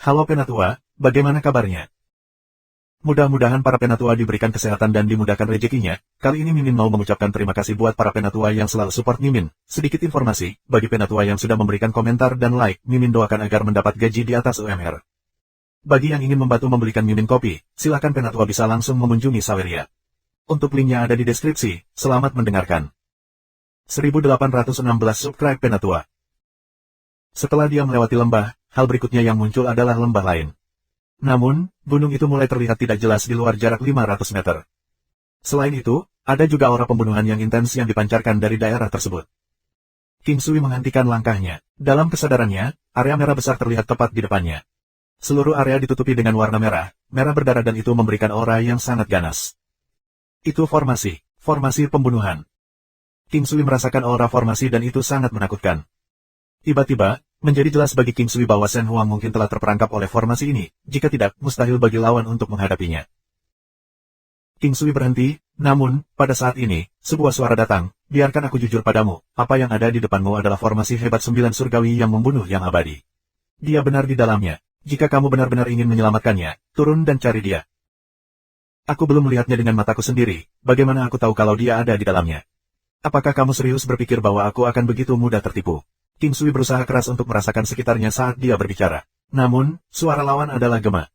Halo Penatua, bagaimana kabarnya? Mudah-mudahan para Penatua diberikan kesehatan dan dimudahkan rezekinya. Kali ini Mimin mau mengucapkan terima kasih buat para Penatua yang selalu support Mimin. Sedikit informasi, bagi Penatua yang sudah memberikan komentar dan like, Mimin doakan agar mendapat gaji di atas UMR. Bagi yang ingin membantu membelikan Mimin kopi, silakan Penatua bisa langsung mengunjungi Saweria. Untuk linknya ada di deskripsi, selamat mendengarkan. 1816 subscribe Penatua. Setelah dia melewati lembah, hal berikutnya yang muncul adalah lembah lain. Namun, gunung itu mulai terlihat tidak jelas di luar jarak 500 meter. Selain itu, ada juga aura pembunuhan yang intens yang dipancarkan dari daerah tersebut. King Sui menghentikan langkahnya. Dalam kesadarannya, area merah besar terlihat tepat di depannya. Seluruh area ditutupi dengan warna merah, merah berdarah dan itu memberikan aura yang sangat ganas. Itu formasi pembunuhan. King Sui merasakan aura formasi dan itu sangat menakutkan. Tiba-tiba, menjadi jelas bagi King Sui bahwa Shen Huang mungkin telah terperangkap oleh formasi ini, jika tidak, mustahil bagi lawan untuk menghadapinya. King Sui berhenti, namun, pada saat ini, sebuah suara datang, biarkan aku jujur padamu, apa yang ada di depanmu adalah formasi hebat 9 surgawi yang membunuh yang abadi. Dia benar di dalamnya, jika kamu benar-benar ingin menyelamatkannya, turun dan cari dia. Aku belum melihatnya dengan mataku sendiri, bagaimana aku tahu kalau dia ada di dalamnya? Apakah kamu serius berpikir bahwa aku akan begitu mudah tertipu? King Sui berusaha keras untuk merasakan sekitarnya saat dia berbicara. Namun, suara lawan adalah gema.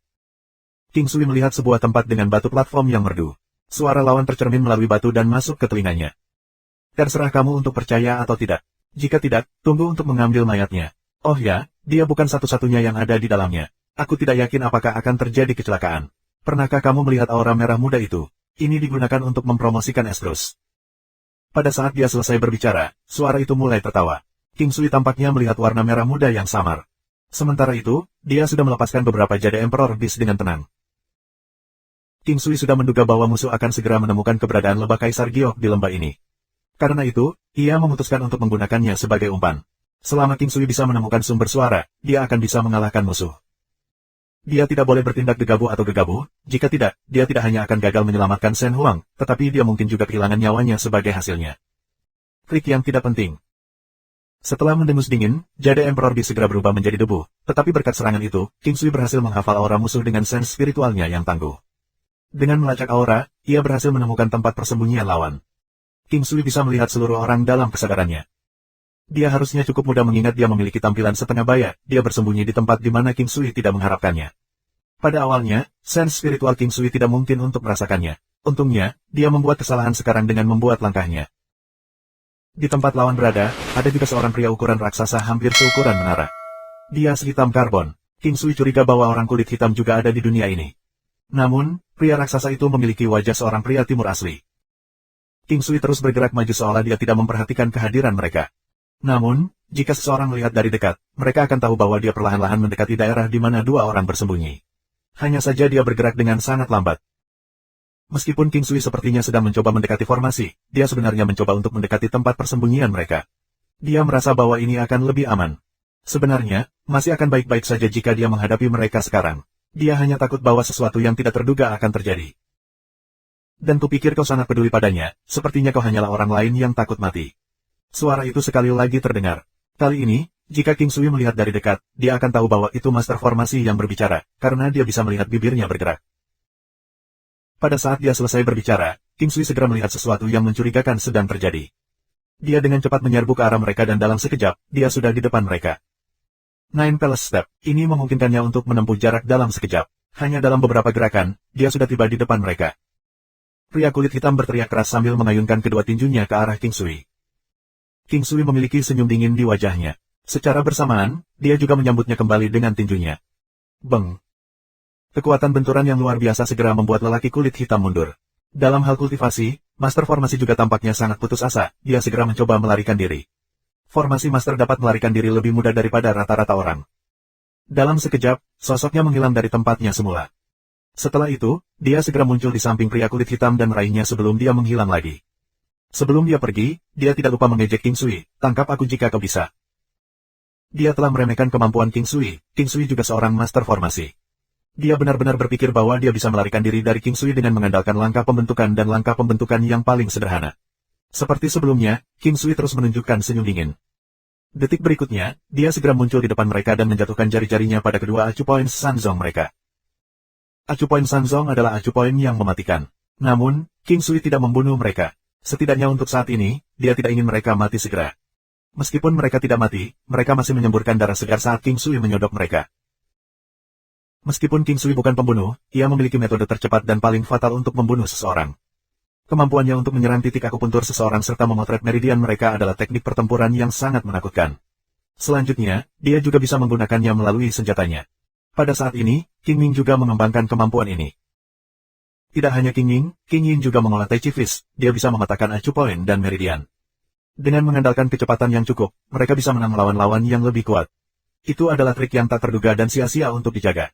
King Sui melihat sebuah tempat dengan batu platform yang merdu. Suara lawan tercermin melalui batu dan masuk ke telinganya. Terserah kamu untuk percaya atau tidak. Jika tidak, tunggu untuk mengambil mayatnya. Oh ya, dia bukan satu-satunya yang ada di dalamnya. Aku tidak yakin apakah akan terjadi kecelakaan. Pernahkah kamu melihat aura merah muda itu? Ini digunakan untuk mempromosikan Esdrus. Pada saat dia selesai berbicara, suara itu mulai tertawa. King Sui tampaknya melihat warna merah muda yang samar. Sementara itu, dia sudah melepaskan beberapa jade Emperor Beast dengan tenang. King Sui sudah menduga bahwa musuh akan segera menemukan keberadaan lebah Kaisar Giok di lembah ini. Karena itu, ia memutuskan untuk menggunakannya sebagai umpan. Selama King Sui bisa menemukan sumber suara, dia akan bisa mengalahkan musuh. Dia tidak boleh bertindak gegabah atau gegabah, jika tidak, dia tidak hanya akan gagal menyelamatkan Shen Huang, tetapi dia mungkin juga kehilangan nyawanya sebagai hasilnya. Trik yang tidak penting. Setelah mendengus dingin, jade Emperor Beast segera berubah menjadi debu, tetapi berkat serangan itu, King Sui berhasil menghafal aura musuh dengan sense spiritualnya yang tangguh. Dengan melacak aura, ia berhasil menemukan tempat persembunyian lawan. King Sui bisa melihat seluruh orang dalam kesadarannya. Dia harusnya cukup mudah mengingat dia memiliki tampilan setengah baya, dia bersembunyi di tempat di mana King Sui tidak mengharapkannya. Pada awalnya, sense spiritual King Sui tidak mungkin untuk merasakannya. Untungnya, dia membuat kesalahan sekarang dengan membuat langkahnya. Di tempat lawan berada, ada juga seorang pria ukuran raksasa hampir seukuran menara. Dia sehitam karbon. King Sui curiga bahwa orang kulit hitam juga ada di dunia ini. Namun, pria raksasa itu memiliki wajah seorang pria timur asli. King Sui terus bergerak maju seolah dia tidak memperhatikan kehadiran mereka. Namun, jika seseorang melihat dari dekat, mereka akan tahu bahwa dia perlahan-lahan mendekati daerah di mana dua orang bersembunyi. Hanya saja dia bergerak dengan sangat lambat. Meskipun King Sui sepertinya sedang mencoba mendekati formasi, dia sebenarnya mencoba untuk mendekati tempat persembunyian mereka. Dia merasa bahwa ini akan lebih aman. Sebenarnya, masih akan baik-baik saja jika dia menghadapi mereka sekarang. Dia hanya takut bahwa sesuatu yang tidak terduga akan terjadi. Dan kupikir kau sangat peduli padanya, sepertinya kau hanyalah orang lain yang takut mati. Suara itu sekali lagi terdengar. Kali ini, jika King Sui melihat dari dekat, dia akan tahu bahwa itu Master Formasi yang berbicara, karena dia bisa melihat bibirnya bergerak. Pada saat dia selesai berbicara, King Sui segera melihat sesuatu yang mencurigakan sedang terjadi. Dia dengan cepat menyerbu ke arah mereka dan dalam sekejap, dia sudah di depan mereka. Nine Palace Step, ini memungkinkannya untuk menempuh jarak dalam sekejap. Hanya dalam beberapa gerakan, dia sudah tiba di depan mereka. Pria kulit hitam berteriak keras sambil mengayunkan kedua tinjunya ke arah King Sui. King Sui memiliki senyum dingin di wajahnya. Secara bersamaan, dia juga menyambutnya kembali dengan tinjunya. Beng! Kekuatan benturan yang luar biasa segera membuat lelaki kulit hitam mundur. Dalam hal kultivasi, Master Formasi juga tampaknya sangat putus asa, dia segera mencoba melarikan diri. Formasi Master dapat melarikan diri lebih mudah daripada rata-rata orang. Dalam sekejap, sosoknya menghilang dari tempatnya semula. Setelah itu, dia segera muncul di samping pria kulit hitam dan meraihnya sebelum dia menghilang lagi. Sebelum dia pergi, dia tidak lupa mengejek King Sui, tangkap aku jika kau bisa. Dia telah meremehkan kemampuan King Sui juga seorang Master Formasi. Dia benar-benar berpikir bahwa dia bisa melarikan diri dari King Sui dengan mengandalkan langkah pembentukan dan langkah pembentukan yang paling sederhana. Seperti sebelumnya, King Sui terus menunjukkan senyum dingin. Detik berikutnya, dia segera muncul di depan mereka dan menjatuhkan jari-jarinya pada kedua acu poin Sanzong mereka. Acu poin Sanzong adalah acu poin yang mematikan. Namun, King Sui tidak membunuh mereka. Setidaknya untuk saat ini, dia tidak ingin mereka mati segera. Meskipun mereka tidak mati, mereka masih menyemburkan darah segar saat King Sui menyodok mereka. Meskipun King Sui bukan pembunuh, ia memiliki metode tercepat dan paling fatal untuk membunuh seseorang. Kemampuannya untuk menyerang titik akupuntur seseorang serta memotret meridian mereka adalah teknik pertempuran yang sangat menakutkan. Selanjutnya, dia juga bisa menggunakannya melalui senjatanya. Pada saat ini, King Ming juga mengembangkan kemampuan ini. Tidak hanya King Yin juga mengolah Tai Chi Fist, dia bisa mematahkan acu poin dan meridian. Dengan mengandalkan kecepatan yang cukup, mereka bisa menang melawan lawan yang lebih kuat. Itu adalah trik yang tak terduga dan sia-sia untuk dijaga.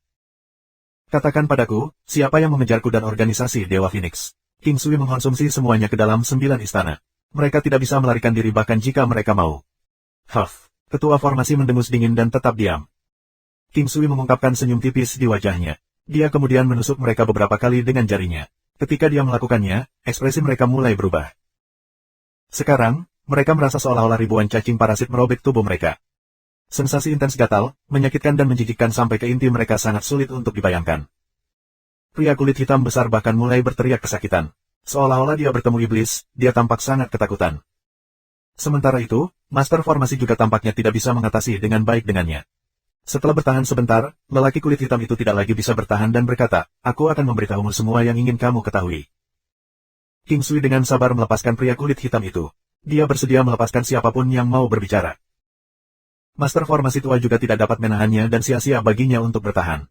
Katakan padaku, siapa yang mengejarku dan organisasi Dewa Phoenix? King Sui mengkonsumsi semuanya ke dalam 9 istana. Mereka tidak bisa melarikan diri bahkan jika mereka mau. Huff, ketua formasi mendengus dingin dan tetap diam. King Sui mengungkapkan senyum tipis di wajahnya. Dia kemudian menusuk mereka beberapa kali dengan jarinya. Ketika dia melakukannya, ekspresi mereka mulai berubah. Sekarang, mereka merasa seolah-olah ribuan cacing parasit merobek tubuh mereka. Sensasi intens gatal, menyakitkan dan menjijikkan sampai ke inti mereka sangat sulit untuk dibayangkan. Pria kulit hitam besar bahkan mulai berteriak kesakitan. Seolah-olah dia bertemu iblis, dia tampak sangat ketakutan. Sementara itu, Master Formasi juga tampaknya tidak bisa mengatasi dengan baik dengannya. Setelah bertahan sebentar, lelaki kulit hitam itu tidak lagi bisa bertahan dan berkata, aku akan memberitahumu semua yang ingin kamu ketahui. King Sui dengan sabar melepaskan pria kulit hitam itu. Dia bersedia melepaskan siapapun yang mau berbicara. Master Formasi tua juga tidak dapat menahannya dan sia-sia baginya untuk bertahan.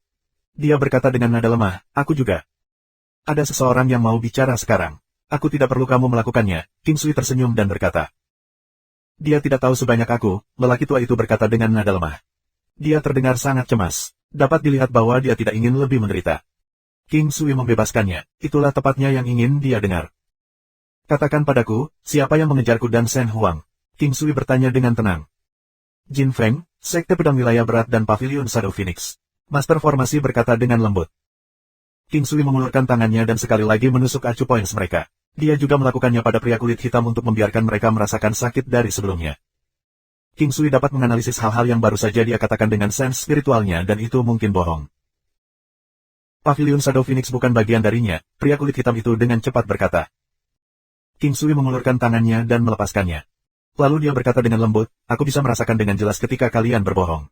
Dia berkata dengan nada lemah, aku juga. Ada seseorang yang mau bicara sekarang. Aku tidak perlu kamu melakukannya. King Sui tersenyum dan berkata. Dia tidak tahu sebanyak aku, lelaki tua itu berkata dengan nada lemah. Dia terdengar sangat cemas. Dapat dilihat bahwa dia tidak ingin lebih menderita. King Sui membebaskannya, itulah tepatnya yang ingin dia dengar. Katakan padaku, siapa yang mengejarku dan Shen Huang? King Sui bertanya dengan tenang. Jin Feng, Sekte Pedang Wilayah Berat dan Pavilion Shadow Phoenix. Master Formasi berkata dengan lembut. King Sui mengulurkan tangannya dan sekali lagi menusuk acu poin mereka. Dia juga melakukannya pada pria kulit hitam untuk membiarkan mereka merasakan sakit dari sebelumnya. King Sui dapat menganalisis hal-hal yang baru saja dia katakan dengan sense spiritualnya dan itu mungkin bohong. Pavilion Shadow Phoenix bukan bagian darinya, pria kulit hitam itu dengan cepat berkata. King Sui mengulurkan tangannya dan melepaskannya. Lalu dia berkata dengan lembut, aku bisa merasakan dengan jelas ketika kalian berbohong.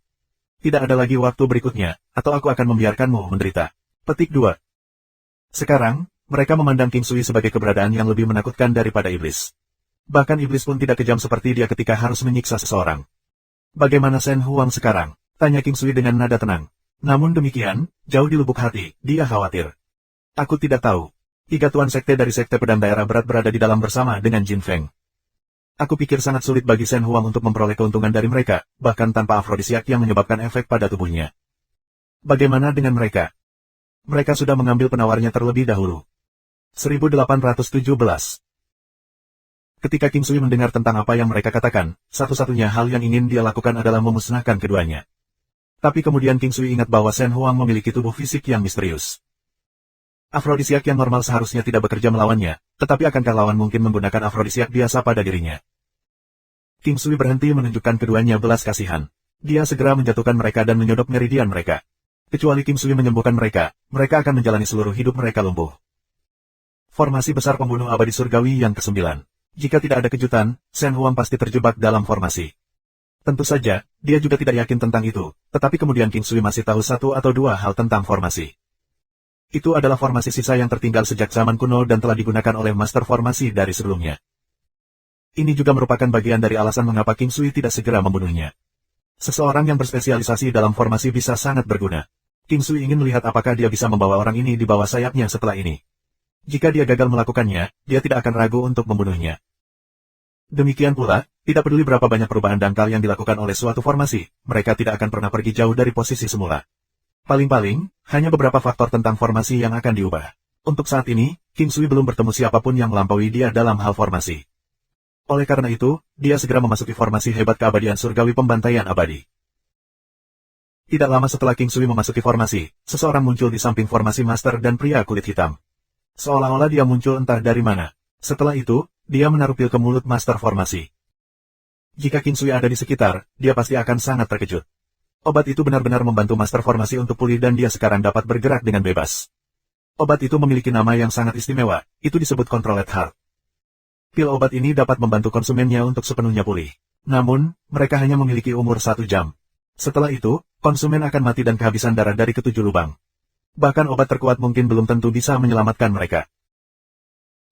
Tidak ada lagi waktu berikutnya, atau aku akan membiarkanmu menderita. Petik 2. Sekarang, mereka memandang King Sui sebagai keberadaan yang lebih menakutkan daripada iblis. Bahkan iblis pun tidak kejam seperti dia ketika harus menyiksa seseorang. Bagaimana Shen Huang sekarang? Tanya King Sui dengan nada tenang. Namun demikian, jauh di lubuk hati, dia khawatir. Aku tidak tahu. 3 tuan sekte dari Sekte Pedang Daerah Berat berada di dalam bersama dengan Jin Feng. Aku pikir sangat sulit bagi Shen Huang untuk memperoleh keuntungan dari mereka, bahkan tanpa afrodisiak yang menyebabkan efek pada tubuhnya. Bagaimana dengan mereka? Mereka sudah mengambil penawarnya terlebih dahulu. 1817. Ketika King Sui mendengar tentang apa yang mereka katakan, satu-satunya hal yang ingin dia lakukan adalah memusnahkan keduanya. Tapi kemudian King Sui ingat bahwa Shen Huang memiliki tubuh fisik yang misterius. Afrodisiak yang normal seharusnya tidak bekerja melawannya, tetapi akankah lawan mungkin menggunakan afrodisiak biasa pada dirinya? King Sui berhenti menunjukkan keduanya belas kasihan. Dia segera menjatuhkan mereka dan menyodok meridian mereka. Kecuali King Sui menyembuhkan mereka, mereka akan menjalani seluruh hidup mereka lumpuh. Formasi besar pembunuh abadi surgawi yang ke-9. Jika tidak ada kejutan, Shen Huang pasti terjebak dalam formasi. Tentu saja, dia juga tidak yakin tentang itu, tetapi kemudian King Sui masih tahu 1 atau 2 hal tentang formasi. Itu adalah formasi sisa yang tertinggal sejak zaman kuno dan telah digunakan oleh Master Formasi dari sebelumnya. Ini juga merupakan bagian dari alasan mengapa King Sui tidak segera membunuhnya. Seseorang yang berspesialisasi dalam formasi bisa sangat berguna. King Sui ingin melihat apakah dia bisa membawa orang ini di bawah sayapnya setelah ini. Jika dia gagal melakukannya, dia tidak akan ragu untuk membunuhnya. Demikian pula, tidak peduli berapa banyak perubahan dangkal yang dilakukan oleh suatu formasi, mereka tidak akan pernah pergi jauh dari posisi semula. Paling-paling, hanya beberapa faktor tentang formasi yang akan diubah. Untuk saat ini, King Sui belum bertemu siapapun yang melampaui dia dalam hal formasi. Oleh karena itu, dia segera memasuki formasi hebat keabadian surgawi pembantaian abadi. Tidak lama setelah King Sui memasuki formasi, seseorang muncul di samping formasi master dan pria kulit hitam. Seolah-olah dia muncul entah dari mana. Setelah itu, dia menaruh pil ke mulut master formasi. Jika King Sui ada di sekitar, dia pasti akan sangat terkejut. Obat itu benar-benar membantu Master Formasi untuk pulih dan dia sekarang dapat bergerak dengan bebas. Obat itu memiliki nama yang sangat istimewa, itu disebut Controlled Heart. Pil obat ini dapat membantu konsumennya untuk sepenuhnya pulih. Namun, mereka hanya memiliki umur 1 jam. Setelah itu, konsumen akan mati dan kehabisan darah dari ketujuh lubang. Bahkan obat terkuat mungkin belum tentu bisa menyelamatkan mereka.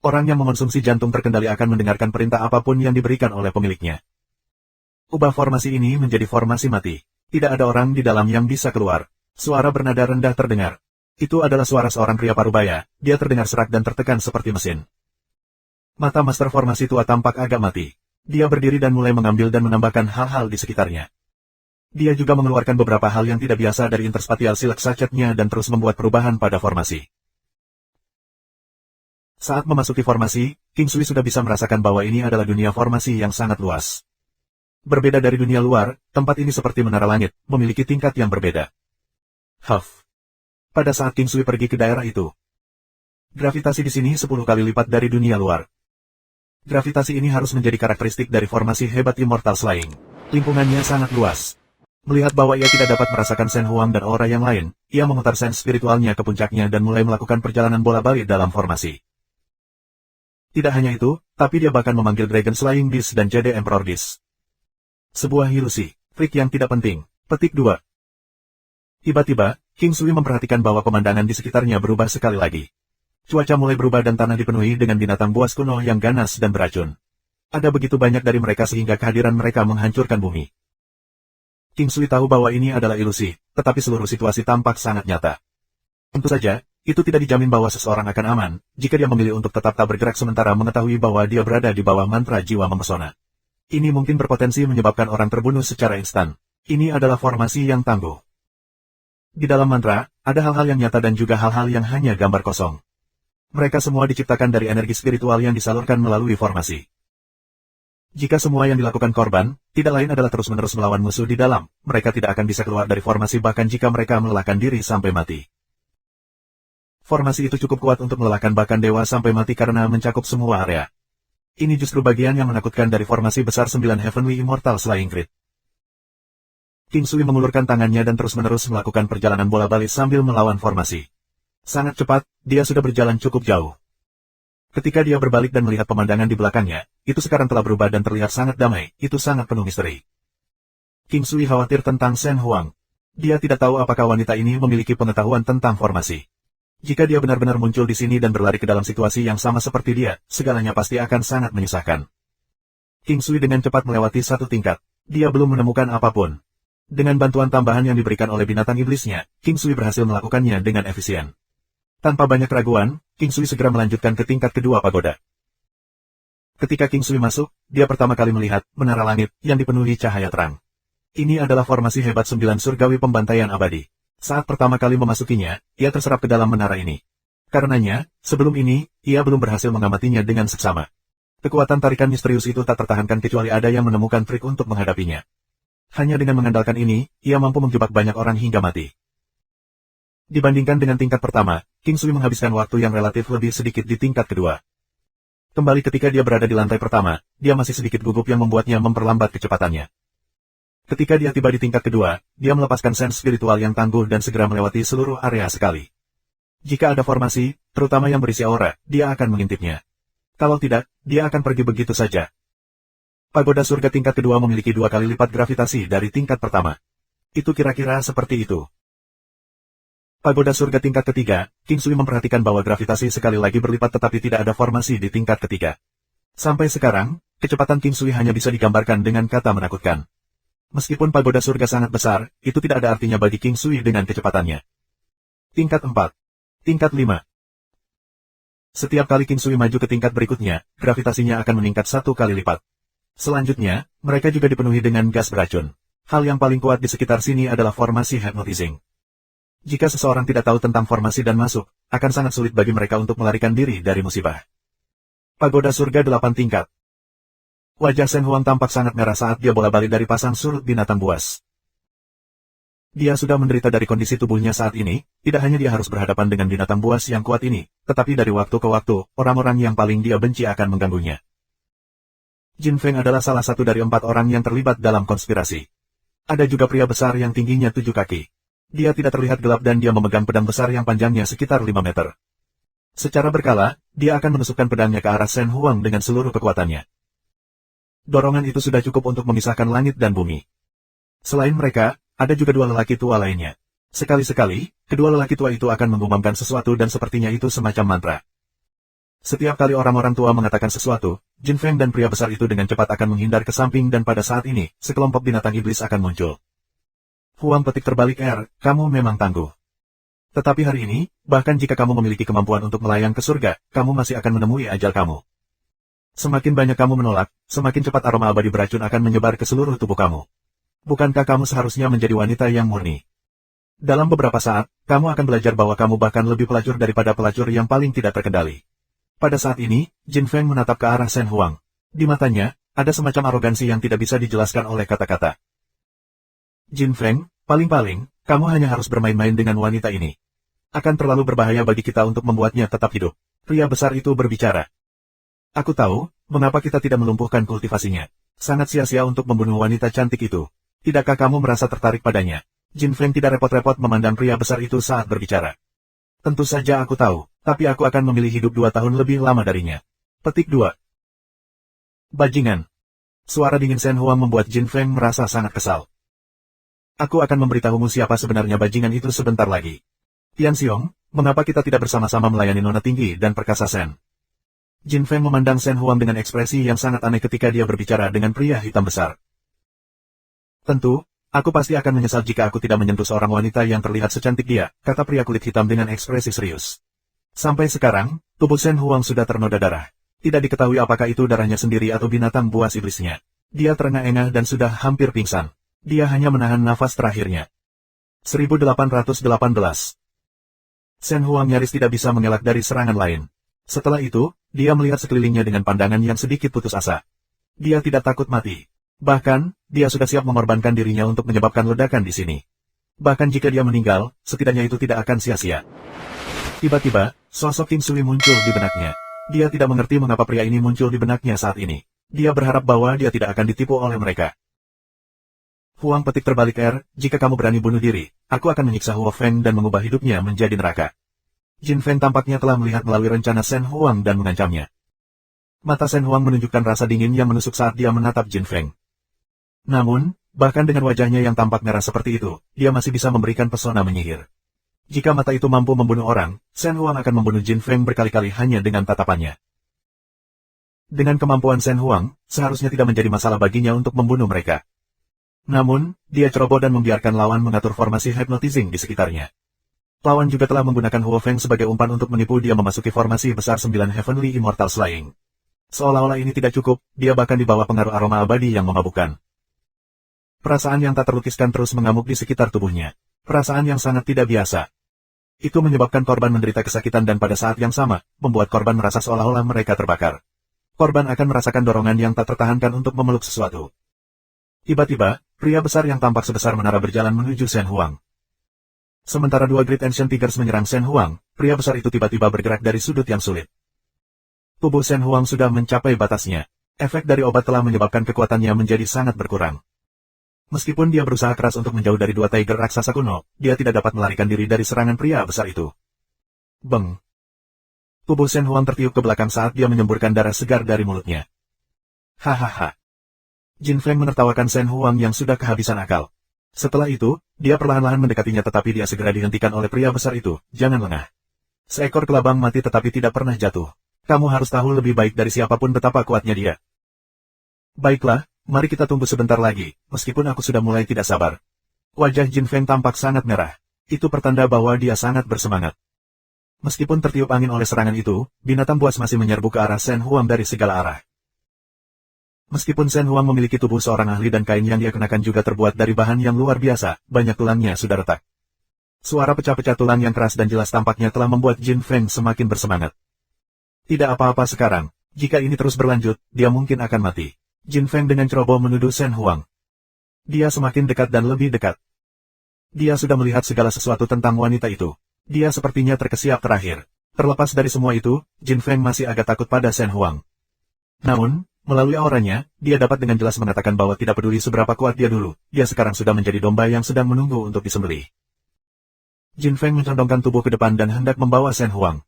Orang yang mengonsumsi jantung terkendali akan mendengarkan perintah apapun yang diberikan oleh pemiliknya. Ubah formasi ini menjadi formasi mati. Tidak ada orang di dalam yang bisa keluar. Suara bernada rendah terdengar. Itu adalah suara seorang pria parubaya, dia terdengar serak dan tertekan seperti mesin. Mata Master Formasi tua tampak agak mati. Dia berdiri dan mulai mengambil dan menambahkan hal-hal di sekitarnya. Dia juga mengeluarkan beberapa hal yang tidak biasa dari interspatial silk sachet-nya dan terus membuat perubahan pada formasi. Saat memasuki formasi, King Sui sudah bisa merasakan bahwa ini adalah dunia formasi yang sangat luas. Berbeda dari dunia luar, tempat ini seperti menara langit, memiliki tingkat yang berbeda. Huff. Pada saat King Sui pergi ke daerah itu, gravitasi di sini 10 kali lipat dari dunia luar. Gravitasi ini harus menjadi karakteristik dari formasi hebat Immortal Flying. Lingkungannya sangat luas. Melihat bahwa ia tidak dapat merasakan Shen Huang dan aura yang lain, ia memutar sen spiritualnya ke puncaknya dan mulai melakukan perjalanan bola-balik dalam formasi. Tidak hanya itu, tapi dia bahkan memanggil Dragon Slaying Beast dan Jade Emperor Beast. Sebuah ilusi, trik yang tidak penting. Petik 2. Tiba-tiba, King Sui memperhatikan bahwa pemandangan di sekitarnya berubah sekali lagi. Cuaca mulai berubah dan tanah dipenuhi dengan binatang buas kuno yang ganas dan beracun. Ada begitu banyak dari mereka sehingga kehadiran mereka menghancurkan bumi. King Sui tahu bahwa ini adalah ilusi, tetapi seluruh situasi tampak sangat nyata. Tentu saja, itu tidak dijamin bahwa seseorang akan aman, jika dia memilih untuk tetap tak bergerak sementara mengetahui bahwa dia berada di bawah mantra jiwa mempesona. Ini mungkin berpotensi menyebabkan orang terbunuh secara instan. Ini adalah formasi yang tangguh. Di dalam mantra, ada hal-hal yang nyata dan juga hal-hal yang hanya gambar kosong. Mereka semua diciptakan dari energi spiritual yang disalurkan melalui formasi. Jika semua yang dilakukan korban, tidak lain adalah terus-menerus melawan musuh di dalam, mereka tidak akan bisa keluar dari formasi bahkan jika mereka melelahkan diri sampai mati. Formasi itu cukup kuat untuk melelahkan bahkan dewa sampai mati karena mencakup semua area. Ini justru bagian yang menakutkan dari formasi besar 9 Heavenly Immortal Flying Grid. King Sui mengulurkan tangannya dan terus-menerus melakukan perjalanan bola-balik sambil melawan formasi. Sangat cepat, dia sudah berjalan cukup jauh. Ketika dia berbalik dan melihat pemandangan di belakangnya, itu sekarang telah berubah dan terlihat sangat damai, itu sangat penuh misteri. King Sui khawatir tentang Shen Huang. Dia tidak tahu apakah wanita ini memiliki pengetahuan tentang formasi. Jika dia benar-benar muncul di sini dan berlari ke dalam situasi yang sama seperti dia, segalanya pasti akan sangat menyusahkan. King Sui dengan cepat melewati satu tingkat. Dia belum menemukan apapun. Dengan bantuan tambahan yang diberikan oleh binatang iblisnya, King Sui berhasil melakukannya dengan efisien. Tanpa banyak keraguan, King Sui segera melanjutkan ke tingkat kedua pagoda. Ketika King Sui masuk, dia pertama kali melihat menara langit yang dipenuhi cahaya terang. Ini adalah formasi hebat 9 surgawi pembantaian abadi. Saat pertama kali memasukinya, ia terserap ke dalam menara ini. Karenanya, sebelum ini, ia belum berhasil mengamatinya dengan seksama. Kekuatan tarikan misterius itu tak tertahankan kecuali ada yang menemukan trik untuk menghadapinya. Hanya dengan mengandalkan ini, ia mampu menjebak banyak orang hingga mati. Dibandingkan dengan tingkat pertama, King Sui menghabiskan waktu yang relatif lebih sedikit di tingkat kedua. Kembali ketika dia berada di lantai pertama, dia masih sedikit gugup yang membuatnya memperlambat kecepatannya. Ketika dia tiba di tingkat kedua, dia melepaskan sen spiritual yang tangguh dan segera melewati seluruh area sekali. Jika ada formasi, terutama yang berisi aura, dia akan mengintipnya. Kalau tidak, dia akan pergi begitu saja. Pagoda surga tingkat kedua memiliki 2 kali lipat gravitasi dari tingkat pertama. Itu kira-kira seperti itu. Pagoda surga tingkat ketiga, King Sui memperhatikan bahwa gravitasi sekali lagi berlipat tetapi tidak ada formasi di tingkat ketiga. Sampai sekarang, kecepatan King Sui hanya bisa digambarkan dengan kata menakutkan. Meskipun pagoda surga sangat besar, itu tidak ada artinya bagi King Sui dengan kecepatannya. Tingkat 4. Tingkat 5. Setiap kali King Sui maju ke tingkat berikutnya, gravitasinya akan meningkat 1 kali lipat. Selanjutnya, mereka juga dipenuhi dengan gas beracun. Hal yang paling kuat di sekitar sini adalah formasi hypnotizing. Jika seseorang tidak tahu tentang formasi dan masuk, akan sangat sulit bagi mereka untuk melarikan diri dari musibah. Pagoda surga 8 tingkat. Wajah Shen Huang tampak sangat merah saat dia bola-balik dari pasang surut binatang buas. Dia sudah menderita dari kondisi tubuhnya saat ini, tidak hanya dia harus berhadapan dengan binatang buas yang kuat ini, tetapi dari waktu ke waktu, orang-orang yang paling dia benci akan mengganggunya. Jin Feng adalah salah satu dari 4 orang yang terlibat dalam konspirasi. Ada juga pria besar yang tingginya 7 kaki. Dia tidak terlihat gelap dan dia memegang pedang besar yang panjangnya sekitar 5 meter. Secara berkala, dia akan menusukkan pedangnya ke arah Shen Huang dengan seluruh kekuatannya. Dorongan itu sudah cukup untuk memisahkan langit dan bumi. Selain mereka, ada juga 2 lelaki tua lainnya. Sekali-sekali, kedua lelaki tua itu akan mengumandangkan sesuatu dan sepertinya itu semacam mantra. Setiap kali orang-orang tua mengatakan sesuatu, Jin Feng dan pria besar itu dengan cepat akan menghindar ke samping dan pada saat ini, sekelompok binatang iblis akan muncul. Huang petik terbalik kamu memang tangguh. Tetapi hari ini, bahkan jika kamu memiliki kemampuan untuk melayang ke surga, kamu masih akan menemui ajal kamu. Semakin banyak kamu menolak, semakin cepat aroma abadi beracun akan menyebar ke seluruh tubuh kamu. Bukankah kamu seharusnya menjadi wanita yang murni? Dalam beberapa saat, kamu akan belajar bahwa kamu bahkan lebih pelacur daripada pelacur yang paling tidak terkendali. Pada saat ini, Jin Feng menatap ke arah Shen Huang. Di matanya, ada semacam arogansi yang tidak bisa dijelaskan oleh kata-kata. Jin Feng, paling-paling, kamu hanya harus bermain-main dengan wanita ini. Akan terlalu berbahaya bagi kita untuk membuatnya tetap hidup. Pria besar itu berbicara. Aku tahu, mengapa kita tidak melumpuhkan kultivasinya. Sangat sia-sia untuk membunuh wanita cantik itu. Tidakkah kamu merasa tertarik padanya? Jin Feng tidak repot-repot memandang pria besar itu saat berbicara. Tentu saja aku tahu, tapi aku akan memilih hidup 2 tahun lebih lama darinya. Petik 2. Bajingan. Suara dingin Shen Huang membuat Jin Feng merasa sangat kesal. Aku akan memberitahumu siapa sebenarnya bajingan itu sebentar lagi. Tian Xiong, mengapa kita tidak bersama-sama melayani nona tinggi dan perkasa Shen? Jin Feng memandang Shen Huang dengan ekspresi yang sangat aneh ketika dia berbicara dengan pria hitam besar. Tentu, aku pasti akan menyesal jika aku tidak menyentuh seorang wanita yang terlihat secantik dia, kata pria kulit hitam dengan ekspresi serius. Sampai sekarang, tubuh Shen Huang sudah ternoda darah. Tidak diketahui apakah itu darahnya sendiri atau binatang buas iblisnya. Dia terengah-engah dan sudah hampir pingsan. Dia hanya menahan nafas terakhirnya. 1818. Shen Huang nyaris tidak bisa mengelak dari serangan lain. Setelah itu, dia melihat sekelilingnya dengan pandangan yang sedikit putus asa. Dia tidak takut mati. Bahkan, dia sudah siap mengorbankan dirinya untuk menyebabkan ledakan di sini. Bahkan jika dia meninggal, setidaknya itu tidak akan sia-sia. Tiba-tiba, sosok Tim Sui muncul di benaknya. Dia tidak mengerti mengapa pria ini muncul di benaknya saat ini. Dia berharap bahwa dia tidak akan ditipu oleh mereka. Huang petik terbalik jika kamu berani bunuh diri, aku akan menyiksa Huo Feng dan mengubah hidupnya menjadi neraka. Jin Feng tampaknya telah melihat melalui rencana Shen Huang dan mengancamnya. Mata Shen Huang menunjukkan rasa dingin yang menusuk saat dia menatap Jin Feng. Namun, bahkan dengan wajahnya yang tampak merah seperti itu, dia masih bisa memberikan pesona menyihir. Jika mata itu mampu membunuh orang, Shen Huang akan membunuh Jin Feng berkali-kali hanya dengan tatapannya. Dengan kemampuan Shen Huang, seharusnya tidak menjadi masalah baginya untuk membunuh mereka. Namun, dia ceroboh dan membiarkan lawan mengatur formasi hypnotizing di sekitarnya. Lawan juga telah menggunakan Huo Feng sebagai umpan untuk menipu dia memasuki formasi besar 9 Heavenly Immortal Flying. Seolah-olah ini tidak cukup, dia bahkan dibawa pengaruh aroma abadi yang memabukkan. Perasaan yang tak terlukiskan terus mengamuk di sekitar tubuhnya. Perasaan yang sangat tidak biasa. Itu menyebabkan korban menderita kesakitan dan pada saat yang sama, membuat korban merasa seolah-olah mereka terbakar. Korban akan merasakan dorongan yang tak tertahankan untuk memeluk sesuatu. Tiba-tiba, pria besar yang tampak sebesar menara berjalan menuju Shen Huang. Sementara 2 Great Ancient Tigers menyerang Shen Huang, pria besar itu tiba-tiba bergerak dari sudut yang sulit. Tubuh Shen Huang sudah mencapai batasnya. Efek dari obat telah menyebabkan kekuatannya menjadi sangat berkurang. Meskipun dia berusaha keras untuk menjauh dari 2 tiger raksasa kuno, dia tidak dapat melarikan diri dari serangan pria besar itu. Beng! Tubuh Shen Huang tertiup ke belakang saat dia menyemburkan darah segar dari mulutnya. Hahaha. Jin Feng menertawakan Shen Huang yang sudah kehabisan akal. Setelah itu, dia perlahan-lahan mendekatinya tetapi dia segera dihentikan oleh pria besar itu. Jangan lengah. Seekor kelabang mati tetapi tidak pernah jatuh. Kamu harus tahu lebih baik dari siapapun betapa kuatnya dia. Baiklah, mari kita tunggu sebentar lagi, meskipun aku sudah mulai tidak sabar. Wajah Jin Feng tampak sangat merah. Itu pertanda bahwa dia sangat bersemangat. Meskipun tertiup angin oleh serangan itu, binatang buas masih menyerbu ke arah Shen Huang dari segala arah. Meskipun Shen Huang memiliki tubuh seorang ahli dan kain yang dia kenakan juga terbuat dari bahan yang luar biasa, banyak tulangnya sudah retak. Suara pecah-pecah tulang yang keras dan jelas tampaknya telah membuat Jin Feng semakin bersemangat. Tidak apa-apa sekarang, jika ini terus berlanjut, dia mungkin akan mati. Jin Feng dengan ceroboh menuduh Shen Huang. Dia semakin dekat dan lebih dekat. Dia sudah melihat segala sesuatu tentang wanita itu. Dia sepertinya terkesiap terakhir. Terlepas dari semua itu, Jin Feng masih agak takut pada Shen Huang. Namun, Melalui auranya, dia dapat dengan jelas mengatakan bahwa tidak peduli seberapa kuat dia dulu, dia sekarang sudah menjadi domba yang sedang menunggu untuk disembelih. Jin Feng mencondongkan tubuh ke depan dan hendak membawa Shen Huang.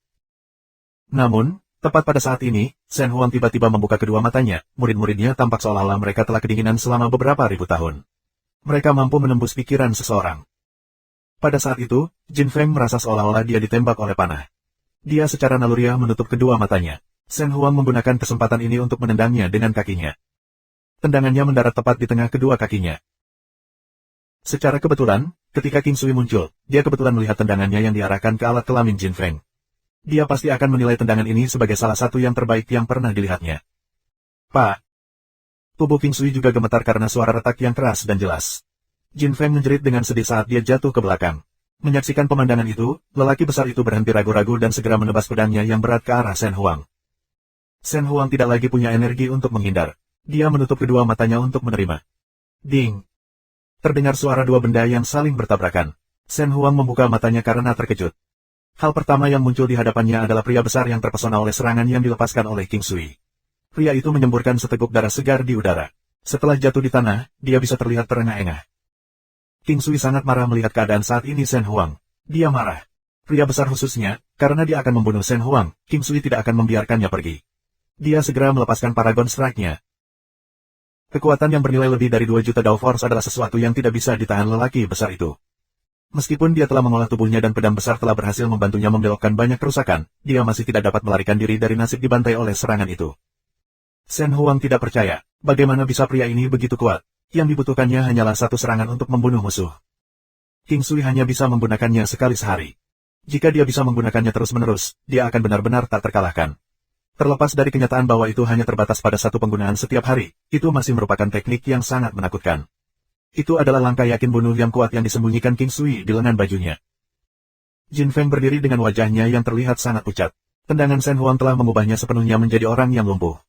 Namun, tepat pada saat ini, Shen Huang tiba-tiba membuka kedua matanya, murid-muridnya tampak seolah-olah mereka telah kedinginan selama beberapa ribu tahun. Mereka mampu menembus pikiran seseorang. Pada saat itu, Jin Feng merasa seolah-olah dia ditembak oleh panah. Dia secara naluriah menutup kedua matanya. Shen Huang menggunakan kesempatan ini untuk menendangnya dengan kakinya. Tendangannya mendarat tepat di tengah kedua kakinya. Secara kebetulan, ketika King Sui muncul, dia kebetulan melihat tendangannya yang diarahkan ke alat kelamin Jin Feng. Dia pasti akan menilai tendangan ini sebagai salah satu yang terbaik yang pernah dilihatnya. Pak! Tubuh King Sui juga gemetar karena suara retak yang keras dan jelas. Jin Feng menjerit dengan sedih saat dia jatuh ke belakang. Menyaksikan pemandangan itu, lelaki besar itu berhenti ragu-ragu dan segera menebas pedangnya yang berat ke arah Shen Huang. Shen Huang tidak lagi punya energi untuk menghindar. Dia menutup kedua matanya untuk menerima. Ding! Terdengar suara dua benda yang saling bertabrakan. Shen Huang membuka matanya karena terkejut. Hal pertama yang muncul di hadapannya adalah pria besar yang terpesona oleh serangan yang dilepaskan oleh King Sui. Pria itu menyemburkan seteguk darah segar di udara. Setelah jatuh di tanah, dia bisa terlihat terengah-engah. King Sui sangat marah melihat keadaan saat ini Shen Huang. Dia marah. Pria besar khususnya, karena dia akan membunuh Shen Huang, King Sui tidak akan membiarkannya pergi. Dia segera melepaskan Paragon Strike-nya. Kekuatan yang bernilai lebih dari 2 juta Dao Force adalah sesuatu yang tidak bisa ditahan lelaki besar itu. Meskipun dia telah mengolah tubuhnya dan pedang besar telah berhasil membantunya membelokkan banyak kerusakan, dia masih tidak dapat melarikan diri dari nasib dibantai oleh serangan itu. Shen Huang tidak percaya, bagaimana bisa pria ini begitu kuat. Yang dibutuhkannya hanyalah satu serangan untuk membunuh musuh. King Sui hanya bisa menggunakannya sekali sehari. Jika dia bisa menggunakannya terus-menerus, dia akan benar-benar tak terkalahkan. Terlepas dari kenyataan bahwa itu hanya terbatas pada satu penggunaan setiap hari, itu masih merupakan teknik yang sangat menakutkan. Itu adalah langkah yakin bunuh yang kuat yang disembunyikan King Sui di lengan bajunya. Jin Feng berdiri dengan wajahnya yang terlihat sangat pucat. Tendangan Shen Huang telah mengubahnya sepenuhnya menjadi orang yang lumpuh.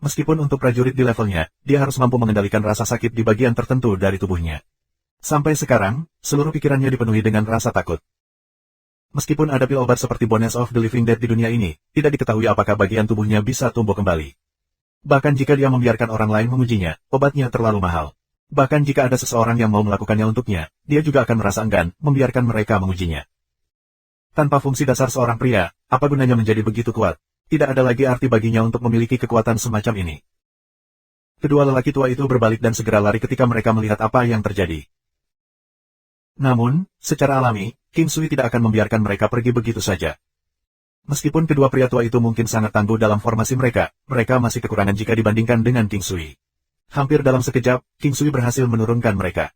Meskipun untuk prajurit di levelnya, dia harus mampu mengendalikan rasa sakit di bagian tertentu dari tubuhnya. Sampai sekarang, seluruh pikirannya dipenuhi dengan rasa takut. Meskipun ada pil obat seperti Bones of the Living Dead di dunia ini, tidak diketahui apakah bagian tubuhnya bisa tumbuh kembali. Bahkan jika dia membiarkan orang lain mengujinya, obatnya terlalu mahal. Bahkan jika ada seseorang yang mau melakukannya untuknya, dia juga akan merasa enggan membiarkan mereka mengujinya. Tanpa fungsi dasar seorang pria, apa gunanya menjadi begitu kuat? Tidak ada lagi arti baginya untuk memiliki kekuatan semacam ini. Kedua lelaki tua itu berbalik dan segera lari ketika mereka melihat apa yang terjadi. Namun, secara alami, King Sui tidak akan membiarkan mereka pergi begitu saja. Meskipun kedua pria tua itu mungkin sangat tangguh dalam formasi mereka, mereka masih kekurangan jika dibandingkan dengan King Sui. Hampir dalam sekejap, King Sui berhasil menurunkan mereka.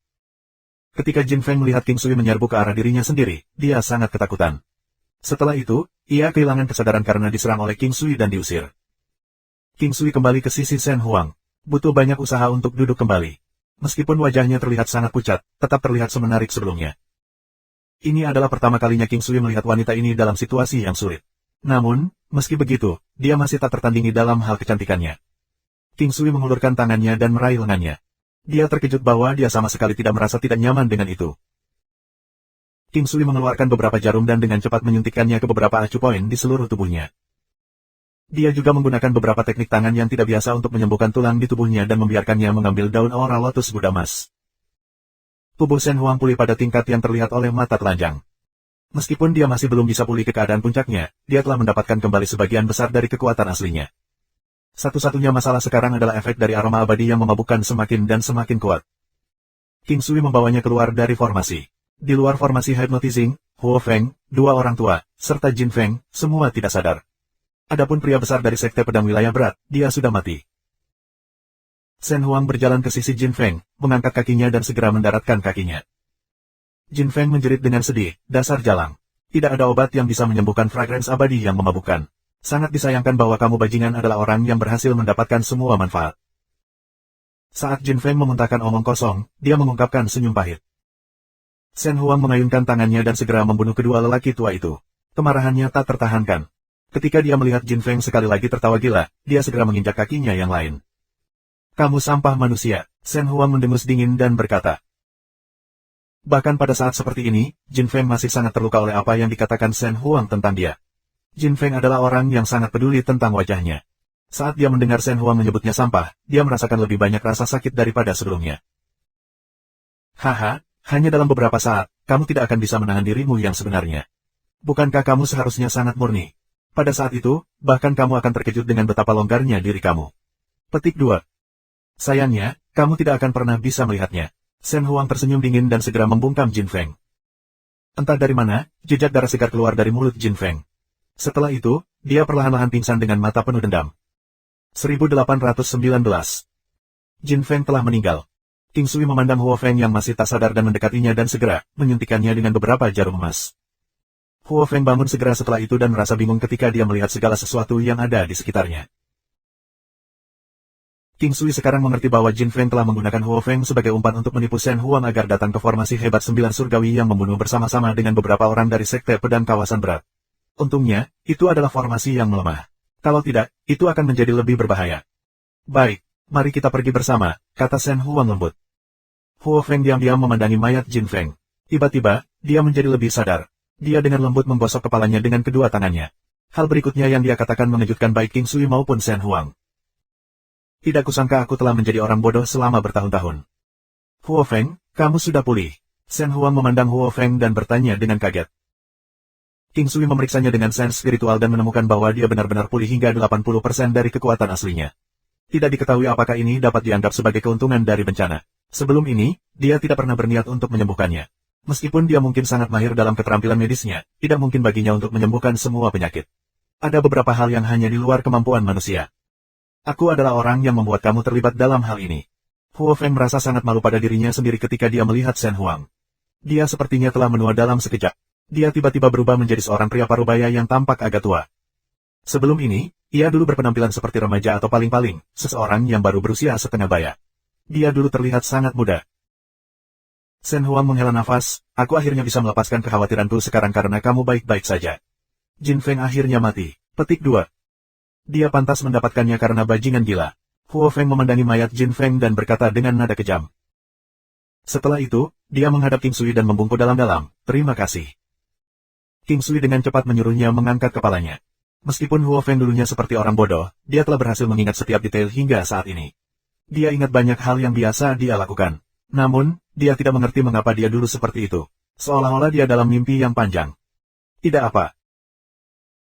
Ketika Jin Feng melihat King Sui menyerbu ke arah dirinya sendiri, dia sangat ketakutan. Setelah itu, ia kehilangan kesadaran karena diserang oleh King Sui dan diusir. King Sui kembali ke sisi Shen Huang. Butuh banyak usaha untuk duduk kembali. Meskipun wajahnya terlihat sangat pucat, tetap terlihat semenarik sebelumnya. Ini adalah pertama kalinya King Sui melihat wanita ini dalam situasi yang sulit. Namun, meski begitu, dia masih tak tertandingi dalam hal kecantikannya. King Sui mengulurkan tangannya dan meraih lengannya. Dia terkejut bahwa dia sama sekali tidak merasa tidak nyaman dengan itu. King Sui mengeluarkan beberapa jarum dan dengan cepat menyuntikkannya ke beberapa acu poin di seluruh tubuhnya. Dia juga menggunakan beberapa teknik tangan yang tidak biasa untuk menyembuhkan tulang di tubuhnya dan membiarkannya mengambil daun aura lotus Buddha emas. Tubuh Shen Huang pulih pada tingkat yang terlihat oleh mata telanjang. Meskipun dia masih belum bisa pulih ke keadaan puncaknya, dia telah mendapatkan kembali sebagian besar dari kekuatan aslinya. Satu-satunya masalah sekarang adalah efek dari aroma abadi yang memabukkan semakin dan semakin kuat. King Sui membawanya keluar dari formasi. Di luar formasi hypnotizing, Huo Feng, dua orang tua, serta Jin Feng, semua tidak sadar. Adapun pria besar dari sekte pedang wilayah berat, dia sudah mati. Shen Huang berjalan ke sisi Jin Feng, mengangkat kakinya dan segera mendaratkan kakinya. Jin Feng menjerit dengan sedih, dasar jalang. Tidak ada obat yang bisa menyembuhkan fragrance abadi yang memabukkan. Sangat disayangkan bahwa kamu bajingan adalah orang yang berhasil mendapatkan semua manfaat. Saat Jin Feng memuntahkan omong kosong, dia mengungkapkan senyum pahit. Shen Huang mengayunkan tangannya dan segera membunuh kedua lelaki tua itu. Kemarahannya tak tertahankan. Ketika dia melihat Jin Feng sekali lagi tertawa gila, dia segera menginjak kakinya yang lain. Kamu sampah manusia, Shen Huang mendengus dingin dan berkata. Bahkan pada saat seperti ini, Jin Feng masih sangat terluka oleh apa yang dikatakan Shen Huang tentang dia. Jin Feng adalah orang yang sangat peduli tentang wajahnya. Saat dia mendengar Shen Huang menyebutnya sampah, dia merasakan lebih banyak rasa sakit daripada sebelumnya. Haha, hanya dalam beberapa saat, kamu tidak akan bisa menahan dirimu yang sebenarnya. Bukankah kamu seharusnya sangat murni? Pada saat itu, bahkan kamu akan terkejut dengan betapa longgarnya diri kamu. Petik 2. Sayangnya, kamu tidak akan pernah bisa melihatnya. Shen Huang tersenyum dingin dan segera membungkam Jin Feng. Entah dari mana, jejak darah segar keluar dari mulut Jin Feng. Setelah itu, dia perlahan-lahan pingsan dengan mata penuh dendam. 1819. Jin Feng telah meninggal. King Sui memandang Huo Feng yang masih tak sadar dan mendekatinya dan segera menyuntikkannya dengan beberapa jarum emas. Huo Feng bangun segera setelah itu dan merasa bingung ketika dia melihat segala sesuatu yang ada di sekitarnya. King Sui sekarang mengerti bahwa Jin Feng telah menggunakan Huo Feng sebagai umpan untuk menipu Shen Huang agar datang ke formasi hebat 9 surgawi yang membunuh bersama-sama dengan beberapa orang dari sekte pedang kawasan berat. Untungnya, itu adalah formasi yang melemah. Kalau tidak, itu akan menjadi lebih berbahaya. Baik, mari kita pergi bersama, kata Shen Huang lembut. Huo Feng diam-diam memandangi mayat Jin Feng. Tiba-tiba, dia menjadi lebih sadar. Dia dengan lembut menggosok kepalanya dengan kedua tangannya. Hal berikutnya yang dia katakan mengejutkan baik King Sui maupun Shen Huang. Tidak kusangka aku telah menjadi orang bodoh selama bertahun-tahun. Huo Feng, kamu sudah pulih. Shen Huang memandang Huo Feng dan bertanya dengan kaget. King Sui memeriksanya dengan sains spiritual dan menemukan bahwa dia benar-benar pulih hingga 80% dari kekuatan aslinya. Tidak diketahui apakah ini dapat dianggap sebagai keuntungan dari bencana. Sebelum ini, dia tidak pernah berniat untuk menyembuhkannya. Meskipun dia mungkin sangat mahir dalam keterampilan medisnya, tidak mungkin baginya untuk menyembuhkan semua penyakit. Ada beberapa hal yang hanya di luar kemampuan manusia. Aku adalah orang yang membuat kamu terlibat dalam hal ini. Huo Feng merasa sangat malu pada dirinya sendiri ketika dia melihat Shen Huang. Dia sepertinya telah menua dalam sekejap. Dia tiba-tiba berubah menjadi seorang pria parubaya yang tampak agak tua. Sebelum ini, ia dulu berpenampilan seperti remaja atau paling-paling, seseorang yang baru berusia setengah baya. Dia dulu terlihat sangat muda. Shen Huang menghela nafas, aku akhirnya bisa melepaskan kekhawatiranku sekarang karena kamu baik-baik saja. Jin Feng akhirnya mati. Petik 2. Dia pantas mendapatkannya karena bajingan gila. Huo Feng memandangi mayat Jin Feng dan berkata dengan nada kejam. Setelah itu, dia menghadap King Sui dan membungkuk dalam-dalam, terima kasih. King Sui dengan cepat menyuruhnya mengangkat kepalanya. Meskipun Huo Feng dulunya seperti orang bodoh, dia telah berhasil mengingat setiap detail hingga saat ini. Dia ingat banyak hal yang biasa dia lakukan. Namun, dia tidak mengerti mengapa dia dulu seperti itu. Seolah-olah dia dalam mimpi yang panjang. Tidak apa.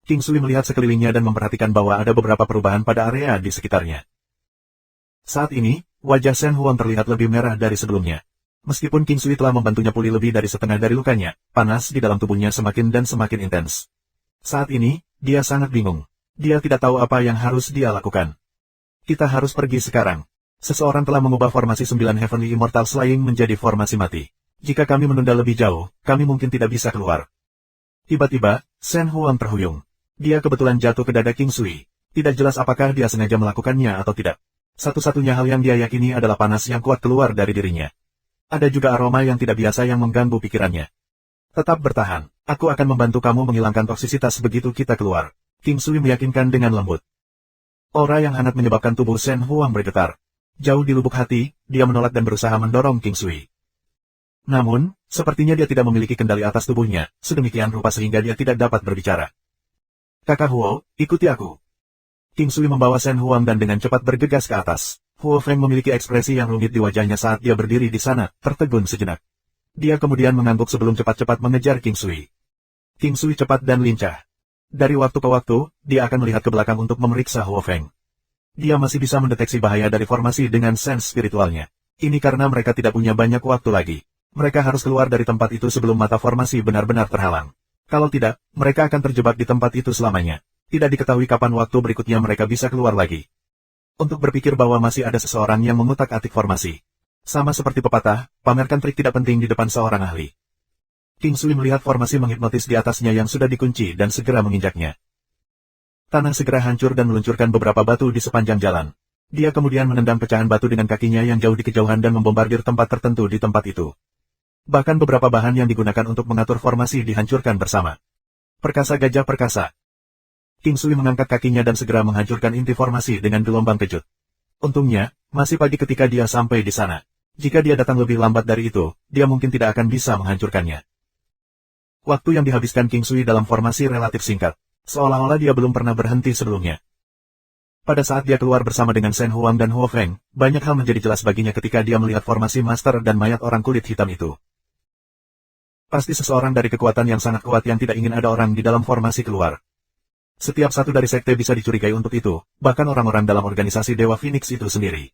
King Sui melihat sekelilingnya dan memperhatikan bahwa ada beberapa perubahan pada area di sekitarnya. Saat ini, wajah Shen Huang terlihat lebih merah dari sebelumnya. Meskipun King Sui telah membantunya pulih lebih dari setengah dari lukanya, panas di dalam tubuhnya semakin dan semakin intens. Saat ini, dia sangat bingung. Dia tidak tahu apa yang harus dia lakukan. Kita harus pergi sekarang. Seseorang telah mengubah formasi 9 Heavenly Immortal Slaying menjadi formasi mati. Jika kami menunda lebih jauh, kami mungkin tidak bisa keluar. Tiba-tiba, Shen Huang terhuyung. Dia kebetulan jatuh ke dada King Sui. Tidak jelas apakah dia sengaja melakukannya atau tidak. Satu-satunya hal yang dia yakini adalah panas yang kuat keluar dari dirinya. Ada juga aroma yang tidak biasa yang mengganggu pikirannya. Tetap bertahan, aku akan membantu kamu menghilangkan toksisitas begitu kita keluar. King Sui meyakinkan dengan lembut. Aura yang hangat menyebabkan tubuh Shen Huang bergetar. Jauh di lubuk hati, dia menolak dan berusaha mendorong King Sui. Namun, sepertinya dia tidak memiliki kendali atas tubuhnya, sedemikian rupa sehingga dia tidak dapat berbicara. Kakak Huo, ikuti aku. King Sui membawa Shen Huang dan dengan cepat bergegas ke atas. Huo Feng memiliki ekspresi yang rumit di wajahnya saat dia berdiri di sana, tertegun sejenak. Dia kemudian mengangguk sebelum cepat-cepat mengejar King Sui. King Sui cepat dan lincah. Dari waktu ke waktu, dia akan melihat ke belakang untuk memeriksa Huo Feng. Dia masih bisa mendeteksi bahaya dari formasi dengan sains spiritualnya. Ini karena mereka tidak punya banyak waktu lagi. Mereka harus keluar dari tempat itu sebelum mata formasi benar-benar terhalang. Kalau tidak, mereka akan terjebak di tempat itu selamanya. Tidak diketahui kapan waktu berikutnya mereka bisa keluar lagi. Untuk berpikir bahwa masih ada seseorang yang mengutak-atik formasi. Sama seperti pepatah, pamerkan trik tidak penting di depan seorang ahli. King Sui melihat formasi menghipnotis di atasnya yang sudah dikunci dan segera menginjaknya. Tanah segera hancur dan meluncurkan beberapa batu di sepanjang jalan. Dia kemudian menendang pecahan batu dengan kakinya yang jauh di kejauhan dan membombardir tempat tertentu di tempat itu. Bahkan beberapa bahan yang digunakan untuk mengatur formasi dihancurkan bersama. Perkasa gajah perkasa. King Sui mengangkat kakinya dan segera menghancurkan inti formasi dengan gelombang kejut. Untungnya, masih pagi ketika dia sampai di sana. Jika dia datang lebih lambat dari itu, dia mungkin tidak akan bisa menghancurkannya. Waktu yang dihabiskan King Sui dalam formasi relatif singkat. Seolah-olah dia belum pernah berhenti sebelumnya. Pada saat dia keluar bersama dengan Shen Huang dan Huo Feng, banyak hal menjadi jelas baginya ketika dia melihat formasi master dan mayat orang kulit hitam itu. Pasti seseorang dari kekuatan yang sangat kuat yang tidak ingin ada orang di dalam formasi keluar. Setiap satu dari sekte bisa dicurigai untuk itu, bahkan orang-orang dalam organisasi Dewa Phoenix itu sendiri.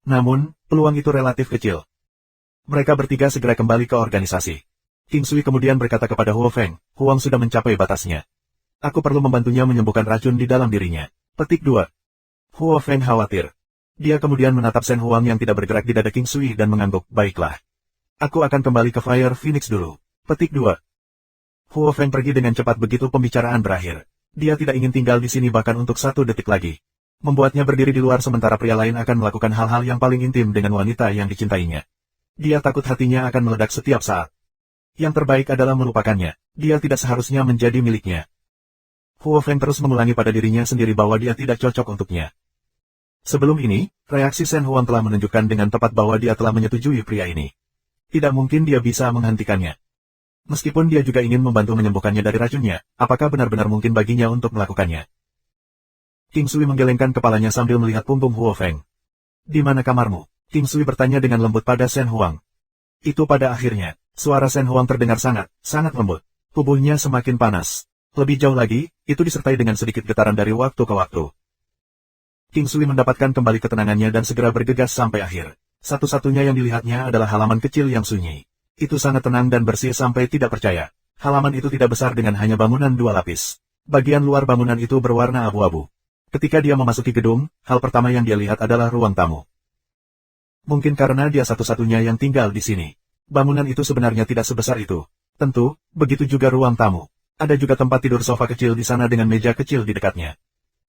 Namun, peluang itu relatif kecil. Mereka bertiga segera kembali ke organisasi. King Sui kemudian berkata kepada Huo Feng, Huang sudah mencapai batasnya. Aku perlu membantunya menyembuhkan racun di dalam dirinya. Petik 2. Huo Feng khawatir. Dia kemudian menatap Shen Huang yang tidak bergerak di dada King Sui dan mengangguk, baiklah. Aku akan kembali ke Fire Phoenix dulu. Petik 2. Huo Feng pergi dengan cepat begitu pembicaraan berakhir. Dia tidak ingin tinggal di sini bahkan untuk 1 detik lagi. Membuatnya berdiri di luar sementara pria lain akan melakukan hal-hal yang paling intim dengan wanita yang dicintainya. Dia takut hatinya akan meledak setiap saat. Yang terbaik adalah melupakannya. Dia tidak seharusnya menjadi miliknya. Huo Feng terus mengulangi pada dirinya sendiri bahwa dia tidak cocok untuknya. Sebelum ini, reaksi Shen Huang telah menunjukkan dengan tepat bahwa dia telah menyetujui pria ini. Tidak mungkin dia bisa menghentikannya. Meskipun dia juga ingin membantu menyembuhkannya dari racunnya, apakah benar-benar mungkin baginya untuk melakukannya? King Sui menggelengkan kepalanya sambil melihat punggung Huo Feng. Di mana kamarmu? King Sui bertanya dengan lembut pada Shen Huang. Itu pada akhirnya, suara Shen Huang terdengar sangat lembut. Tubuhnya semakin panas. Lebih jauh lagi, itu disertai dengan sedikit getaran dari waktu ke waktu. King Sui mendapatkan kembali ketenangannya dan segera bergegas sampai akhir. Satu-satunya yang dilihatnya adalah halaman kecil yang sunyi. Itu sangat tenang dan bersih sampai tidak percaya. Halaman itu tidak besar dengan hanya bangunan 2 lapis. Bagian luar bangunan itu berwarna abu-abu. Ketika dia memasuki gedung, hal pertama yang dia lihat adalah ruang tamu. Mungkin karena dia satu-satunya yang tinggal di sini. Bangunan itu sebenarnya tidak sebesar itu. Tentu, begitu juga ruang tamu. Ada juga tempat tidur sofa kecil di sana dengan meja kecil di dekatnya.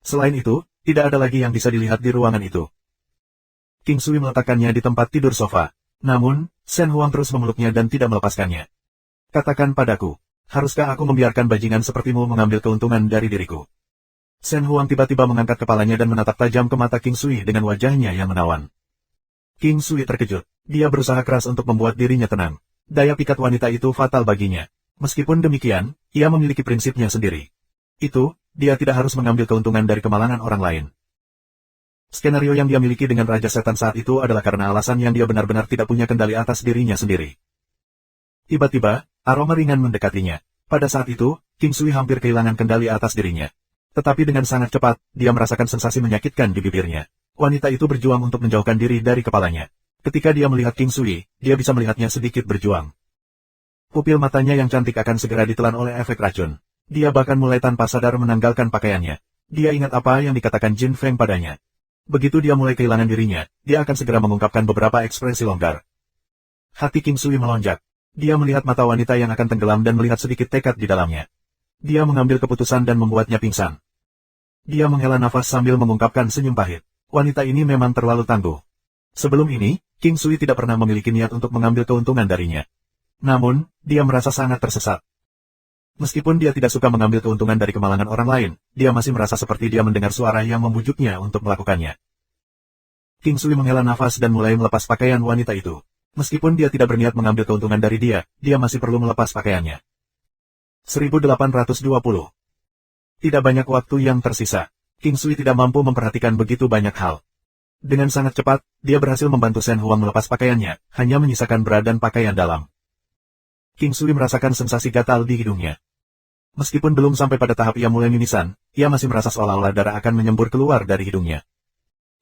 Selain itu, tidak ada lagi yang bisa dilihat di ruangan itu. King Sui meletakkannya di tempat tidur sofa. Namun, Shen Huang terus memeluknya dan tidak melepaskannya. Katakan padaku, haruskah aku membiarkan bajingan sepertimu mengambil keuntungan dari diriku? Shen Huang tiba-tiba mengangkat kepalanya dan menatap tajam ke mata King Sui dengan wajahnya yang menawan. King Sui terkejut. Dia berusaha keras untuk membuat dirinya tenang. Daya pikat wanita itu fatal baginya. Meskipun demikian, ia memiliki prinsipnya sendiri. Itu, dia tidak harus mengambil keuntungan dari kemalangan orang lain. Skenario yang dia miliki dengan Raja Setan saat itu adalah karena alasan yang dia benar-benar tidak punya kendali atas dirinya sendiri. Tiba-tiba, aroma ringan mendekatinya. Pada saat itu, King Sui hampir kehilangan kendali atas dirinya. Tetapi dengan sangat cepat, dia merasakan sensasi menyakitkan di bibirnya. Wanita itu berjuang untuk menjauhkan diri dari kepalanya. Ketika dia melihat King Sui, dia bisa melihatnya sedikit berjuang. Pupil matanya yang cantik akan segera ditelan oleh efek racun. Dia bahkan mulai tanpa sadar menanggalkan pakaiannya. Dia ingat apa yang dikatakan Jin Feng padanya. Begitu dia mulai kehilangan dirinya, dia akan segera mengungkapkan beberapa ekspresi longgar. Hati King Sui melonjak. Dia melihat mata wanita yang akan tenggelam dan melihat sedikit tekad di dalamnya. Dia mengambil keputusan dan membuatnya pingsan. Dia menghela nafas sambil mengungkapkan senyum pahit. Wanita ini memang terlalu tangguh. Sebelum ini, King Sui tidak pernah memiliki niat untuk mengambil keuntungan darinya. Namun, dia merasa sangat tersesat. Meskipun dia tidak suka mengambil keuntungan dari kemalangan orang lain, dia masih merasa seperti dia mendengar suara yang membujuknya untuk melakukannya. King Sui menghela nafas dan mulai melepas pakaian wanita itu. Meskipun dia tidak berniat mengambil keuntungan dari dia masih perlu melepas pakaiannya. 1820. Tidak banyak waktu yang tersisa. King Sui tidak mampu memperhatikan begitu banyak hal. Dengan sangat cepat, dia berhasil membantu Shen Huang melepas pakaiannya, hanya menyisakan bra dan pakaian dalam. King Sui merasakan sensasi gatal di hidungnya. Meskipun belum sampai pada tahap ia mulai mimisan, ia masih merasa seolah-olah darah akan menyembur keluar dari hidungnya.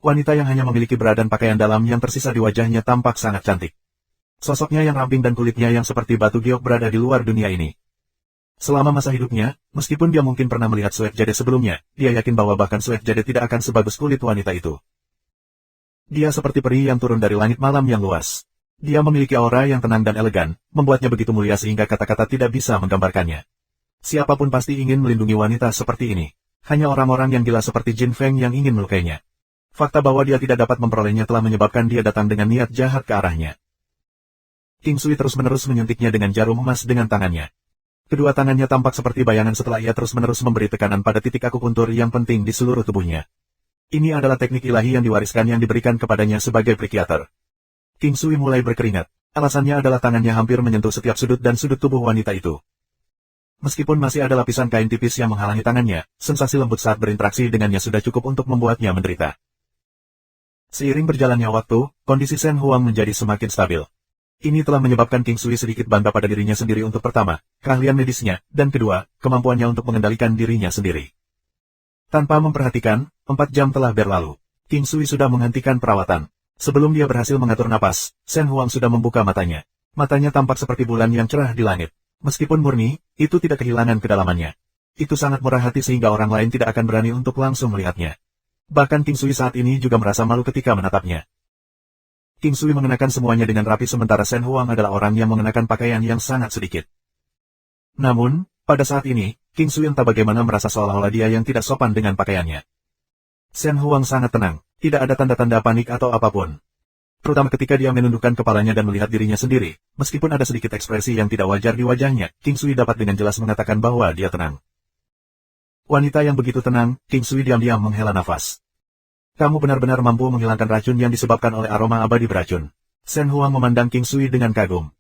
Wanita yang hanya memiliki bra dan pakaian dalam yang tersisa di wajahnya tampak sangat cantik. Sosoknya yang ramping dan kulitnya yang seperti batu giok berada di luar dunia ini. Selama masa hidupnya, meskipun dia mungkin pernah melihat Suet Jade sebelumnya, dia yakin bahwa bahkan Suet Jade tidak akan sebagus kulit wanita itu. Dia seperti peri yang turun dari langit malam yang luas. Dia memiliki aura yang tenang dan elegan, membuatnya begitu mulia sehingga kata-kata tidak bisa menggambarkannya. Siapapun pasti ingin melindungi wanita seperti ini. Hanya orang-orang yang gila seperti Jin Feng yang ingin melukainya. Fakta bahwa dia tidak dapat memperolehnya telah menyebabkan dia datang dengan niat jahat ke arahnya. King Sui terus-menerus menyuntiknya dengan jarum emas dengan tangannya. Kedua tangannya tampak seperti bayangan setelah ia terus-menerus memberi tekanan pada titik akupuntur yang penting di seluruh tubuhnya. Ini adalah teknik ilahi yang diwariskan yang diberikan kepadanya sebagai psikiater. King Sui mulai berkeringat. Alasannya adalah tangannya hampir menyentuh setiap sudut dan sudut tubuh wanita itu. Meskipun masih ada lapisan kain tipis yang menghalangi tangannya, sensasi lembut saat berinteraksi dengannya sudah cukup untuk membuatnya menderita. Seiring berjalannya waktu, kondisi Shen Huang menjadi semakin stabil. Ini telah menyebabkan King Sui sedikit bangga pada dirinya sendiri untuk pertama, keahlian medisnya, dan kedua, kemampuannya untuk mengendalikan dirinya sendiri. Tanpa memperhatikan, 4 jam telah berlalu. King Sui sudah menghentikan perawatan. Sebelum dia berhasil mengatur napas, Shen Huang sudah membuka matanya. Matanya tampak seperti bulan yang cerah di langit. Meskipun murni, itu tidak kehilangan kedalamannya. Itu sangat murah hati sehingga orang lain tidak akan berani untuk langsung melihatnya. Bahkan King Sui saat ini juga merasa malu ketika menatapnya. King Sui mengenakan semuanya dengan rapi sementara Shen Huang adalah orang yang mengenakan pakaian yang sangat sedikit. Namun, pada saat ini, King Sui entah bagaimana merasa seolah-olah dia yang tidak sopan dengan pakaiannya. Shen Huang sangat tenang, tidak ada tanda-tanda panik atau apapun. Terutama ketika dia menundukkan kepalanya dan melihat dirinya sendiri, meskipun ada sedikit ekspresi yang tidak wajar di wajahnya, King Sui dapat dengan jelas mengatakan bahwa dia tenang. Wanita yang begitu tenang, King Sui diam-diam menghela nafas. Kamu benar-benar mampu menghilangkan racun yang disebabkan oleh aroma abadi beracun. Shen Huang memandang King Sui dengan kagum.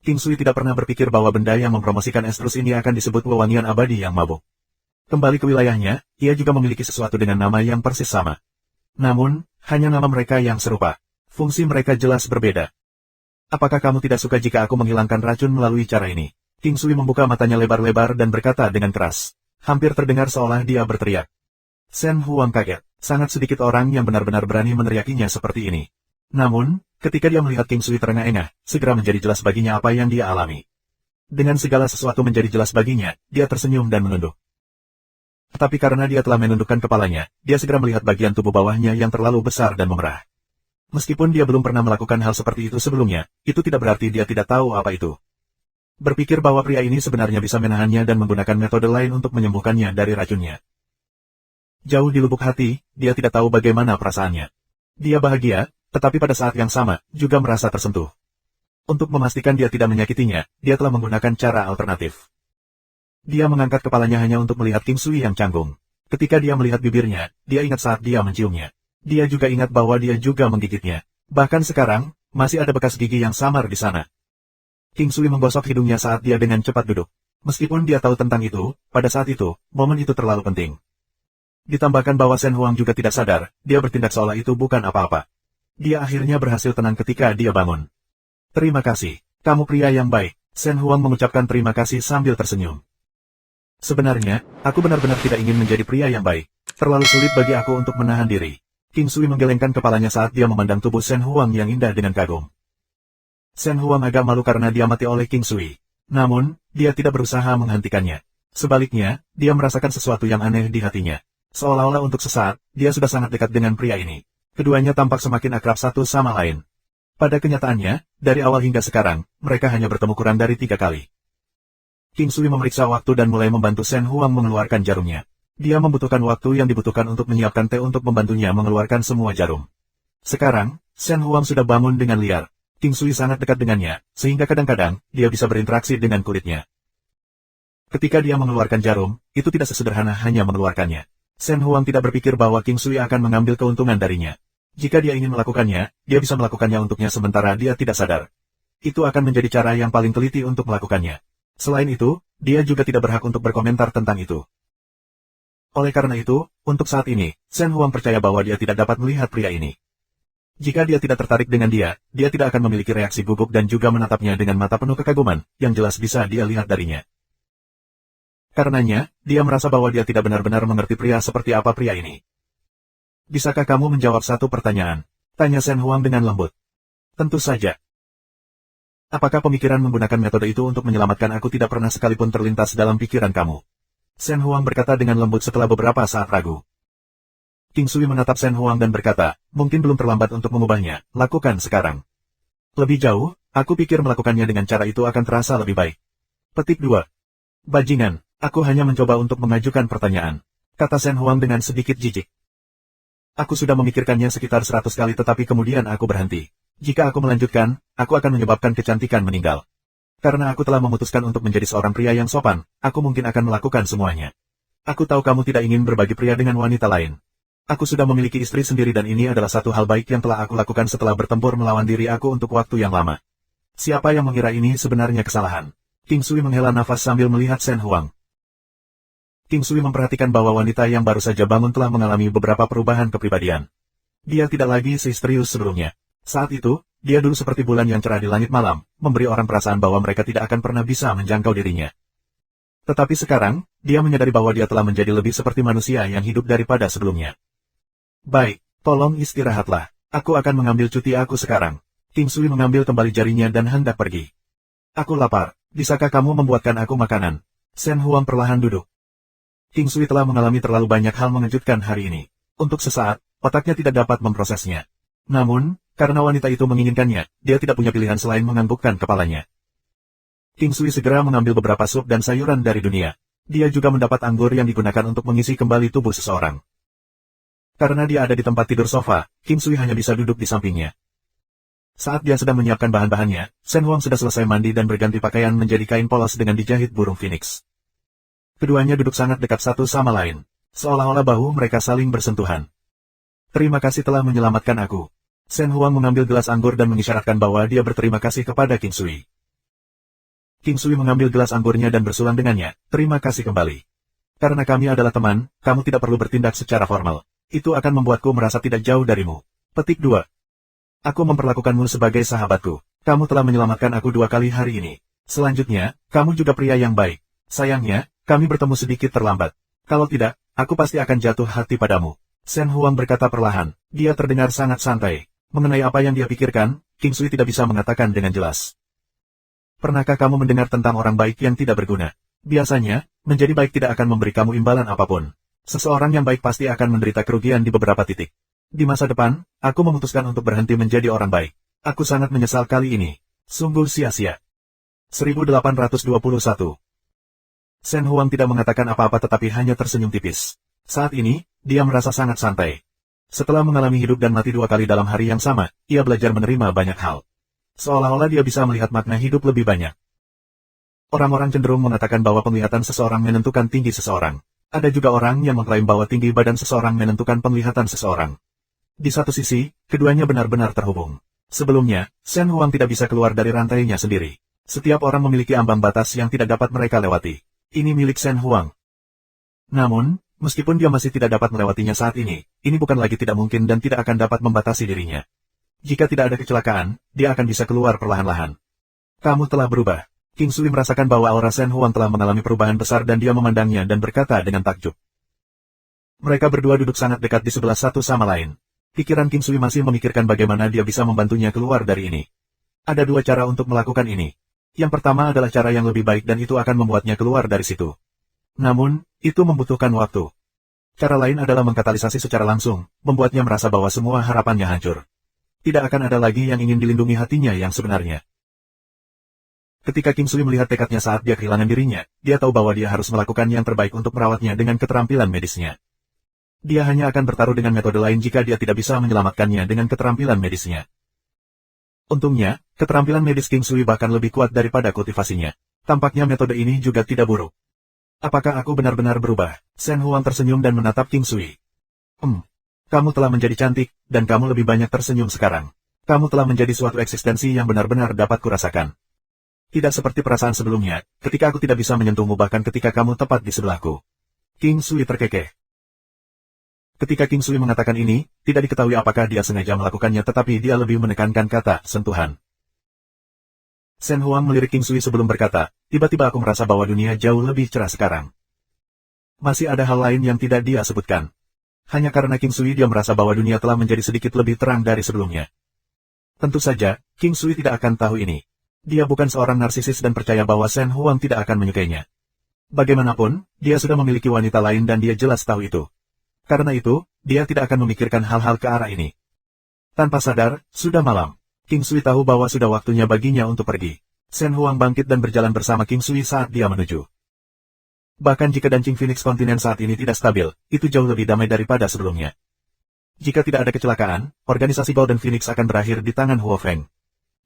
King Sui tidak pernah berpikir bahwa benda yang mempromosikan estrus ini akan disebut wewangian abadi yang mabuk. Kembali ke wilayahnya, ia juga memiliki sesuatu dengan nama yang persis sama. Namun, hanya nama mereka yang serupa. Fungsi mereka jelas berbeda. Apakah kamu tidak suka jika aku menghilangkan racun melalui cara ini? King Sui membuka matanya lebar-lebar dan berkata dengan keras. Hampir terdengar seolah dia berteriak. Shen Huang kaget. Sangat sedikit orang yang benar-benar berani meneriakinya seperti ini. Namun, ketika dia melihat King Sui terengah-engah, segera menjadi jelas baginya apa yang dia alami. Dengan segala sesuatu menjadi jelas baginya, dia tersenyum dan menunduk. Tapi karena dia telah menundukkan kepalanya, dia segera melihat bagian tubuh bawahnya yang terlalu besar dan memerah. Meskipun dia belum pernah melakukan hal seperti itu sebelumnya, itu tidak berarti dia tidak tahu apa itu. Berpikir bahwa pria ini sebenarnya bisa menahannya dan menggunakan metode lain untuk menyembuhkannya dari racunnya. Jauh di lubuk hati, dia tidak tahu bagaimana perasaannya. Dia bahagia, tetapi pada saat yang sama, juga merasa tersentuh. Untuk memastikan dia tidak menyakitinya, dia telah menggunakan cara alternatif. Dia mengangkat kepalanya hanya untuk melihat King Sui yang canggung. Ketika dia melihat bibirnya, dia ingat saat dia menciumnya. Dia juga ingat bahwa dia juga menggigitnya. Bahkan sekarang, masih ada bekas gigi yang samar di sana. King Sui menggosok hidungnya saat dia dengan cepat duduk. Meskipun dia tahu tentang itu, pada saat itu, momen itu terlalu penting. Ditambahkan bahwa Shen Huang juga tidak sadar, dia bertindak seolah itu bukan apa-apa. Dia akhirnya berhasil tenang ketika dia bangun. Terima kasih, kamu pria yang baik. Shen Huang mengucapkan terima kasih sambil tersenyum. Sebenarnya, aku benar-benar tidak ingin menjadi pria yang baik. Terlalu sulit bagi aku untuk menahan diri. King Sui menggelengkan kepalanya saat dia memandang tubuh Shen Huang yang indah dengan kagum. Shen Huang agak malu karena diamati oleh King Sui. Namun, dia tidak berusaha menghentikannya. Sebaliknya, dia merasakan sesuatu yang aneh di hatinya. Seolah-olah untuk sesaat, dia sudah sangat dekat dengan pria ini. Keduanya tampak semakin akrab satu sama lain. Pada kenyataannya, dari awal hingga sekarang, mereka hanya bertemu kurang dari 3 kali. King Sui memeriksa waktu dan mulai membantu Shen Huang mengeluarkan jarumnya. Dia membutuhkan waktu yang dibutuhkan untuk menyiapkan teh untuk membantunya mengeluarkan semua jarum. Sekarang, Shen Huang sudah bangun dengan liar. King Sui sangat dekat dengannya, sehingga kadang-kadang, dia bisa berinteraksi dengan kulitnya. Ketika dia mengeluarkan jarum, itu tidak sesederhana hanya mengeluarkannya. Shen Huang tidak berpikir bahwa King Sui akan mengambil keuntungan darinya. Jika dia ingin melakukannya, dia bisa melakukannya untuknya sementara dia tidak sadar. Itu akan menjadi cara yang paling teliti untuk melakukannya. Selain itu, dia juga tidak berhak untuk berkomentar tentang itu. Oleh karena itu, untuk saat ini, Shen Huang percaya bahwa dia tidak dapat melihat pria ini. Jika dia tidak tertarik dengan dia tidak akan memiliki reaksi gugup dan juga menatapnya dengan mata penuh kekaguman, yang jelas bisa dia lihat darinya. Karenanya, dia merasa bahwa dia tidak benar-benar mengerti pria seperti apa pria ini. Bisakah kamu menjawab satu pertanyaan? Tanya Shen Huang dengan lembut. Tentu saja. Apakah pemikiran menggunakan metode itu untuk menyelamatkan aku tidak pernah sekalipun terlintas dalam pikiran kamu? Shen Huang berkata dengan lembut setelah beberapa saat ragu. King Sui menatap Shen Huang dan berkata, mungkin belum terlambat untuk mengubahnya, lakukan sekarang. Lebih jauh, aku pikir melakukannya dengan cara itu akan terasa lebih baik. Petik 2. Bajingan, aku hanya mencoba untuk mengajukan pertanyaan, kata Shen Huang dengan sedikit jijik. Aku sudah memikirkannya sekitar 100 kali tetapi kemudian aku berhenti. Jika aku melanjutkan, aku akan menyebabkan kecantikan meninggal. Karena aku telah memutuskan untuk menjadi seorang pria yang sopan, aku mungkin akan melakukan semuanya. Aku tahu kamu tidak ingin berbagi pria dengan wanita lain. Aku sudah memiliki istri sendiri dan ini adalah satu hal baik yang telah aku lakukan setelah bertempur melawan diri aku untuk waktu yang lama. Siapa yang mengira ini sebenarnya kesalahan? King Sui menghela nafas sambil melihat Shen Huang. King Sui memperhatikan bahwa wanita yang baru saja bangun telah mengalami beberapa perubahan kepribadian. Dia tidak lagi sehisterius sebelumnya. Saat itu, dia dulu seperti bulan yang cerah di langit malam, memberi orang perasaan bahwa mereka tidak akan pernah bisa menjangkau dirinya. Tetapi sekarang, dia menyadari bahwa dia telah menjadi lebih seperti manusia yang hidup daripada sebelumnya. Baik, tolong istirahatlah. Aku akan mengambil cuti aku sekarang. King Sui mengambil kembali jarinya dan hendak pergi. Aku lapar, bisakah kamu membuatkan aku makanan? Shen Huang perlahan duduk. King Sui telah mengalami terlalu banyak hal mengejutkan hari ini. Untuk sesaat, otaknya tidak dapat memprosesnya. Namun, karena wanita itu menginginkannya, dia tidak punya pilihan selain menganggukkan kepalanya. King Sui segera mengambil beberapa sup dan sayuran dari dunia. Dia juga mendapat anggur yang digunakan untuk mengisi kembali tubuh seseorang. Karena dia ada di tempat tidur sofa, King Sui hanya bisa duduk di sampingnya. Saat dia sedang menyiapkan bahan-bahannya, Shen Huang sudah selesai mandi dan berganti pakaian menjadi kain polos dengan dijahit burung phoenix. Keduanya duduk sangat dekat satu sama lain. Seolah-olah bahu mereka saling bersentuhan. Terima kasih telah menyelamatkan aku. Shen Huang mengambil gelas anggur dan mengisyaratkan bahwa dia berterima kasih kepada King Sui. King Sui mengambil gelas anggurnya dan bersulang dengannya, terima kasih kembali. Karena kami adalah teman, kamu tidak perlu bertindak secara formal. Itu akan membuatku merasa tidak jauh darimu. Petik 2. Aku memperlakukanmu sebagai sahabatku. Kamu telah menyelamatkan aku 2 kali hari ini. Selanjutnya, kamu juga pria yang baik. Sayangnya, kami bertemu sedikit terlambat. Kalau tidak, aku pasti akan jatuh hati padamu. Shen Huang berkata perlahan. Dia terdengar sangat santai. Mengenai apa yang dia pikirkan, King Sui tidak bisa mengatakan dengan jelas. Pernahkah kamu mendengar tentang orang baik yang tidak berguna? Biasanya, menjadi baik tidak akan memberi kamu imbalan apapun. Seseorang yang baik pasti akan menderita kerugian di beberapa titik. Di masa depan, aku memutuskan untuk berhenti menjadi orang baik. Aku sangat menyesal kali ini. Sungguh sia-sia. 1821. Shen Huang tidak mengatakan apa-apa tetapi hanya tersenyum tipis. Saat ini, dia merasa sangat santai. Setelah mengalami hidup dan mati 2 kali dalam hari yang sama, ia belajar menerima banyak hal. Seolah-olah dia bisa melihat makna hidup lebih banyak. Orang-orang cenderung mengatakan bahwa penglihatan seseorang menentukan tinggi seseorang. Ada juga orang yang mengklaim bahwa tinggi badan seseorang menentukan penglihatan seseorang. Di satu sisi, keduanya benar-benar terhubung. Sebelumnya, Shen Huang tidak bisa keluar dari rantainya sendiri. Setiap orang memiliki ambang batas yang tidak dapat mereka lewati. Ini milik Shen Huang. Namun, meskipun dia masih tidak dapat melewatinya saat ini bukan lagi tidak mungkin dan tidak akan dapat membatasi dirinya. Jika tidak ada kecelakaan, dia akan bisa keluar perlahan-lahan. Kamu telah berubah. King Sui merasakan bahwa aura Shen Huang telah mengalami perubahan besar dan dia memandangnya dan berkata dengan takjub. Mereka berdua duduk sangat dekat di sebelah satu sama lain. Pikiran King Sui masih memikirkan bagaimana dia bisa membantunya keluar dari ini. Ada 2 cara untuk melakukan ini. Yang pertama adalah cara yang lebih baik dan itu akan membuatnya keluar dari situ. Namun, itu membutuhkan waktu. Cara lain adalah mengkatalisasi secara langsung, membuatnya merasa bahwa semua harapannya hancur. Tidak akan ada lagi yang ingin dilindungi hatinya yang sebenarnya. Ketika King Sui melihat tekadnya saat dia kehilangan dirinya, dia tahu bahwa dia harus melakukan yang terbaik untuk merawatnya dengan keterampilan medisnya. Dia hanya akan bertaruh dengan metode lain jika dia tidak bisa menyelamatkannya dengan keterampilan medisnya. Untungnya, keterampilan medis King Sui bahkan lebih kuat daripada kultivasinya. Tampaknya metode ini juga tidak buruk. Apakah aku benar-benar berubah? Shen Huang tersenyum dan menatap King Sui. Kamu telah menjadi cantik, dan kamu lebih banyak tersenyum sekarang. Kamu telah menjadi suatu eksistensi yang benar-benar dapat kurasakan. Tidak seperti perasaan sebelumnya, ketika aku tidak bisa menyentuhmu bahkan ketika kamu tepat di sebelahku. King Sui terkekeh. Ketika King Sui mengatakan ini, tidak diketahui apakah dia sengaja melakukannya tetapi dia lebih menekankan kata sentuhan. Shen Huang melirik King Sui sebelum berkata, tiba-tiba aku merasa bahwa dunia jauh lebih cerah sekarang. Masih ada hal lain yang tidak dia sebutkan. Hanya karena King Sui dia merasa bahwa dunia telah menjadi sedikit lebih terang dari sebelumnya. Tentu saja, King Sui tidak akan tahu ini. Dia bukan seorang narsisis dan percaya bahwa Shen Huang tidak akan menyukainya. Bagaimanapun, dia sudah memiliki wanita lain dan dia jelas tahu itu. Karena itu, dia tidak akan memikirkan hal-hal ke arah ini. Tanpa sadar, sudah malam. King Sui tahu bahwa sudah waktunya baginya untuk pergi. Shen Huang bangkit dan berjalan bersama King Sui saat dia menuju. Bahkan jika Dancing Phoenix kontinen saat ini tidak stabil, itu jauh lebih damai daripada sebelumnya. Jika tidak ada kecelakaan, organisasi Golden Phoenix akan berakhir di tangan Huo Feng.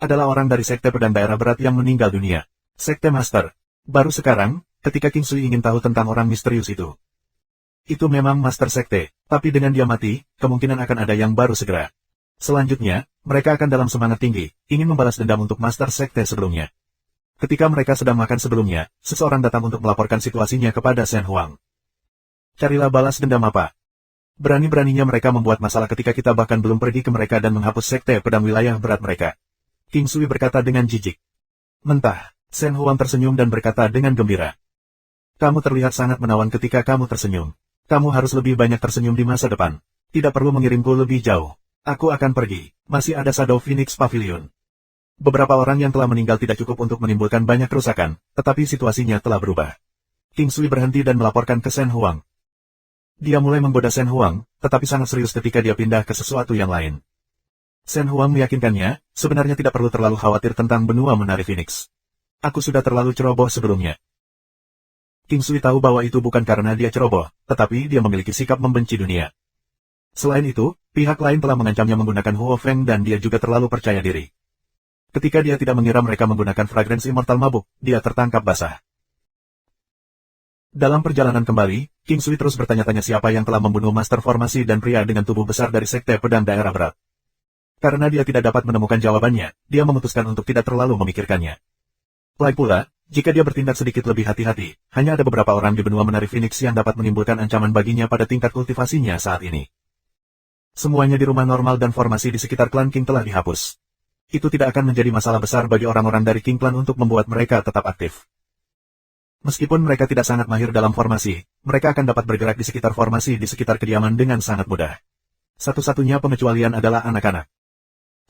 Adalah orang dari Sekte Pedang Daerah Berat yang meninggal dunia. Sekte Master. Baru sekarang, ketika King Sui ingin tahu tentang orang misterius itu. Itu memang Master Sekte, tapi dengan dia mati, kemungkinan akan ada yang baru segera. Selanjutnya, mereka akan dalam semangat tinggi, ingin membalas dendam untuk Master Sekte sebelumnya. Ketika mereka sedang makan sebelumnya, seseorang datang untuk melaporkan situasinya kepada Shen Huang. Carilah balas dendam apa? Berani-beraninya mereka membuat masalah ketika kita bahkan belum pergi ke mereka dan menghapus sekte pedang wilayah berat mereka. King Sui berkata dengan jijik. Mentah, Shen Huang tersenyum dan berkata dengan gembira. Kamu terlihat sangat menawan ketika kamu tersenyum. Kamu harus lebih banyak tersenyum di masa depan. Tidak perlu mengirimku lebih jauh. Aku akan pergi. Masih ada Shadow Phoenix Pavilion. Beberapa orang yang telah meninggal tidak cukup untuk menimbulkan banyak kerusakan, tetapi situasinya telah berubah. King Sui berhenti dan melaporkan ke Shen Huang. Dia mulai menggoda Shen Huang, tetapi sangat serius ketika dia pindah ke sesuatu yang lain. Shen Huang meyakinkannya, sebenarnya tidak perlu terlalu khawatir tentang benua menari Phoenix. Aku sudah terlalu ceroboh sebelumnya. King Sui tahu bahwa itu bukan karena dia ceroboh, tetapi dia memiliki sikap membenci dunia. Selain itu, pihak lain telah mengancamnya menggunakan Huo Feng dan dia juga terlalu percaya diri. Ketika dia tidak mengira mereka menggunakan fragrance immortal mabuk, dia tertangkap basah. Dalam perjalanan kembali, King Sui terus bertanya-tanya siapa yang telah membunuh Master Formasi dan pria dengan tubuh besar dari Sekte Pedang Daerah Berat. Karena dia tidak dapat menemukan jawabannya, dia memutuskan untuk tidak terlalu memikirkannya. Lagi pula, jika dia bertindak sedikit lebih hati-hati, hanya ada beberapa orang di benua menari Phoenix yang dapat menimbulkan ancaman baginya pada tingkat kultivasinya saat ini. Semuanya di rumah normal dan formasi di sekitar klan King telah dihapus. Itu tidak akan menjadi masalah besar bagi orang-orang dari King Clan untuk membuat mereka tetap aktif. Meskipun mereka tidak sangat mahir dalam formasi, mereka akan dapat bergerak di sekitar formasi di sekitar kediaman dengan sangat mudah. Satu-satunya pengecualian adalah anak-anak.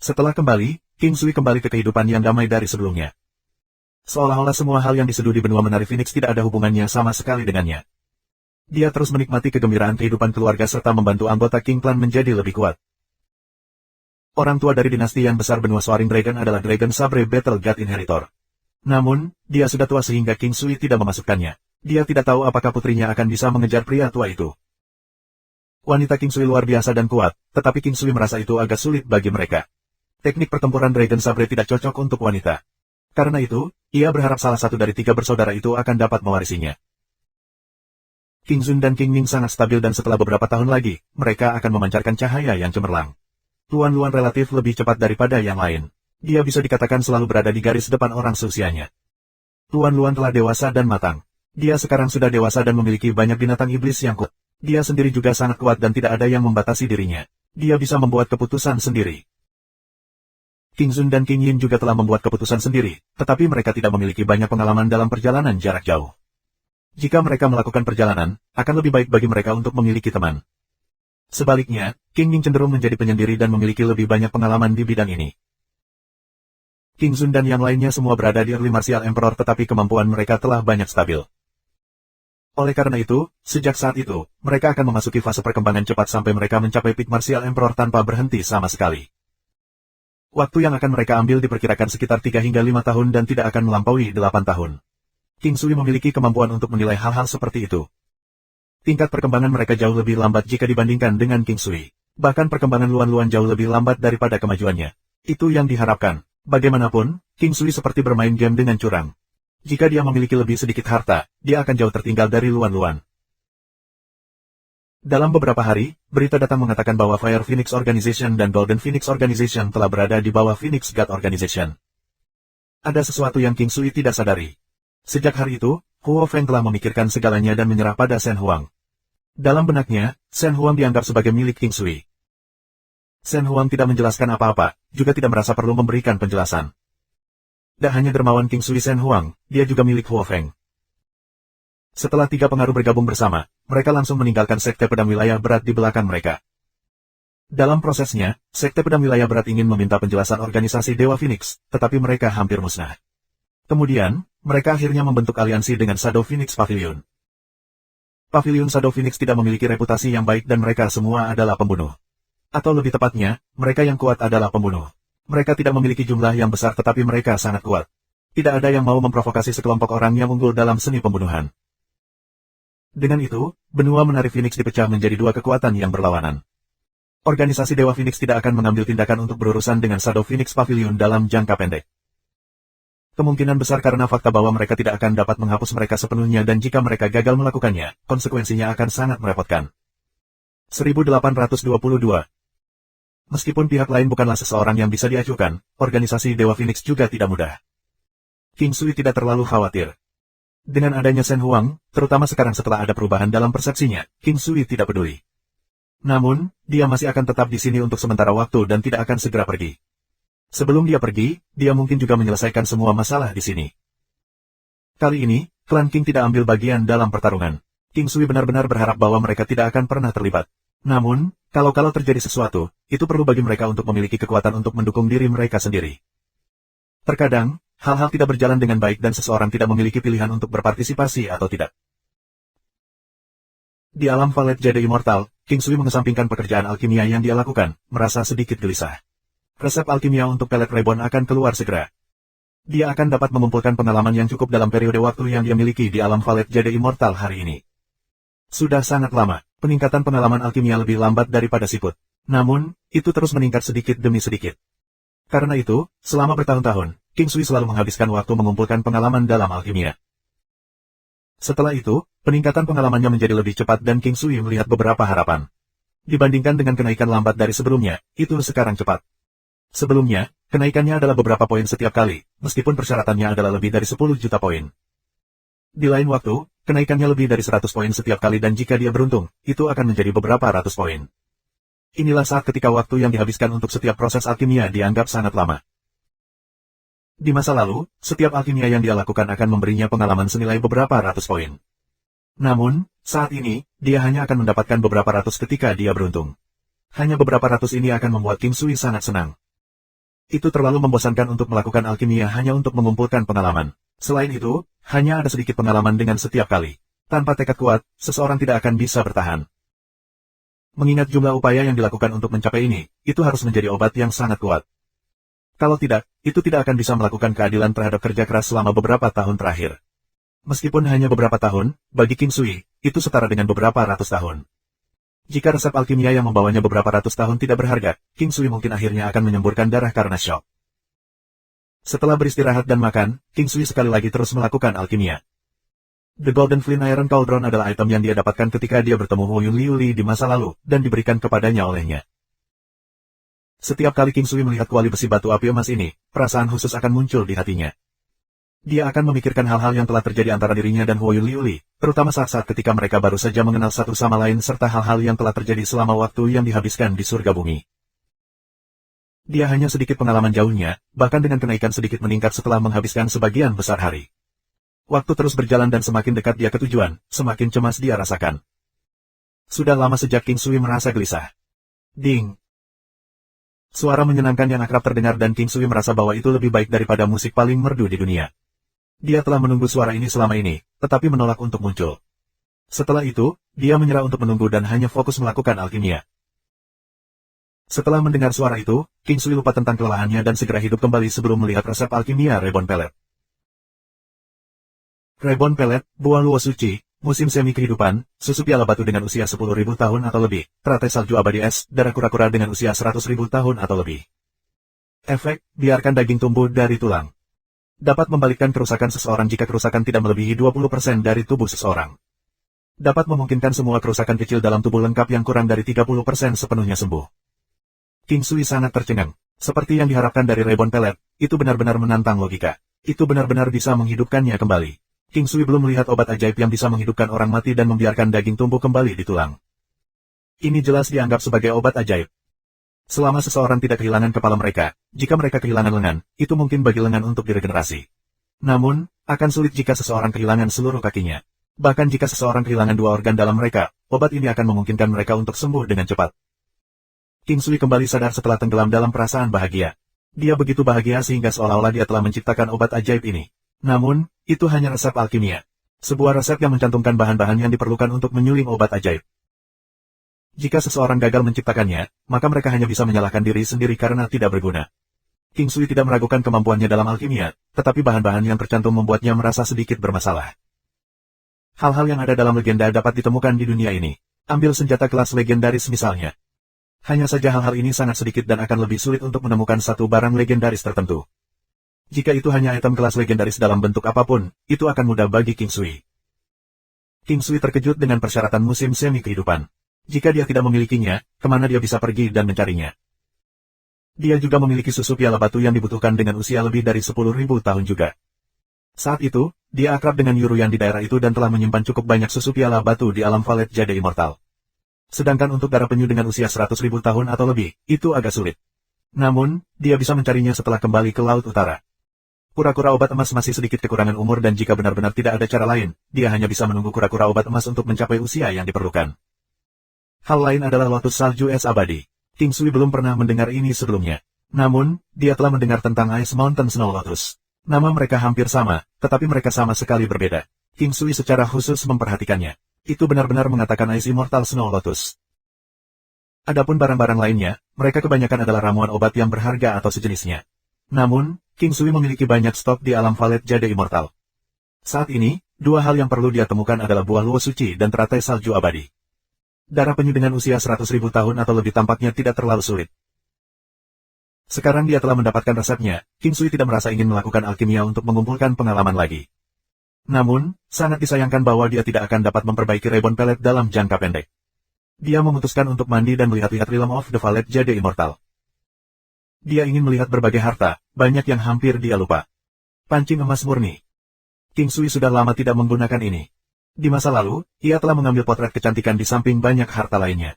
Setelah kembali, King Sui kembali ke kehidupan yang damai dari sebelumnya. Seolah-olah semua hal yang diseduh di benua menari Phoenix tidak ada hubungannya sama sekali dengannya. Dia terus menikmati kegembiraan kehidupan keluarga serta membantu anggota King Clan menjadi lebih kuat. Orang tua dari dinasti yang besar benua Soaring Dragon adalah Dragon Sabre Battle God Inheritor. Namun, dia sudah tua sehingga King Sui tidak memasukkannya. Dia tidak tahu apakah putrinya akan bisa mengejar pria tua itu. Wanita King Sui luar biasa dan kuat, tetapi King Sui merasa itu agak sulit bagi mereka. Teknik pertempuran Dragon Sabre tidak cocok untuk wanita. Karena itu, ia berharap salah satu dari 3 bersaudara itu akan dapat mewarisinya. King Zun dan King Ning sangat stabil dan setelah beberapa tahun lagi, mereka akan memancarkan cahaya yang cemerlang. Tuan Luan relatif lebih cepat daripada yang lain. Dia bisa dikatakan selalu berada di garis depan orang seusianya. Tuan Luan telah dewasa dan matang. Dia sekarang sudah dewasa dan memiliki banyak binatang iblis yang kuat. Dia sendiri juga sangat kuat dan tidak ada yang membatasi dirinya. Dia bisa membuat keputusan sendiri. King Zun dan King Yin juga telah membuat keputusan sendiri, tetapi mereka tidak memiliki banyak pengalaman dalam perjalanan jarak jauh. Jika mereka melakukan perjalanan, akan lebih baik bagi mereka untuk memiliki teman. Sebaliknya, King Ning cenderung menjadi penyendiri dan memiliki lebih banyak pengalaman di bidang ini. King Zun dan yang lainnya semua berada di Early Martial Emperor tetapi kemampuan mereka telah banyak stabil. Oleh karena itu, sejak saat itu, mereka akan memasuki fase perkembangan cepat sampai mereka mencapai Peak Martial Emperor tanpa berhenti sama sekali. Waktu yang akan mereka ambil diperkirakan sekitar 3 hingga 5 tahun dan tidak akan melampaui 8 tahun. King Sui memiliki kemampuan untuk menilai hal-hal seperti itu. Tingkat perkembangan mereka jauh lebih lambat jika dibandingkan dengan King Sui. Bahkan perkembangan Luan-Luan jauh lebih lambat daripada kemajuannya. Itu yang diharapkan. Bagaimanapun, King Sui seperti bermain game dengan curang. Jika dia memiliki lebih sedikit harta, dia akan jauh tertinggal dari Luan-Luan. Dalam beberapa hari, berita datang mengatakan bahwa Fire Phoenix Organization dan Golden Phoenix Organization telah berada di bawah Phoenix God Organization. Ada sesuatu yang King Sui tidak sadari. Sejak hari itu, Huo Feng telah memikirkan segalanya dan menyerah pada Shen Huang. Dalam benaknya, Shen Huang dianggap sebagai milik King Sui. Shen Huang tidak menjelaskan apa-apa, juga tidak merasa perlu memberikan penjelasan. Tak hanya dermawan King Sui Shen Huang, dia juga milik Huo Feng. Setelah 3 pengaruh bergabung bersama, mereka langsung meninggalkan Sekte Pedang Wilayah Berat di belakang mereka. Dalam prosesnya, Sekte Pedang Wilayah Berat ingin meminta penjelasan organisasi Dewa Phoenix, tetapi mereka hampir musnah. Kemudian, mereka akhirnya membentuk aliansi dengan Shadow Phoenix Pavilion. Pavilion Shadow Phoenix tidak memiliki reputasi yang baik dan mereka semua adalah pembunuh. Atau lebih tepatnya, mereka yang kuat adalah pembunuh. Mereka tidak memiliki jumlah yang besar tetapi mereka sangat kuat. Tidak ada yang mau memprovokasi sekelompok orang yang unggul dalam seni pembunuhan. Dengan itu, benua menari Phoenix dipecah menjadi 2 kekuatan yang berlawanan. Organisasi Dewa Phoenix tidak akan mengambil tindakan untuk berurusan dengan Shadow Phoenix Pavilion dalam jangka pendek. Kemungkinan besar karena fakta bahwa mereka tidak akan dapat menghapus mereka sepenuhnya dan jika mereka gagal melakukannya, konsekuensinya akan sangat merepotkan. 1822. Meskipun pihak lain bukanlah seseorang yang bisa diajukan, organisasi Dewa Phoenix juga tidak mudah. King Sui tidak terlalu khawatir. Dengan adanya Shen Huang, terutama sekarang setelah ada perubahan dalam persepsinya, King Sui tidak peduli. Namun, dia masih akan tetap di sini untuk sementara waktu dan tidak akan segera pergi. Sebelum dia pergi, dia mungkin juga menyelesaikan semua masalah di sini. Kali ini, klan King tidak ambil bagian dalam pertarungan. King Sui benar-benar berharap bahwa mereka tidak akan pernah terlibat. Namun, kalau terjadi sesuatu, itu perlu bagi mereka untuk memiliki kekuatan untuk mendukung diri mereka sendiri. Terkadang, hal-hal tidak berjalan dengan baik dan seseorang tidak memiliki pilihan untuk berpartisipasi atau tidak. Di alam Valet Jade Immortal, King Sui mengesampingkan pekerjaan alkimia yang dia lakukan, merasa sedikit gelisah. Resep alkimia untuk pelet Reborn akan keluar segera. Dia akan dapat mengumpulkan pengalaman yang cukup dalam periode waktu yang dia miliki di alam Valet Jade Immortal hari ini. Sudah sangat lama, peningkatan pengalaman alkimia lebih lambat daripada siput. Namun, itu terus meningkat sedikit demi sedikit. Karena itu, selama bertahun-tahun, King Sui selalu menghabiskan waktu mengumpulkan pengalaman dalam alkimia. Setelah itu, peningkatan pengalamannya menjadi lebih cepat dan King Sui melihat beberapa harapan. Dibandingkan dengan kenaikan lambat dari sebelumnya, itu sekarang cepat. Sebelumnya, kenaikannya adalah beberapa poin setiap kali, meskipun persyaratannya adalah lebih dari 10 juta poin. Di lain waktu, kenaikannya lebih dari 100 poin setiap kali dan jika dia beruntung, itu akan menjadi beberapa ratus poin. Inilah saat ketika waktu yang dihabiskan untuk setiap proses alkimia dianggap sangat lama. Di masa lalu, setiap alkimia yang dia lakukan akan memberinya pengalaman senilai beberapa ratus poin. Namun, saat ini, dia hanya akan mendapatkan beberapa ratus ketika dia beruntung. Hanya beberapa ratus ini akan membuat King Sui sangat senang. Itu terlalu membosankan untuk melakukan alkimia hanya untuk mengumpulkan pengalaman. Selain itu, hanya ada sedikit pengalaman dengan setiap kali. Tanpa tekad kuat, seseorang tidak akan bisa bertahan. Mengingat jumlah upaya yang dilakukan untuk mencapai ini, itu harus menjadi obat yang sangat kuat. Kalau tidak, itu tidak akan bisa melakukan keadilan terhadap kerja keras selama beberapa tahun terakhir. Meskipun hanya beberapa tahun, bagi King Sui, itu setara dengan beberapa ratus tahun. Jika resep alkimia yang membawanya beberapa ratus tahun tidak berharga, King Sui mungkin akhirnya akan menyemburkan darah karena syok. Setelah beristirahat dan makan, King Sui sekali lagi terus melakukan alkimia. The Golden Flint Iron Cauldron adalah item yang dia dapatkan ketika dia bertemu Huo Yunliuli di masa lalu, dan diberikan kepadanya olehnya. Setiap kali King Sui melihat kuali besi batu api emas ini, perasaan khusus akan muncul di hatinya. Dia akan memikirkan hal-hal yang telah terjadi antara dirinya dan Huo Yunliuli, terutama saat-saat ketika mereka baru saja mengenal satu sama lain serta hal-hal yang telah terjadi selama waktu yang dihabiskan di surga bumi. Dia hanya sedikit pengalaman jauhnya, bahkan dengan kenaikan sedikit meningkat setelah menghabiskan sebagian besar hari. Waktu terus berjalan dan semakin dekat dia ke tujuan, semakin cemas dia rasakan. Sudah lama sejak King Sui merasa gelisah. Ding! Suara menyenangkan yang akrab terdengar dan King Sui merasa bahwa itu lebih baik daripada musik paling merdu di dunia. Dia telah menunggu suara ini selama ini, tetapi menolak untuk muncul. Setelah itu, dia menyerah untuk menunggu dan hanya fokus melakukan alkimia. Setelah mendengar suara itu, King Sui lupa tentang kelelahannya dan segera hidup kembali sebelum melihat resep alkimia Reborn Pellet. Reborn Pellet, buah luo suci, musim semi kehidupan, susu piala batu dengan usia 10.000 tahun atau lebih, teratai salju abadi es, darah kura-kura dengan usia 100.000 tahun atau lebih. Efek, biarkan daging tumbuh dari tulang. Dapat membalikkan kerusakan seseorang jika kerusakan tidak melebihi 20% dari tubuh seseorang. Dapat memungkinkan semua kerusakan kecil dalam tubuh lengkap yang kurang dari 30% sepenuhnya sembuh. King Sui sangat tercengang. Seperti yang diharapkan dari Reborn Pellet, itu benar-benar menantang logika. Itu benar-benar bisa menghidupkannya kembali. King Sui belum melihat obat ajaib yang bisa menghidupkan orang mati dan membiarkan daging tumbuh kembali di tulang. Ini jelas dianggap sebagai obat ajaib. Selama seseorang tidak kehilangan kepala mereka, jika mereka kehilangan lengan, itu mungkin bagi lengan untuk diregenerasi. Namun, akan sulit jika seseorang kehilangan seluruh kakinya. Bahkan jika seseorang kehilangan 2 organ dalam mereka, obat ini akan memungkinkan mereka untuk sembuh dengan cepat. King Sui kembali sadar setelah tenggelam dalam perasaan bahagia. Dia begitu bahagia sehingga seolah-olah dia telah menciptakan obat ajaib ini. Namun, itu hanya resep alkimia. Sebuah resep yang mencantumkan bahan-bahan yang diperlukan untuk menyuling obat ajaib. Jika seseorang gagal menciptakannya, maka mereka hanya bisa menyalahkan diri sendiri karena tidak berguna. King Sui tidak meragukan kemampuannya dalam alkimia, tetapi bahan-bahan yang tercantum membuatnya merasa sedikit bermasalah. Hal-hal yang ada dalam legenda dapat ditemukan di dunia ini. Ambil senjata kelas legendaris misalnya. Hanya saja hal-hal ini sangat sedikit dan akan lebih sulit untuk menemukan satu barang legendaris tertentu. Jika itu hanya item kelas legendaris dalam bentuk apapun, itu akan mudah bagi King Sui. King Sui terkejut dengan persyaratan musim semi kehidupan. Jika dia tidak memilikinya, kemana dia bisa pergi dan mencarinya? Dia juga memiliki susu piala batu yang dibutuhkan dengan usia lebih dari 10.000 tahun juga. Saat itu, dia akrab dengan Yuruyan di daerah itu dan telah menyimpan cukup banyak susu piala batu di alam Valet Jade Immortal. Sedangkan untuk darah penyu dengan usia 100.000 tahun atau lebih, itu agak sulit. Namun, dia bisa mencarinya setelah kembali ke Laut Utara. Kura-kura obat emas masih sedikit kekurangan umur dan jika benar-benar tidak ada cara lain, dia hanya bisa menunggu kura-kura obat emas untuk mencapai usia yang diperlukan. Hal lain adalah Lotus Salju Es Abadi. King Sui belum pernah mendengar ini sebelumnya. Namun, dia telah mendengar tentang Ice Mountain Snow Lotus. Nama mereka hampir sama, tetapi mereka sama sekali berbeda. King Sui secara khusus memperhatikannya. Itu benar-benar mengatakan Ice Immortal Snow Lotus. Adapun barang-barang lainnya, mereka kebanyakan adalah ramuan obat yang berharga atau sejenisnya. Namun, King Sui memiliki banyak stok di alam Valet Jade Immortal. Saat ini, dua hal yang perlu dia temukan adalah buah luo suci dan teratai salju abadi. Darah penyu dengan usia 100.000 tahun atau lebih tampaknya tidak terlalu sulit. Sekarang dia telah mendapatkan resepnya, King Sui tidak merasa ingin melakukan alkimia untuk mengumpulkan pengalaman lagi. Namun, sangat disayangkan bahwa dia tidak akan dapat memperbaiki Reborn Pellet dalam jangka pendek. Dia memutuskan untuk mandi dan melihat-lihat Realm of the Valet Jade Immortal. Dia ingin melihat berbagai harta, banyak yang hampir dia lupa. Pancing emas murni. King Sui sudah lama tidak menggunakan ini. Di masa lalu, ia telah mengambil potret kecantikan di samping banyak harta lainnya.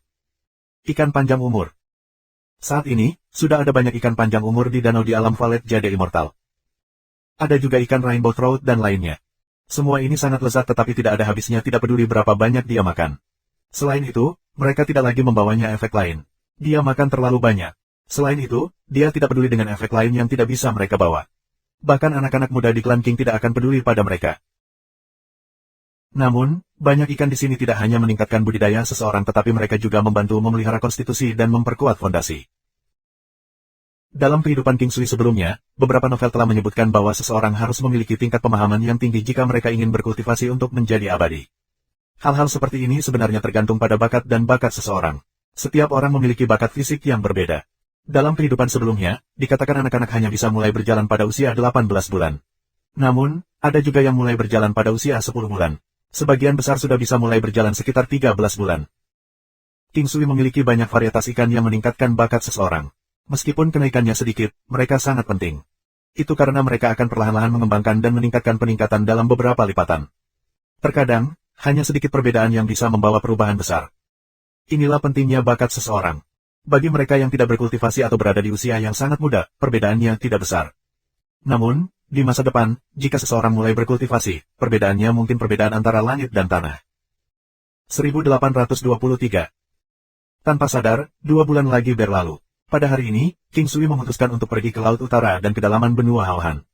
Ikan panjang umur. Saat ini, sudah ada banyak ikan panjang umur di danau di alam Valet Jade Immortal. Ada juga ikan rainbow trout dan lainnya. Semua ini sangat lezat tetapi tidak ada habisnya tidak peduli berapa banyak dia makan. Selain itu, mereka tidak lagi membawanya efek lain. Dia makan terlalu banyak. Selain itu, dia tidak peduli dengan efek lain yang tidak bisa mereka bawa. Bahkan anak-anak muda di klan King tidak akan peduli pada mereka. Namun, banyak ikan di sini tidak hanya meningkatkan budidaya seseorang tetapi mereka juga membantu memelihara konstitusi dan memperkuat fondasi. Dalam kehidupan King Sui sebelumnya, beberapa novel telah menyebutkan bahwa seseorang harus memiliki tingkat pemahaman yang tinggi jika mereka ingin berkultivasi untuk menjadi abadi. Hal-hal seperti ini sebenarnya tergantung pada bakat dan bakat seseorang. Setiap orang memiliki bakat fisik yang berbeda. Dalam kehidupan sebelumnya, dikatakan anak-anak hanya bisa mulai berjalan pada usia 18 bulan. Namun, ada juga yang mulai berjalan pada usia 10 bulan. Sebagian besar sudah bisa mulai berjalan sekitar 13 bulan. King Sui memiliki banyak varietas ikan yang meningkatkan bakat seseorang. Meskipun kenaikannya sedikit, mereka sangat penting. Itu karena mereka akan perlahan-lahan mengembangkan dan meningkatkan peningkatan dalam beberapa lipatan. Terkadang, hanya sedikit perbedaan yang bisa membawa perubahan besar. Inilah pentingnya bakat seseorang. Bagi mereka yang tidak berkultivasi atau berada di usia yang sangat muda, perbedaannya tidak besar. Namun, di masa depan, jika seseorang mulai berkultivasi, perbedaannya mungkin perbedaan antara langit dan tanah. 1823. Tanpa sadar, 2 bulan lagi berlalu. Pada hari ini, King Sui memutuskan untuk pergi ke Laut Utara dan kedalaman benua Haohan.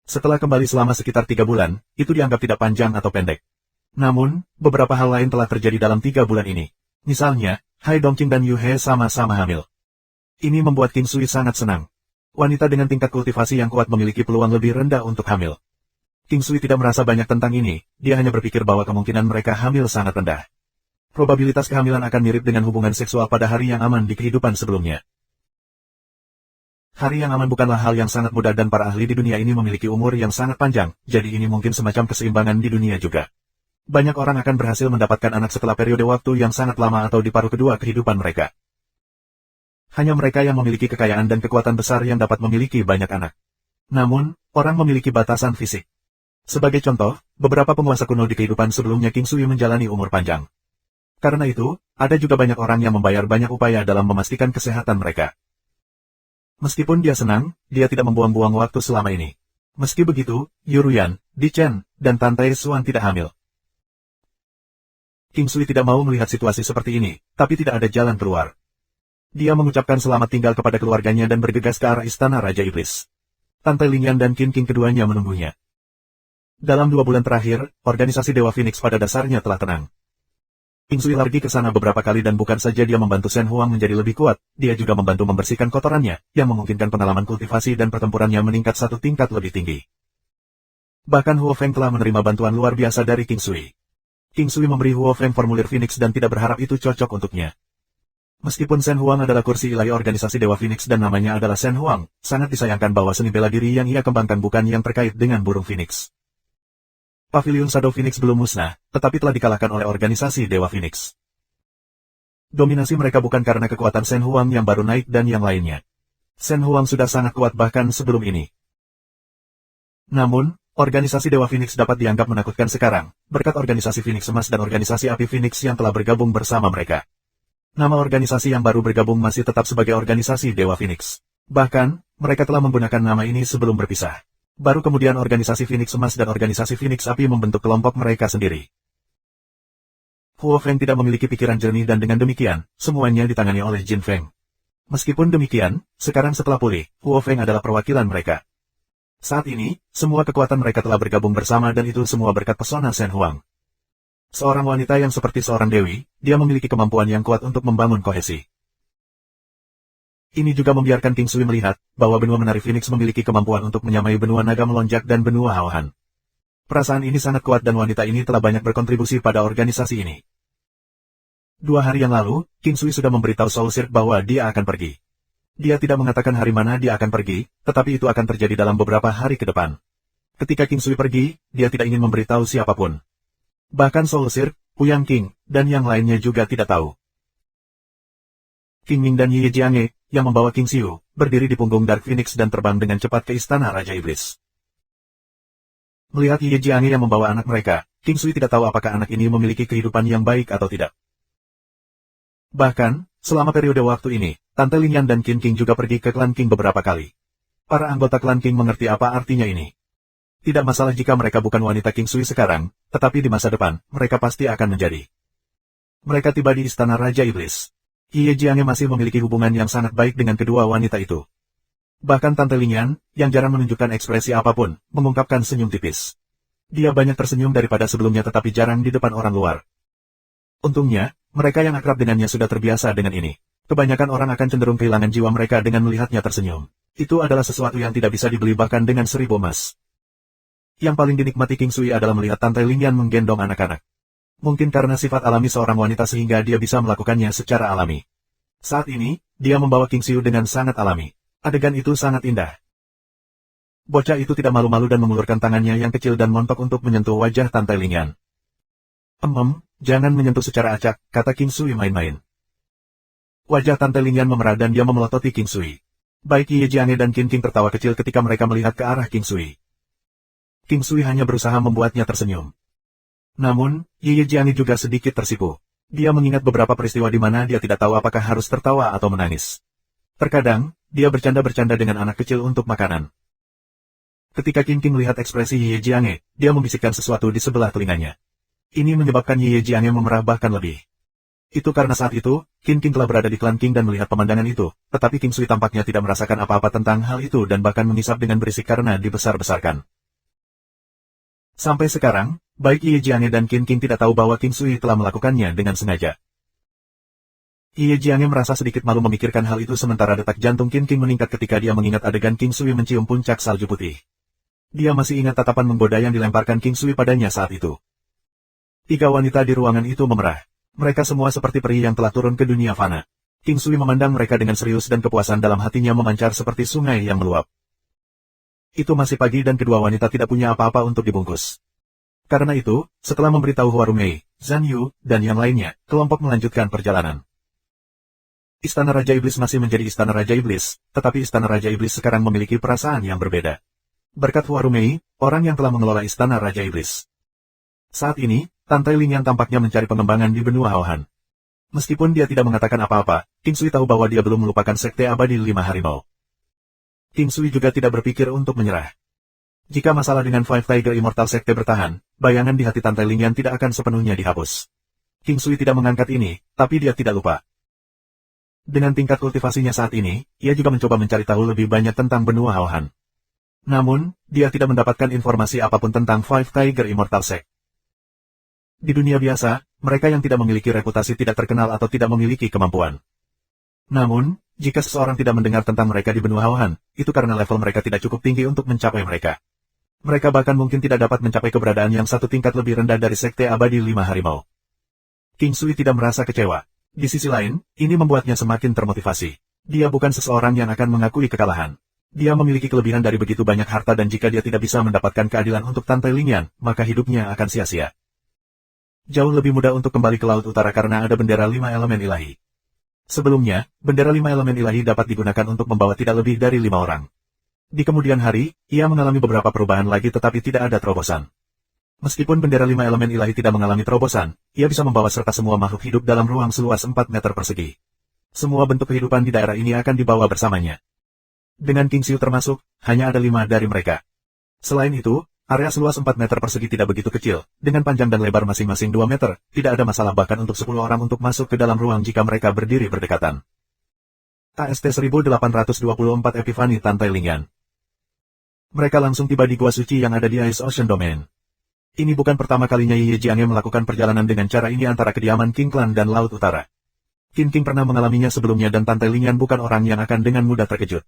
Setelah kembali selama sekitar 3 bulan, itu dianggap tidak panjang atau pendek. Namun, beberapa hal lain telah terjadi dalam 3 bulan ini. Misalnya, Hai Dongqing dan Yu He sama-sama hamil. Ini membuat King Sui sangat senang. Wanita dengan tingkat kultivasi yang kuat memiliki peluang lebih rendah untuk hamil. King Sui tidak merasa banyak tentang ini, dia hanya berpikir bahwa kemungkinan mereka hamil sangat rendah. Probabilitas kehamilan akan mirip dengan hubungan seksual pada hari yang aman di kehidupan sebelumnya. Hari yang aman bukanlah hal yang sangat mudah dan para ahli di dunia ini memiliki umur yang sangat panjang, jadi ini mungkin semacam keseimbangan di dunia juga. Banyak orang akan berhasil mendapatkan anak setelah periode waktu yang sangat lama atau di paruh kedua kehidupan mereka. Hanya mereka yang memiliki kekayaan dan kekuatan besar yang dapat memiliki banyak anak. Namun, orang memiliki batasan fisik. Sebagai contoh, beberapa penguasa kuno di kehidupan sebelumnya King Sui menjalani umur panjang. Karena itu, ada juga banyak orang yang membayar banyak upaya dalam memastikan kesehatan mereka. Meskipun dia senang, dia tidak membuang-buang waktu selama ini. Meski begitu, Yuruyan, Di Chen, dan Tante Xuan tidak hamil. King Sui tidak mau melihat situasi seperti ini, tapi tidak ada jalan keluar. Dia mengucapkan selamat tinggal kepada keluarganya dan bergegas ke arah istana Raja Iblis. Tante Lingyan dan Qin King keduanya menunggunya. Dalam 2 bulan terakhir, organisasi Dewa Phoenix pada dasarnya telah tenang. King Sui pergi ke sana beberapa kali dan bukan saja dia membantu Shen Huang menjadi lebih kuat, dia juga membantu membersihkan kotorannya, yang memungkinkan pengalaman kultivasi dan pertempurannya meningkat 1 tingkat lebih tinggi. Bahkan Huo Feng telah menerima bantuan luar biasa dari King Sui. King Sui memberi Huo Feng formulir Phoenix dan tidak berharap itu cocok untuknya. Meskipun Shen Huang adalah kursi ilahi organisasi Dewa Phoenix dan namanya adalah Shen Huang, sangat disayangkan bahwa seni bela diri yang ia kembangkan bukan yang terkait dengan burung Phoenix. Pavilion Shadow Phoenix belum musnah, tetapi telah dikalahkan oleh organisasi Dewa Phoenix. Dominasi mereka bukan karena kekuatan Shen Huang yang baru naik dan yang lainnya. Shen Huang sudah sangat kuat bahkan sebelum ini. Namun, Organisasi Dewa Phoenix dapat dianggap menakutkan sekarang, berkat organisasi Phoenix Emas dan organisasi Api Phoenix yang telah bergabung bersama mereka. Nama organisasi yang baru bergabung masih tetap sebagai organisasi Dewa Phoenix. Bahkan, mereka telah menggunakan nama ini sebelum berpisah. Baru kemudian organisasi Phoenix Emas dan organisasi Phoenix Api membentuk kelompok mereka sendiri. Huo Feng tidak memiliki pikiran jernih dan dengan demikian, semuanya ditangani oleh Jin Feng. Meskipun demikian, sekarang setelah pulih, Huo Feng adalah perwakilan mereka. Saat ini, semua kekuatan mereka telah bergabung bersama dan itu semua berkat pesona Shen Huang. Seorang wanita yang seperti seorang dewi, dia memiliki kemampuan yang kuat untuk membangun kohesi. Ini juga membiarkan King Sui melihat bahwa benua menari Phoenix memiliki kemampuan untuk menyamai benua naga melonjak dan benua Haohan. Perasaan ini sangat kuat dan wanita ini telah banyak berkontribusi pada organisasi ini. 2 hari yang lalu, King Sui sudah memberitahu Soul Sirk bahwa dia akan pergi. Dia tidak mengatakan hari mana dia akan pergi, tetapi itu akan terjadi dalam beberapa hari ke depan. Ketika King Sui pergi, dia tidak ingin memberitahu siapapun. Bahkan Soul Sirk, Huyang King, dan yang lainnya juga tidak tahu. King Ming dan Ye Jiange, yang membawa King Xiu, berdiri di punggung Dark Phoenix dan terbang dengan cepat ke istana Raja Iblis. Melihat Ye Jiange yang membawa anak mereka, King Sui tidak tahu apakah anak ini memiliki kehidupan yang baik atau tidak. Bahkan, selama periode waktu ini, Tante Lin Yan dan Qin King juga pergi ke klan King beberapa kali. Para anggota klan King mengerti apa artinya ini. Tidak masalah jika mereka bukan wanita King Sui sekarang, tetapi di masa depan, mereka pasti akan menjadi. Mereka tiba di istana Raja Iblis. Ye Jiange masih memiliki hubungan yang sangat baik dengan kedua wanita itu. Bahkan Tante Lin Yan, yang jarang menunjukkan ekspresi apapun, mengungkapkan senyum tipis. Dia banyak tersenyum daripada sebelumnya tetapi jarang di depan orang luar. Untungnya, mereka yang akrab dengannya sudah terbiasa dengan ini. Kebanyakan orang akan cenderung kehilangan jiwa mereka dengan melihatnya tersenyum. Itu adalah sesuatu yang tidak bisa dibeli bahkan dengan 1000 emas. Yang paling dinikmati King Sui adalah melihat Tante Lin Yan menggendong anak-anak. Mungkin karena sifat alami seorang wanita sehingga dia bisa melakukannya secara alami. Saat ini, dia membawa King Xiu dengan sangat alami. Adegan itu sangat indah. Bocah itu tidak malu-malu dan mengulurkan tangannya yang kecil dan montok untuk menyentuh wajah Tante Lin Yan. Jangan menyentuh secara acak, kata King Sui main-main. Wajah Tante Lin Yan memerah dan dia memelototi King Sui. Baik Ye Jiange dan Qin King tertawa kecil ketika mereka melihat ke arah King Sui. King Sui hanya berusaha membuatnya tersenyum. Namun, Ye Jiange juga sedikit tersipu. Dia mengingat beberapa peristiwa di mana dia tidak tahu apakah harus tertawa atau menangis. Terkadang, dia bercanda-bercanda dengan anak kecil untuk makanan. Ketika Qin King melihat ekspresi Ye Jiange, dia membisikkan sesuatu di sebelah telinganya. Ini menyebabkan Ye Jiange memerah bahkan lebih. Itu karena saat itu, Qin King telah berada di klan King dan melihat pemandangan itu, tetapi King Sui tampaknya tidak merasakan apa-apa tentang hal itu dan bahkan mengisap dengan berisik karena dibesar-besarkan. Sampai sekarang, baik Ye Jiange dan Qin King tidak tahu bahwa King Sui telah melakukannya dengan sengaja. Ye Jiange merasa sedikit malu memikirkan hal itu sementara detak jantung Qin King meningkat ketika dia mengingat adegan King Sui mencium puncak salju putih. Dia masih ingat tatapan menggoda yang dilemparkan King Sui padanya saat itu. 3 wanita di ruangan itu memerah. Mereka semua seperti peri yang telah turun ke dunia fana. King Sui memandang mereka dengan serius dan kepuasan dalam hatinya memancar seperti sungai yang meluap. Itu masih pagi dan kedua wanita tidak punya apa-apa untuk dibungkus. Karena itu, setelah memberitahu Hua Rumei, Zhan Yu, dan yang lainnya, kelompok melanjutkan perjalanan. Istana Raja Iblis masih menjadi Istana Raja Iblis, tetapi Istana Raja Iblis sekarang memiliki perasaan yang berbeda. Berkat Hua Rumei, orang yang telah mengelola Istana Raja Iblis. Saat ini, Tante Lin Yan tampaknya mencari pengembangan di benua Haohan. Meskipun dia tidak mengatakan apa-apa, King Sui tahu bahwa dia belum melupakan Sekte Abadi 5 Harimau. King Sui juga tidak berpikir untuk menyerah. Jika masalah dengan Five Tiger Immortal Sekte bertahan, bayangan di hati Tante Lin Yan tidak akan sepenuhnya dihapus. King Sui tidak mengangkat ini, tapi dia tidak lupa. Dengan tingkat kultivasinya saat ini, ia juga mencoba mencari tahu lebih banyak tentang benua Haohan. Namun, dia tidak mendapatkan informasi apapun tentang Five Tiger Immortal Sekte. Di dunia biasa, mereka yang tidak memiliki reputasi tidak terkenal atau tidak memiliki kemampuan. Namun, jika seseorang tidak mendengar tentang mereka di benua Haohan, itu karena level mereka tidak cukup tinggi untuk mencapai mereka. Mereka bahkan mungkin tidak dapat mencapai keberadaan yang satu tingkat lebih rendah dari Sekte Abadi 5 Harimau. King Sui tidak merasa kecewa. Di sisi lain, ini membuatnya semakin termotivasi. Dia bukan seseorang yang akan mengakui kekalahan. Dia memiliki kelebihan dari begitu banyak harta dan jika dia tidak bisa mendapatkan keadilan untuk Tante Lin Yan, maka hidupnya akan sia-sia. Jauh lebih mudah untuk kembali ke Laut Utara karena ada bendera 5 elemen ilahi. Sebelumnya, bendera 5 elemen ilahi dapat digunakan untuk membawa tidak lebih dari 5 orang. Di kemudian hari, ia mengalami beberapa perubahan lagi tetapi tidak ada terobosan. Meskipun bendera 5 elemen ilahi tidak mengalami terobosan, ia bisa membawa serta semua makhluk hidup dalam ruang seluas 4 meter persegi. Semua bentuk kehidupan di daerah ini akan dibawa bersamanya. Dengan King Siu termasuk, hanya ada 5 dari mereka. Selain itu, area seluas 4 meter persegi tidak begitu kecil, dengan panjang dan lebar masing-masing 2 meter, tidak ada masalah bahkan untuk 10 orang untuk masuk ke dalam ruang jika mereka berdiri berdekatan. AST 1824 Epiphany Tantai Lingyan. Mereka langsung tiba di Gua Suci yang ada di Ice Ocean Domain. Ini bukan pertama kalinya Ye Jiang'e melakukan perjalanan dengan cara ini antara kediaman King Clan dan Laut Utara. King pernah mengalaminya sebelumnya dan Tantai Lingyan bukan orang yang akan dengan mudah terkejut.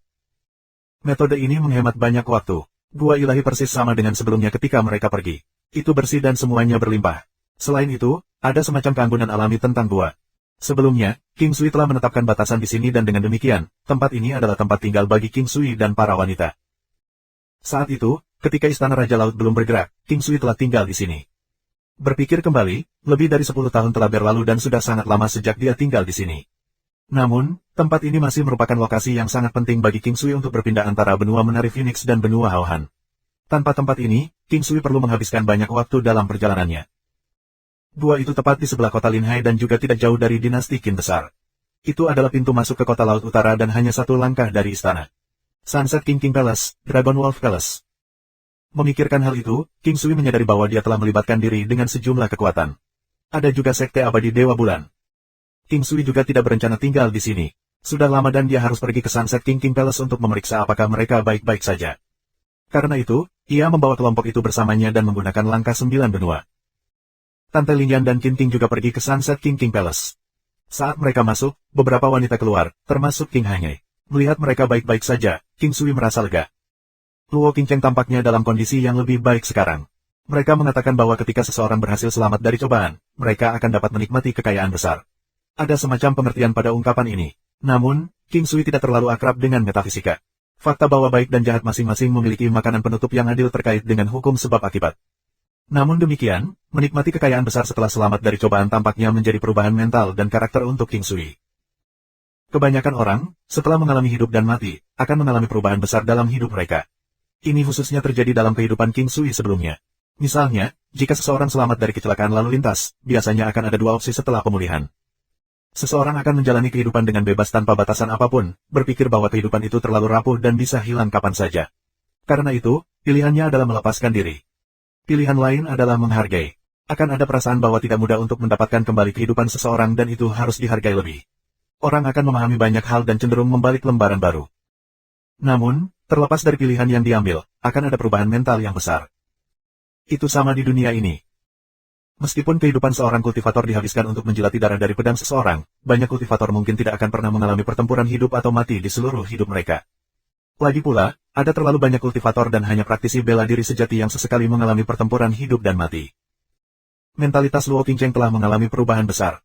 Metode ini menghemat banyak waktu. Gua ilahi persis sama dengan sebelumnya ketika mereka pergi. Itu bersih dan semuanya berlimpah. Selain itu, ada semacam keanggunan alami tentang gua. Sebelumnya, King Sui telah menetapkan batasan di sini dan dengan demikian, tempat ini adalah tempat tinggal bagi King Sui dan para wanita. Saat itu, ketika Istana Raja Laut belum bergerak, King Sui telah tinggal di sini. Berpikir kembali, lebih dari 10 tahun telah berlalu dan sudah sangat lama sejak dia tinggal di sini. Namun, tempat ini masih merupakan lokasi yang sangat penting bagi King Sui untuk berpindah antara benua Menari Phoenix dan benua Haohan. Tanpa tempat ini, King Sui perlu menghabiskan banyak waktu dalam perjalanannya. Gua itu tepat di sebelah kota Linhai dan juga tidak jauh dari dinasti Qin besar. Itu adalah pintu masuk ke kota Laut Utara dan hanya 1 langkah dari istana. Sunset King Palace, Dragon Wolf Palace. Memikirkan hal itu, King Sui menyadari bahwa dia telah melibatkan diri dengan sejumlah kekuatan. Ada juga sekte abadi Dewa Bulan. King Sui juga tidak berencana tinggal di sini. Sudah lama dan dia harus pergi ke Sunset King Palace untuk memeriksa apakah mereka baik-baik saja. Karena itu, ia membawa kelompok itu bersamanya dan menggunakan langkah 9 benua. Tante Lingyan dan King juga pergi ke Sunset King Palace. Saat mereka masuk, beberapa wanita keluar, termasuk King Hanye. Melihat mereka baik-baik saja, King Sui merasa lega. Luo Qingcheng tampaknya dalam kondisi yang lebih baik sekarang. Mereka mengatakan bahwa ketika seseorang berhasil selamat dari cobaan, mereka akan dapat menikmati kekayaan besar. Ada semacam pengertian pada ungkapan ini. Namun, King Sui tidak terlalu akrab dengan metafisika. Fakta bahwa baik dan jahat masing-masing memiliki makanan penutup yang adil terkait dengan hukum sebab akibat. Namun demikian, menikmati kekayaan besar setelah selamat dari cobaan tampaknya menjadi perubahan mental dan karakter untuk King Sui. Kebanyakan orang, setelah mengalami hidup dan mati, akan mengalami perubahan besar dalam hidup mereka. Ini khususnya terjadi dalam kehidupan King Sui sebelumnya. Misalnya, jika seseorang selamat dari kecelakaan lalu lintas, biasanya akan ada 2 opsi setelah pemulihan. Seseorang akan menjalani kehidupan dengan bebas tanpa batasan apapun, berpikir bahwa kehidupan itu terlalu rapuh dan bisa hilang kapan saja. Karena itu, pilihannya adalah melepaskan diri. Pilihan lain adalah menghargai. Akan ada perasaan bahwa tidak mudah untuk mendapatkan kembali kehidupan seseorang dan itu harus dihargai lebih. Orang akan memahami banyak hal dan cenderung membalik lembaran baru. Namun, terlepas dari pilihan yang diambil, akan ada perubahan mental yang besar. Itu sama di dunia ini. Meskipun kehidupan seorang kultivator dihabiskan untuk menjilati darah dari pedang seseorang, banyak kultivator mungkin tidak akan pernah mengalami pertempuran hidup atau mati di seluruh hidup mereka. Lagi pula, ada terlalu banyak kultivator dan hanya praktisi bela diri sejati yang sesekali mengalami pertempuran hidup dan mati. Mentalitas Luo Qingcheng telah mengalami perubahan besar.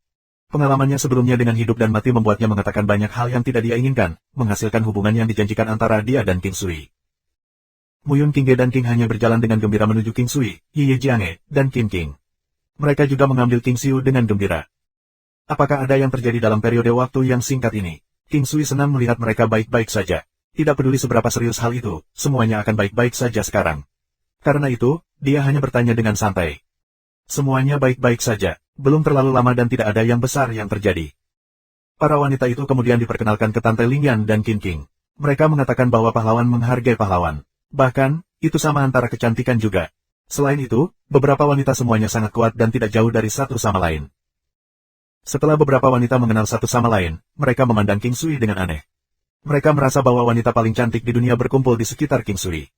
Pengalamannya sebelumnya dengan hidup dan mati membuatnya mengatakan banyak hal yang tidak dia inginkan, menghasilkan hubungan yang dijanjikan antara dia dan King Sui. Muyun Qingge dan King hanya berjalan dengan gembira menuju King Sui, Ye Jiang'e, dan King. Mereka juga mengambil King Siu dengan gembira. Apakah ada yang terjadi dalam periode waktu yang singkat ini? King Sui senang melihat mereka baik-baik saja. Tidak peduli seberapa serius hal itu, semuanya akan baik-baik saja sekarang. Karena itu, dia hanya bertanya dengan santai. Semuanya baik-baik saja, belum terlalu lama dan tidak ada yang besar yang terjadi. Para wanita itu kemudian diperkenalkan ke Tante Lingyan dan King. Mereka mengatakan bahwa pahlawan menghargai pahlawan. Bahkan, itu sama antara kecantikan juga. Selain itu, beberapa wanita semuanya sangat kuat dan tidak jauh dari satu sama lain. Setelah beberapa wanita mengenal satu sama lain, mereka memandang King Sui dengan aneh. Mereka merasa bahwa wanita paling cantik di dunia berkumpul di sekitar King Sui.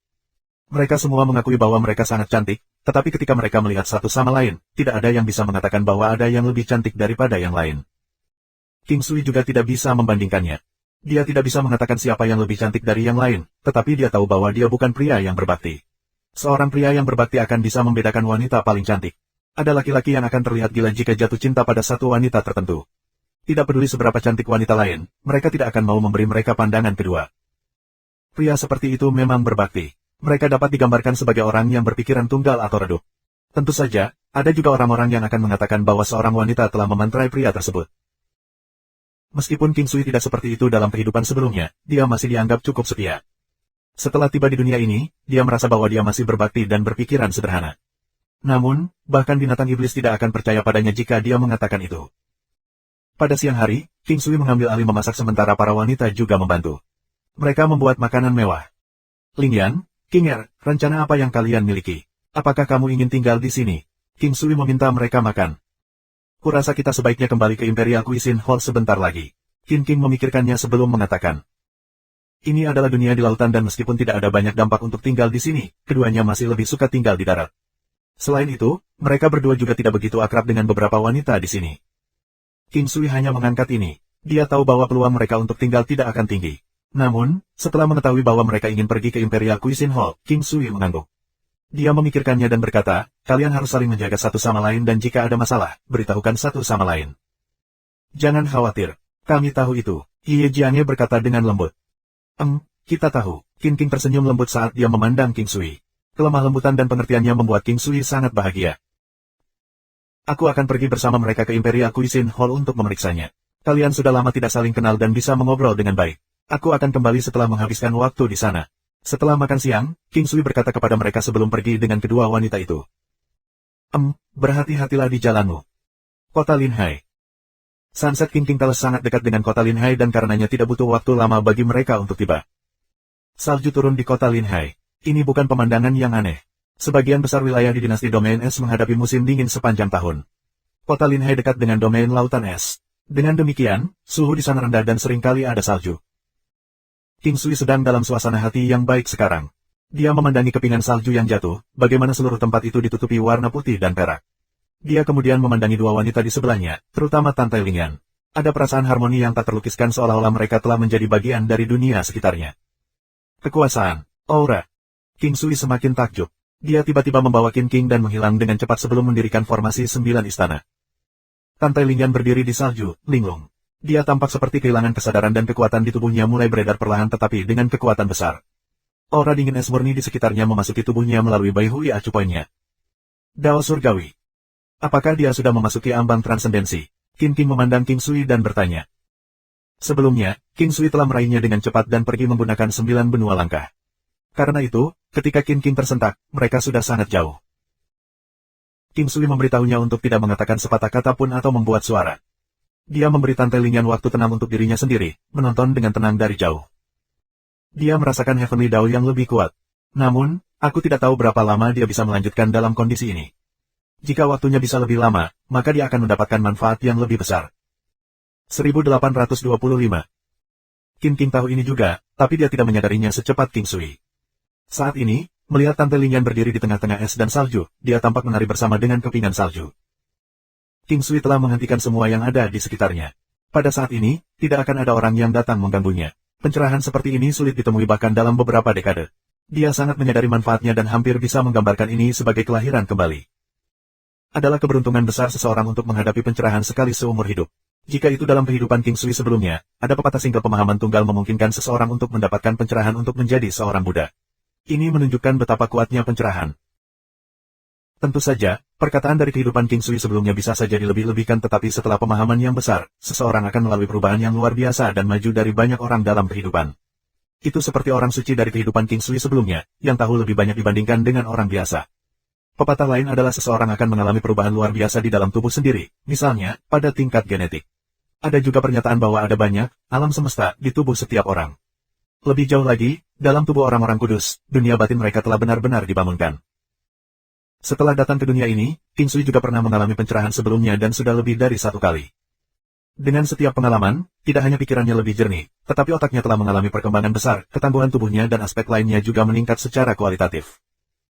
Mereka semua mengakui bahwa mereka sangat cantik, tetapi ketika mereka melihat satu sama lain, tidak ada yang bisa mengatakan bahwa ada yang lebih cantik daripada yang lain. King Sui juga tidak bisa membandingkannya. Dia tidak bisa mengatakan siapa yang lebih cantik dari yang lain, tetapi dia tahu bahwa dia bukan pria yang berbakti. Seorang pria yang berbakti akan bisa membedakan wanita paling cantik. Ada laki-laki yang akan terlihat gila jika jatuh cinta pada satu wanita tertentu. Tidak peduli seberapa cantik wanita lain, mereka tidak akan mau memberi mereka pandangan kedua. Pria seperti itu memang berbakti. Mereka dapat digambarkan sebagai orang yang berpikiran tunggal atau redup. Tentu saja, ada juga orang-orang yang akan mengatakan bahwa seorang wanita telah memantrai pria tersebut. Meskipun King Sui tidak seperti itu dalam kehidupan sebelumnya, dia masih dianggap cukup setia. Setelah tiba di dunia ini, dia merasa bahwa dia masih berbakti dan berpikiran sederhana. Namun, bahkan binatang iblis tidak akan percaya padanya jika dia mengatakan itu. Pada siang hari, King Sui mengambil alih memasak sementara para wanita juga membantu. Mereka membuat makanan mewah. Ling Yan, King Er, rencana apa yang kalian miliki? Apakah kamu ingin tinggal di sini? King Sui meminta mereka makan. Kurasa kita sebaiknya kembali ke Imperial Cuisine Hall sebentar lagi. King memikirkannya sebelum mengatakan. Ini adalah dunia di lautan dan meskipun tidak ada banyak dampak untuk tinggal di sini, keduanya masih lebih suka tinggal di darat. Selain itu, mereka berdua juga tidak begitu akrab dengan beberapa wanita di sini. King Sui hanya mengangkat ini. Dia tahu bahwa peluang mereka untuk tinggal tidak akan tinggi. Namun, setelah mengetahui bahwa mereka ingin pergi ke Imperial Cuisine Hall, King Sui mengangguk. Dia memikirkannya dan berkata, kalian harus saling menjaga satu sama lain dan jika ada masalah, beritahukan satu sama lain. Jangan khawatir. Kami tahu itu. Ye Jiange berkata dengan lembut. Kita tahu. King tersenyum lembut saat dia memandang King Sui. Kelemah lembutan dan pengertiannya membuat King Sui sangat bahagia. Aku akan pergi bersama mereka ke Imperial Cuisine Hall untuk memeriksanya. Kalian sudah lama tidak saling kenal dan bisa mengobrol dengan baik. Aku akan kembali setelah menghabiskan waktu di sana. Setelah makan siang, King Sui berkata kepada mereka sebelum pergi dengan kedua wanita itu. Berhati-hatilah di jalanmu. Kota Linhai. Sunset King Palace sangat dekat dengan kota Linhai dan karenanya tidak butuh waktu lama bagi mereka untuk tiba. Salju turun di kota Linhai. Ini bukan pemandangan yang aneh. Sebagian besar wilayah di dinasti Domain Es menghadapi musim dingin sepanjang tahun. Kota Linhai dekat dengan Domain Lautan Es. Dengan demikian, suhu di sana rendah dan seringkali ada salju. King Sui sedang dalam suasana hati yang baik sekarang. Dia memandangi kepingan salju yang jatuh, bagaimana seluruh tempat itu ditutupi warna putih dan perak. Dia kemudian memandangi dua wanita di sebelahnya, terutama Tante Ling Yan. Ada perasaan harmoni yang tak terlukiskan seolah-olah mereka telah menjadi bagian dari dunia sekitarnya. Kekuasaan, aura. King Sui semakin takjub. Dia tiba-tiba membawa King dan menghilang dengan cepat sebelum mendirikan formasi 9 istana. Tante Ling Yan berdiri di salju, linglung. Dia tampak seperti kehilangan kesadaran dan kekuatan di tubuhnya mulai beredar perlahan tetapi dengan kekuatan besar. Aura dingin es murni di sekitarnya memasuki tubuhnya melalui Bai Hui Acu Poinnya. Dao surgawi. Apakah dia sudah memasuki ambang transendensi? King memandang King Sui dan bertanya. Sebelumnya, King Sui telah meraihnya dengan cepat dan pergi menggunakan 9 benua langkah. Karena itu, ketika King tersentak, mereka sudah sangat jauh. King Sui memberitahunya untuk tidak mengatakan sepatah kata pun atau membuat suara. Dia memberi Tante Ling Yan waktu tenang untuk dirinya sendiri, menonton dengan tenang dari jauh. Dia merasakan Heavenly Dao yang lebih kuat. Namun, aku tidak tahu berapa lama dia bisa melanjutkan dalam kondisi ini. Jika waktunya bisa lebih lama, maka dia akan mendapatkan manfaat yang lebih besar. 1825. King tahu ini juga, tapi dia tidak menyadarinya secepat King Sui. Saat ini, melihat Tante Ling Yan berdiri di tengah-tengah es dan salju, dia tampak menari bersama dengan kepingan salju. King Sui telah menghentikan semua yang ada di sekitarnya. Pada saat ini, tidak akan ada orang yang datang mengganggunya. Pencerahan seperti ini sulit ditemui bahkan dalam beberapa dekade. Dia sangat menyadari manfaatnya dan hampir bisa menggambarkan ini sebagai kelahiran kembali. Adalah keberuntungan besar seseorang untuk menghadapi pencerahan sekali seumur hidup. Jika itu dalam kehidupan King Sui sebelumnya, ada pepatah single pemahaman tunggal memungkinkan seseorang untuk mendapatkan pencerahan untuk menjadi seorang Buddha. Ini menunjukkan betapa kuatnya pencerahan. Tentu saja, perkataan dari kehidupan King Sui sebelumnya bisa saja dilebih-lebihkan tetapi setelah pemahaman yang besar, seseorang akan melalui perubahan yang luar biasa dan maju dari banyak orang dalam kehidupan. Itu seperti orang suci dari kehidupan King Sui sebelumnya, yang tahu lebih banyak dibandingkan dengan orang biasa. Pepatah lain adalah seseorang akan mengalami perubahan luar biasa di dalam tubuh sendiri, misalnya, pada tingkat genetik. Ada juga pernyataan bahwa ada banyak alam semesta di tubuh setiap orang. Lebih jauh lagi, dalam tubuh orang-orang kudus, dunia batin mereka telah benar-benar dibangunkan. Setelah datang ke dunia ini, King Sui juga pernah mengalami pencerahan sebelumnya dan sudah lebih dari 1 kali. Dengan setiap pengalaman, tidak hanya pikirannya lebih jernih, tetapi otaknya telah mengalami perkembangan besar, ketangguhan tubuhnya dan aspek lainnya juga meningkat secara kualitatif.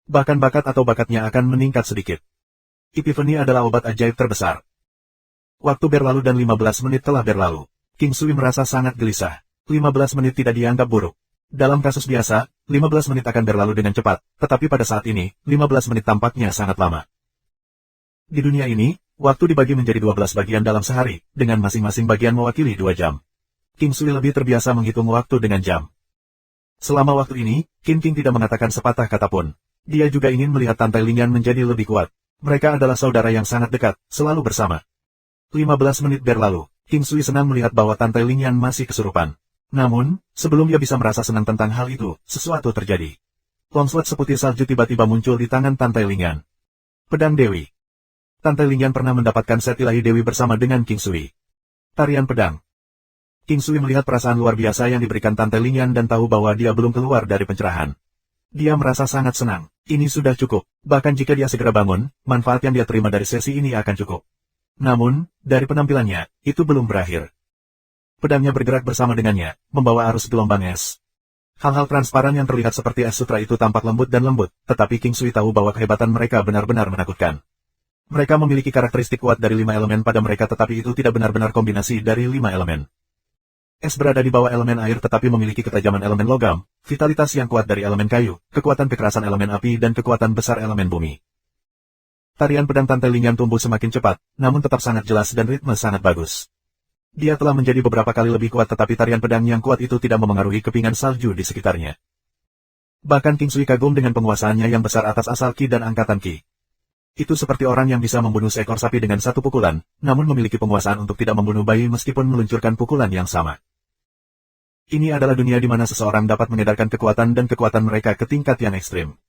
Bahkan bakat atau bakatnya akan meningkat sedikit. Epiphany adalah obat ajaib terbesar. Waktu berlalu dan 15 menit telah berlalu. King Sui merasa sangat gelisah. 15 menit tidak dianggap buruk. Dalam kasus biasa, 15 menit akan berlalu dengan cepat, tetapi pada saat ini, 15 menit tampaknya sangat lama. Di dunia ini, waktu dibagi menjadi 12 bagian dalam sehari, dengan masing-masing bagian mewakili 2 jam. King Sui lebih terbiasa menghitung waktu dengan jam. Selama waktu ini, King tidak mengatakan sepatah kata pun. Dia juga ingin melihat Tante Ling Yan menjadi lebih kuat. Mereka adalah saudara yang sangat dekat, selalu bersama. 15 menit berlalu, King Sui senang melihat bahwa Tante Ling Yan masih kesurupan. Namun, sebelum dia bisa merasa senang tentang hal itu, sesuatu terjadi. Longsword seputih salju tiba-tiba muncul di tangan Tante Lingyan. Pedang Dewi. Tante Lingyan pernah mendapatkan set ilahi Dewi bersama dengan King Sui. Tarian pedang. King Sui melihat perasaan luar biasa yang diberikan Tante Lingyan dan tahu bahwa dia belum keluar dari pencerahan. Dia merasa sangat senang. Ini sudah cukup. Bahkan jika dia segera bangun, manfaat yang dia terima dari sesi ini akan cukup. Namun, dari penampilannya, itu belum berakhir. Pedangnya bergerak bersama dengannya, membawa arus gelombang es. Hal-hal transparan yang terlihat seperti es sutra itu tampak lembut dan lembut, tetapi King Sui tahu bahwa kehebatan mereka benar-benar menakutkan. Mereka memiliki karakteristik kuat dari 5 elemen pada mereka tetapi itu tidak benar-benar kombinasi dari 5 elemen. Es berada di bawah elemen air tetapi memiliki ketajaman elemen logam, vitalitas yang kuat dari elemen kayu, kekuatan kekerasan elemen api dan kekuatan besar elemen bumi. Tarian pedang Tante Lingyan tumbuh semakin cepat, namun tetap sangat jelas dan ritme sangat bagus. Dia telah menjadi beberapa kali lebih kuat tetapi tarian pedang yang kuat itu tidak memengaruhi kepingan salju di sekitarnya. Bahkan King Sui kagum dengan penguasaannya yang besar atas asal ki dan angkatan ki. Itu seperti orang yang bisa membunuh seekor sapi dengan satu pukulan, namun memiliki penguasaan untuk tidak membunuh bayi meskipun meluncurkan pukulan yang sama. Ini adalah dunia di mana seseorang dapat mengedarkan kekuatan dan kekuatan mereka ke tingkat yang ekstrim.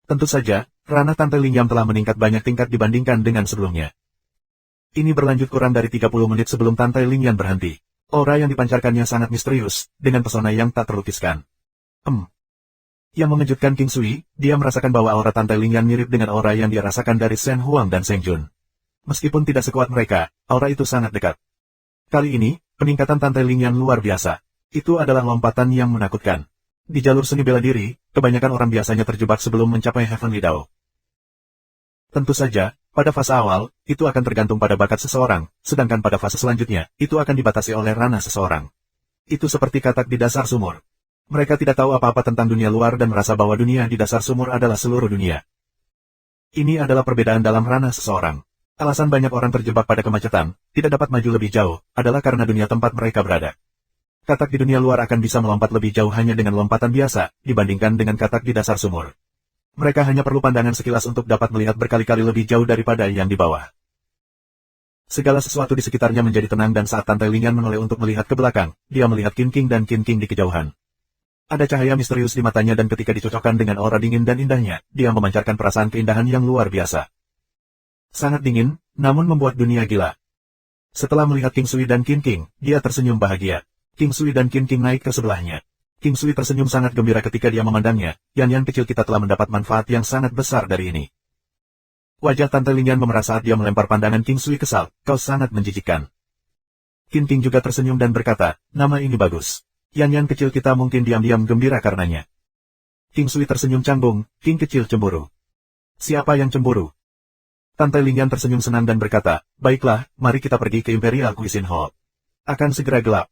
Tentu saja, ranah Tante Lingyan telah meningkat banyak tingkat dibandingkan dengan sebelumnya. Ini berlanjut kurang dari 30 menit sebelum Tante Lingyan berhenti. Aura yang dipancarkannya sangat misterius, dengan pesona yang tak terlukiskan. Yang mengejutkan King Sui, dia merasakan bahwa aura Tante Lingyan mirip dengan aura yang dia rasakan dari Shen Huang dan Seng Jun. Meskipun tidak sekuat mereka, aura itu sangat dekat. Kali ini, peningkatan Tante Lingyan luar biasa. Itu adalah lompatan yang menakutkan. Di jalur seni bela diri, kebanyakan orang biasanya terjebak sebelum mencapai Heavenly Dao. Tentu saja, pada fase awal, itu akan tergantung pada bakat seseorang, sedangkan pada fase selanjutnya, itu akan dibatasi oleh ranah seseorang. Itu seperti katak di dasar sumur. Mereka tidak tahu apa-apa tentang dunia luar dan merasa bahwa dunia di dasar sumur adalah seluruh dunia. Ini adalah perbedaan dalam ranah seseorang. Alasan banyak orang terjebak pada kemacetan, tidak dapat maju lebih jauh, adalah karena dunia tempat mereka berada. Katak di dunia luar akan bisa melompat lebih jauh hanya dengan lompatan biasa, dibandingkan dengan katak di dasar sumur. Mereka hanya perlu pandangan sekilas untuk dapat melihat berkali-kali lebih jauh daripada yang di bawah. Segala sesuatu di sekitarnya menjadi tenang dan saat Tante Lingyan menoleh untuk melihat ke belakang, dia melihat Qin King dan Qin King di kejauhan. Ada cahaya misterius di matanya dan ketika dicocokkan dengan aura dingin dan indahnya, dia memancarkan perasaan keindahan yang luar biasa. Sangat dingin, namun membuat dunia gila. Setelah melihat King Sui dan Qin King, dia tersenyum bahagia. King Sui dan Qin King naik ke sebelahnya. King Sui tersenyum sangat gembira ketika dia memandangnya, yang kecil kita telah mendapat manfaat yang sangat besar dari ini. Wajah Tante Lingyan memerah saat dia melempar pandangan King Sui kesal, kau sangat menjijikkan. Qin King juga tersenyum dan berkata, nama ini bagus. Yan kecil kita mungkin diam-diam gembira karenanya. King Sui tersenyum canggung, King kecil cemburu. Siapa yang cemburu? Tante Lingyan tersenyum senang dan berkata, baiklah, mari kita pergi ke Imperial Cuisine Hall. Akan segera gelap.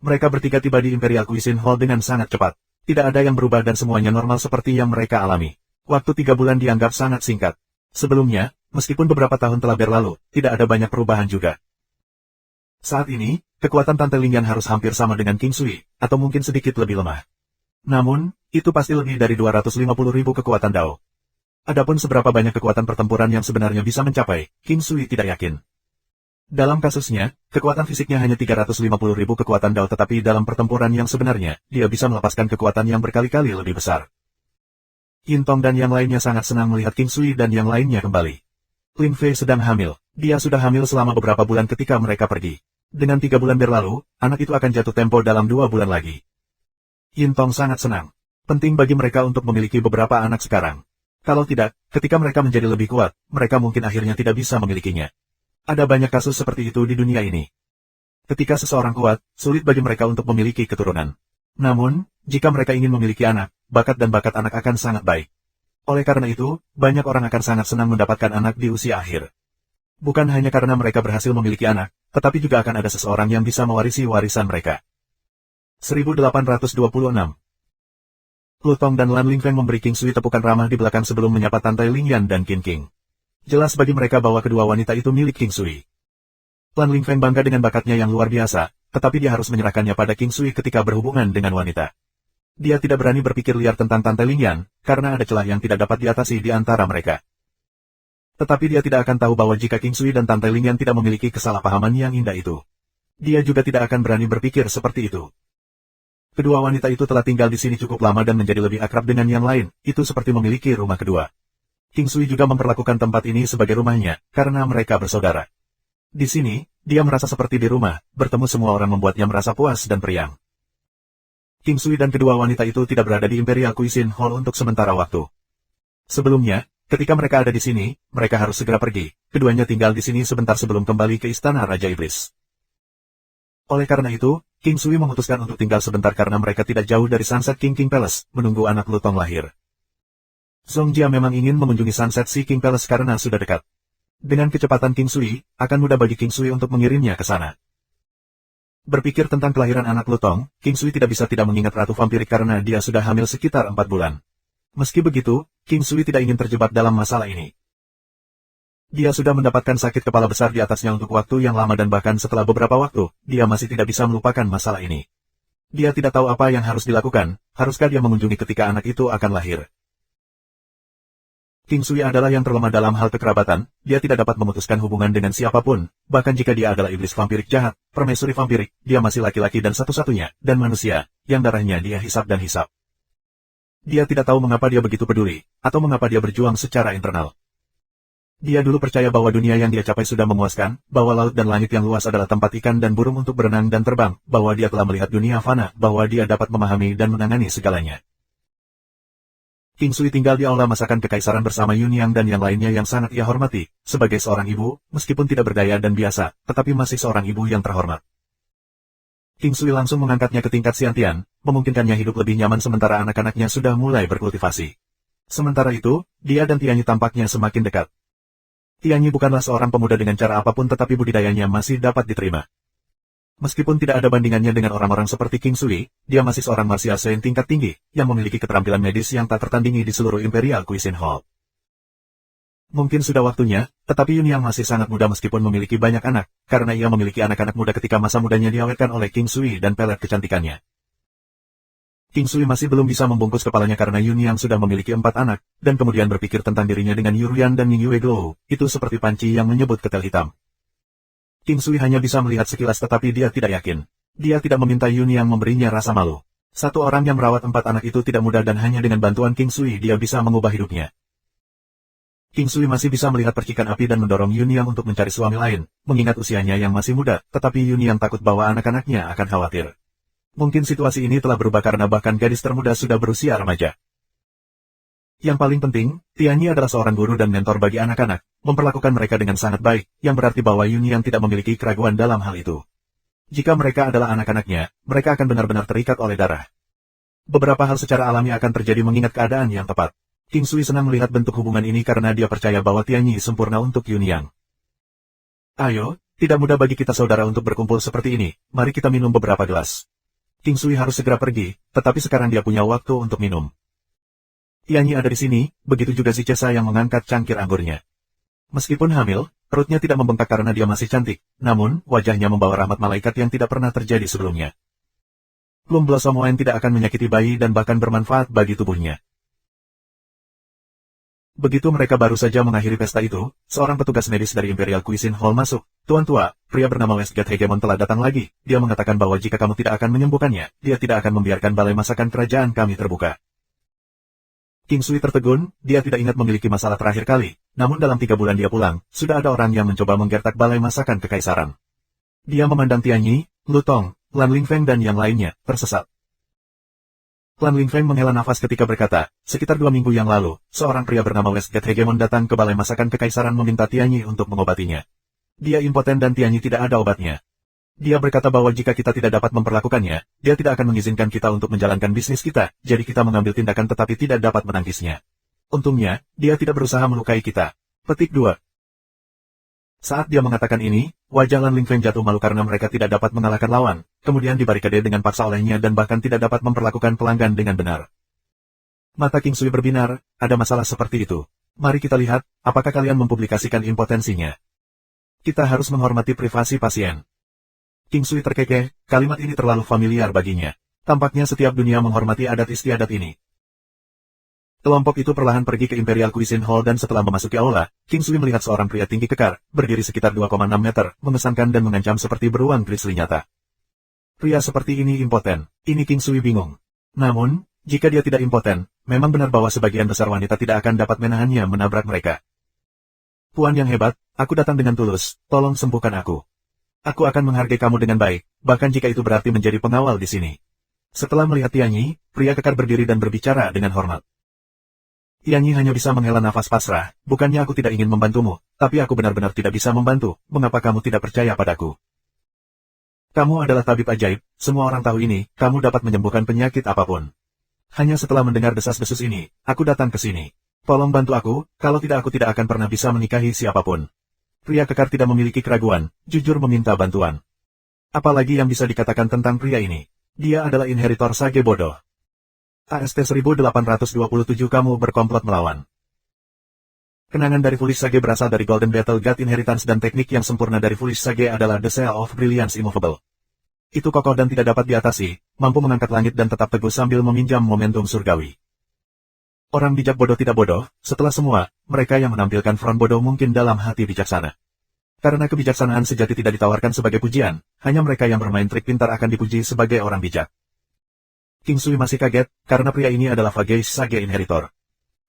Mereka bertiga tiba di Imperial Cuisine Hall dengan sangat cepat. Tidak ada yang berubah dan semuanya normal seperti yang mereka alami. Waktu 3 bulan dianggap sangat singkat. Sebelumnya, meskipun beberapa tahun telah berlalu, tidak ada banyak perubahan juga. Saat ini, kekuatan Tante Lingyan harus hampir sama dengan King Sui, atau mungkin sedikit lebih lemah. Namun, itu pasti lebih dari 250.000 kekuatan Dao. Adapun seberapa banyak kekuatan pertempuran yang sebenarnya bisa mencapai, King Sui tidak yakin. Dalam kasusnya, kekuatan fisiknya hanya 350.000 kekuatan Dao tetapi dalam pertempuran yang sebenarnya, dia bisa melepaskan kekuatan yang berkali-kali lebih besar. Yin Tong dan yang lainnya sangat senang melihat King Sui dan yang lainnya kembali. Lin Fei sedang hamil. Dia sudah hamil selama beberapa bulan ketika mereka pergi. Dengan 3 bulan berlalu, anak itu akan jatuh tempo dalam 2 bulan lagi. Yin Tong sangat senang. Penting bagi mereka untuk memiliki beberapa anak sekarang. Kalau tidak, ketika mereka menjadi lebih kuat, mereka mungkin akhirnya tidak bisa memilikinya. Ada banyak kasus seperti itu di dunia ini. Ketika seseorang kuat, sulit bagi mereka untuk memiliki keturunan. Namun, jika mereka ingin memiliki anak, bakat dan bakat anak akan sangat baik. Oleh karena itu, banyak orang akan sangat senang mendapatkan anak di usia akhir. Bukan hanya karena mereka berhasil memiliki anak, tetapi juga akan ada seseorang yang bisa mewarisi warisan mereka. 1826. Lu Tong dan Lan Lingfeng memberi King Sui tepukan ramah di belakang sebelum menyapa Tante Lingyan dan Qin King. Jelas bagi mereka bahwa kedua wanita itu milik King Sui. Lan Lingfeng bangga dengan bakatnya yang luar biasa, tetapi dia harus menyerahkannya pada King Sui ketika berhubungan dengan wanita. Dia tidak berani berpikir liar tentang Tante Lingyan, karena ada celah yang tidak dapat diatasi di antara mereka. Tetapi dia tidak akan tahu bahwa jika King Sui dan Tante Lingyan tidak memiliki kesalahpahaman yang indah itu, dia juga tidak akan berani berpikir seperti itu. Kedua wanita itu telah tinggal di sini cukup lama dan menjadi lebih akrab dengan yang lain, itu seperti memiliki rumah kedua. King Sui juga memperlakukan tempat ini sebagai rumahnya, karena mereka bersaudara. Di sini, dia merasa seperti di rumah, bertemu semua orang membuatnya merasa puas dan periang. King Sui dan kedua wanita itu tidak berada di Imperial Cuisine Hall untuk sementara waktu. Sebelumnya, ketika mereka ada di sini, mereka harus segera pergi. Keduanya tinggal di sini sebentar sebelum kembali ke Istana Raja Iblis. Oleh karena itu, King Sui memutuskan untuk tinggal sebentar karena mereka tidak jauh dari Sunset King Palace, menunggu anak Lutong lahir. Song Jia memang ingin mengunjungi Sunset King Palace karena sudah dekat. Dengan kecepatan King Sui, akan mudah bagi King Sui untuk mengirimnya ke sana. Berpikir tentang kelahiran anak Lutong, King Sui tidak bisa tidak mengingat Ratu Vampirik karena dia sudah hamil sekitar 4 bulan. Meski begitu, King Sui tidak ingin terjebak dalam masalah ini. Dia sudah mendapatkan sakit kepala besar di atasnya untuk waktu yang lama dan bahkan setelah beberapa waktu, dia masih tidak bisa melupakan masalah ini. Dia tidak tahu apa yang harus dilakukan, haruskah dia mengunjungi ketika anak itu akan lahir. King Sui adalah yang terlemah dalam hal kekerabatan, dia tidak dapat memutuskan hubungan dengan siapapun, bahkan jika dia adalah iblis vampirik jahat, permaisuri vampirik, dia masih laki-laki dan satu-satunya, dan manusia, yang darahnya dia hisap dan hisap. Dia tidak tahu mengapa dia begitu peduli, atau mengapa dia berjuang secara internal. Dia dulu percaya bahwa dunia yang dia capai sudah memuaskan, bahwa laut dan langit yang luas adalah tempat ikan dan burung untuk berenang dan terbang, bahwa dia telah melihat dunia fana, bahwa dia dapat memahami dan menangani segalanya. King Sui tinggal di aula masakan kekaisaran bersama Yun Yang dan yang lainnya yang sangat ia hormati, sebagai seorang ibu, meskipun tidak berdaya dan biasa, tetapi masih seorang ibu yang terhormat. King Sui langsung mengangkatnya ke tingkat Xiantian, memungkinkannya hidup lebih nyaman sementara anak-anaknya sudah mulai berkultivasi. Sementara itu, dia dan Tianyi tampaknya semakin dekat. Tianyi bukanlah seorang pemuda dengan cara apapun tetapi budidayanya masih dapat diterima. Meskipun tidak ada bandingannya dengan orang-orang seperti King Sui, dia masih seorang martial saint tingkat tinggi, yang memiliki keterampilan medis yang tak tertandingi di seluruh Imperial Cuisine Hall. Mungkin sudah waktunya, tetapi Yun Yang masih sangat muda meskipun memiliki banyak anak, karena ia memiliki anak-anak muda ketika masa mudanya diawetkan oleh King Sui dan pelet kecantikannya. King Sui masih belum bisa membungkus kepalanya karena Yun Yang sudah memiliki 4 anak, dan kemudian berpikir tentang dirinya dengan Yuruyan dan Ning Yue Glow, itu seperti panci yang menyebut ketel hitam. King Sui hanya bisa melihat sekilas tetapi dia tidak yakin. Dia tidak meminta Yun Yang memberinya rasa malu. Satu orang yang merawat 4 anak itu tidak mudah dan hanya dengan bantuan King Sui dia bisa mengubah hidupnya. King Sui masih bisa melihat percikan api dan mendorong Yun Yang untuk mencari suami lain, mengingat usianya yang masih muda, tetapi Yun Yang takut bahwa anak-anaknya akan khawatir. Mungkin situasi ini telah berubah karena bahkan gadis termuda sudah berusia remaja. Yang paling penting, Tianyi adalah seorang guru dan mentor bagi anak-anak, memperlakukan mereka dengan sangat baik, yang berarti bahwa Yun Yang tidak memiliki keraguan dalam hal itu. Jika mereka adalah anak-anaknya, mereka akan benar-benar terikat oleh darah. Beberapa hal secara alami akan terjadi mengingat keadaan yang tepat. King Sui senang melihat bentuk hubungan ini karena dia percaya bahwa Tianyi sempurna untuk Yun Yang. Ayo, tidak mudah bagi kita saudara untuk berkumpul seperti ini, mari kita minum beberapa gelas. King Sui harus segera pergi, tetapi sekarang dia punya waktu untuk minum. Tianyi ada di sini, begitu juga si Chesa yang mengangkat cangkir anggurnya. Meskipun hamil, perutnya tidak membengkak karena dia masih cantik, namun, wajahnya membawa rahmat malaikat yang tidak pernah terjadi sebelumnya. Plum Blossom Wine tidak akan menyakiti bayi dan bahkan bermanfaat bagi tubuhnya. Begitu mereka baru saja mengakhiri pesta itu, seorang petugas medis dari Imperial Cuisine Hall masuk. Tuan tua, pria bernama Westgate Hegemon telah datang lagi. Dia mengatakan bahwa jika kamu tidak akan menyembuhkannya, dia tidak akan membiarkan balai masakan kerajaan kami terbuka. King Sui tertegun, dia tidak ingat memiliki masalah terakhir kali. Namun dalam 3 bulan dia pulang, sudah ada orang yang mencoba menggertak balai masakan kekaisaran. Dia memandang Tianyi, Lutong, Lan Lingfeng dan yang lainnya, tersesat. Lan Lingfeng menghela nafas ketika berkata, sekitar 2 minggu yang lalu, seorang pria bernama Westgate Hegemon datang ke balai masakan kekaisaran meminta Tianyi untuk mengobatinya. Dia impoten dan Tianyi tidak ada obatnya. Dia berkata bahwa jika kita tidak dapat memperlakukannya, dia tidak akan mengizinkan kita untuk menjalankan bisnis kita, jadi kita mengambil tindakan tetapi tidak dapat menangkisnya. Untungnya, dia tidak berusaha melukai kita. Petik 2. Saat dia mengatakan ini, wajah Lan Lingfeng jatuh malu karena mereka tidak dapat mengalahkan lawan, kemudian dibarikade dengan paksa olehnya dan bahkan tidak dapat memperlakukan pelanggan dengan benar. Mata King Sui berbinar, ada masalah seperti itu. Mari kita lihat, apakah kalian mempublikasikan impotensinya. Kita harus menghormati privasi pasien. King Sui terkekeh, kalimat ini terlalu familiar baginya. Tampaknya setiap dunia menghormati adat istiadat ini. Kelompok itu perlahan pergi ke Imperial Cuisine Hall dan setelah memasuki aula, King Sui melihat seorang pria tinggi kekar, berdiri sekitar 2,6 meter, mengesankan dan mengancam seperti beruang grizzly nyata. Pria seperti ini impoten, ini King Sui bingung. Namun, jika dia tidak impoten, memang benar bahwa sebagian besar wanita tidak akan dapat menahannya menabrak mereka. Puan yang hebat, aku datang dengan tulus, tolong sembuhkan aku. Aku akan menghargai kamu dengan baik, bahkan jika itu berarti menjadi pengawal di sini. Setelah melihat Tianyi, pria kekar berdiri dan berbicara dengan hormat. Tianyi hanya bisa menghela nafas pasrah, bukannya aku tidak ingin membantumu, tapi aku benar-benar tidak bisa membantu, mengapa kamu tidak percaya padaku? Kamu adalah tabib ajaib, semua orang tahu ini, kamu dapat menyembuhkan penyakit apapun. Hanya setelah mendengar desas-desus ini, aku datang ke sini. Tolong bantu aku, kalau tidak aku tidak akan pernah bisa menikahi siapapun. Pria kekar tidak memiliki keraguan, jujur meminta bantuan. Apalagi yang bisa dikatakan tentang pria ini? Dia adalah inheritor Sage bodoh. AST 1827 kamu berkomplot melawan. Kenangan dari Foolish Sage berasal dari Golden Battle God Inheritance dan teknik yang sempurna dari Foolish Sage adalah The Seal of Brilliance Immovable. Itu kokoh dan tidak dapat diatasi, mampu mengangkat langit dan tetap teguh sambil meminjam momentum surgawi. Orang bijak bodoh tidak bodoh, setelah semua, mereka yang menampilkan front bodoh mungkin dalam hati bijaksana. Karena kebijaksanaan sejati tidak ditawarkan sebagai pujian, hanya mereka yang bermain trik pintar akan dipuji sebagai orang bijak. King Sui masih kaget, karena pria ini adalah Fage's Sage Inheritor.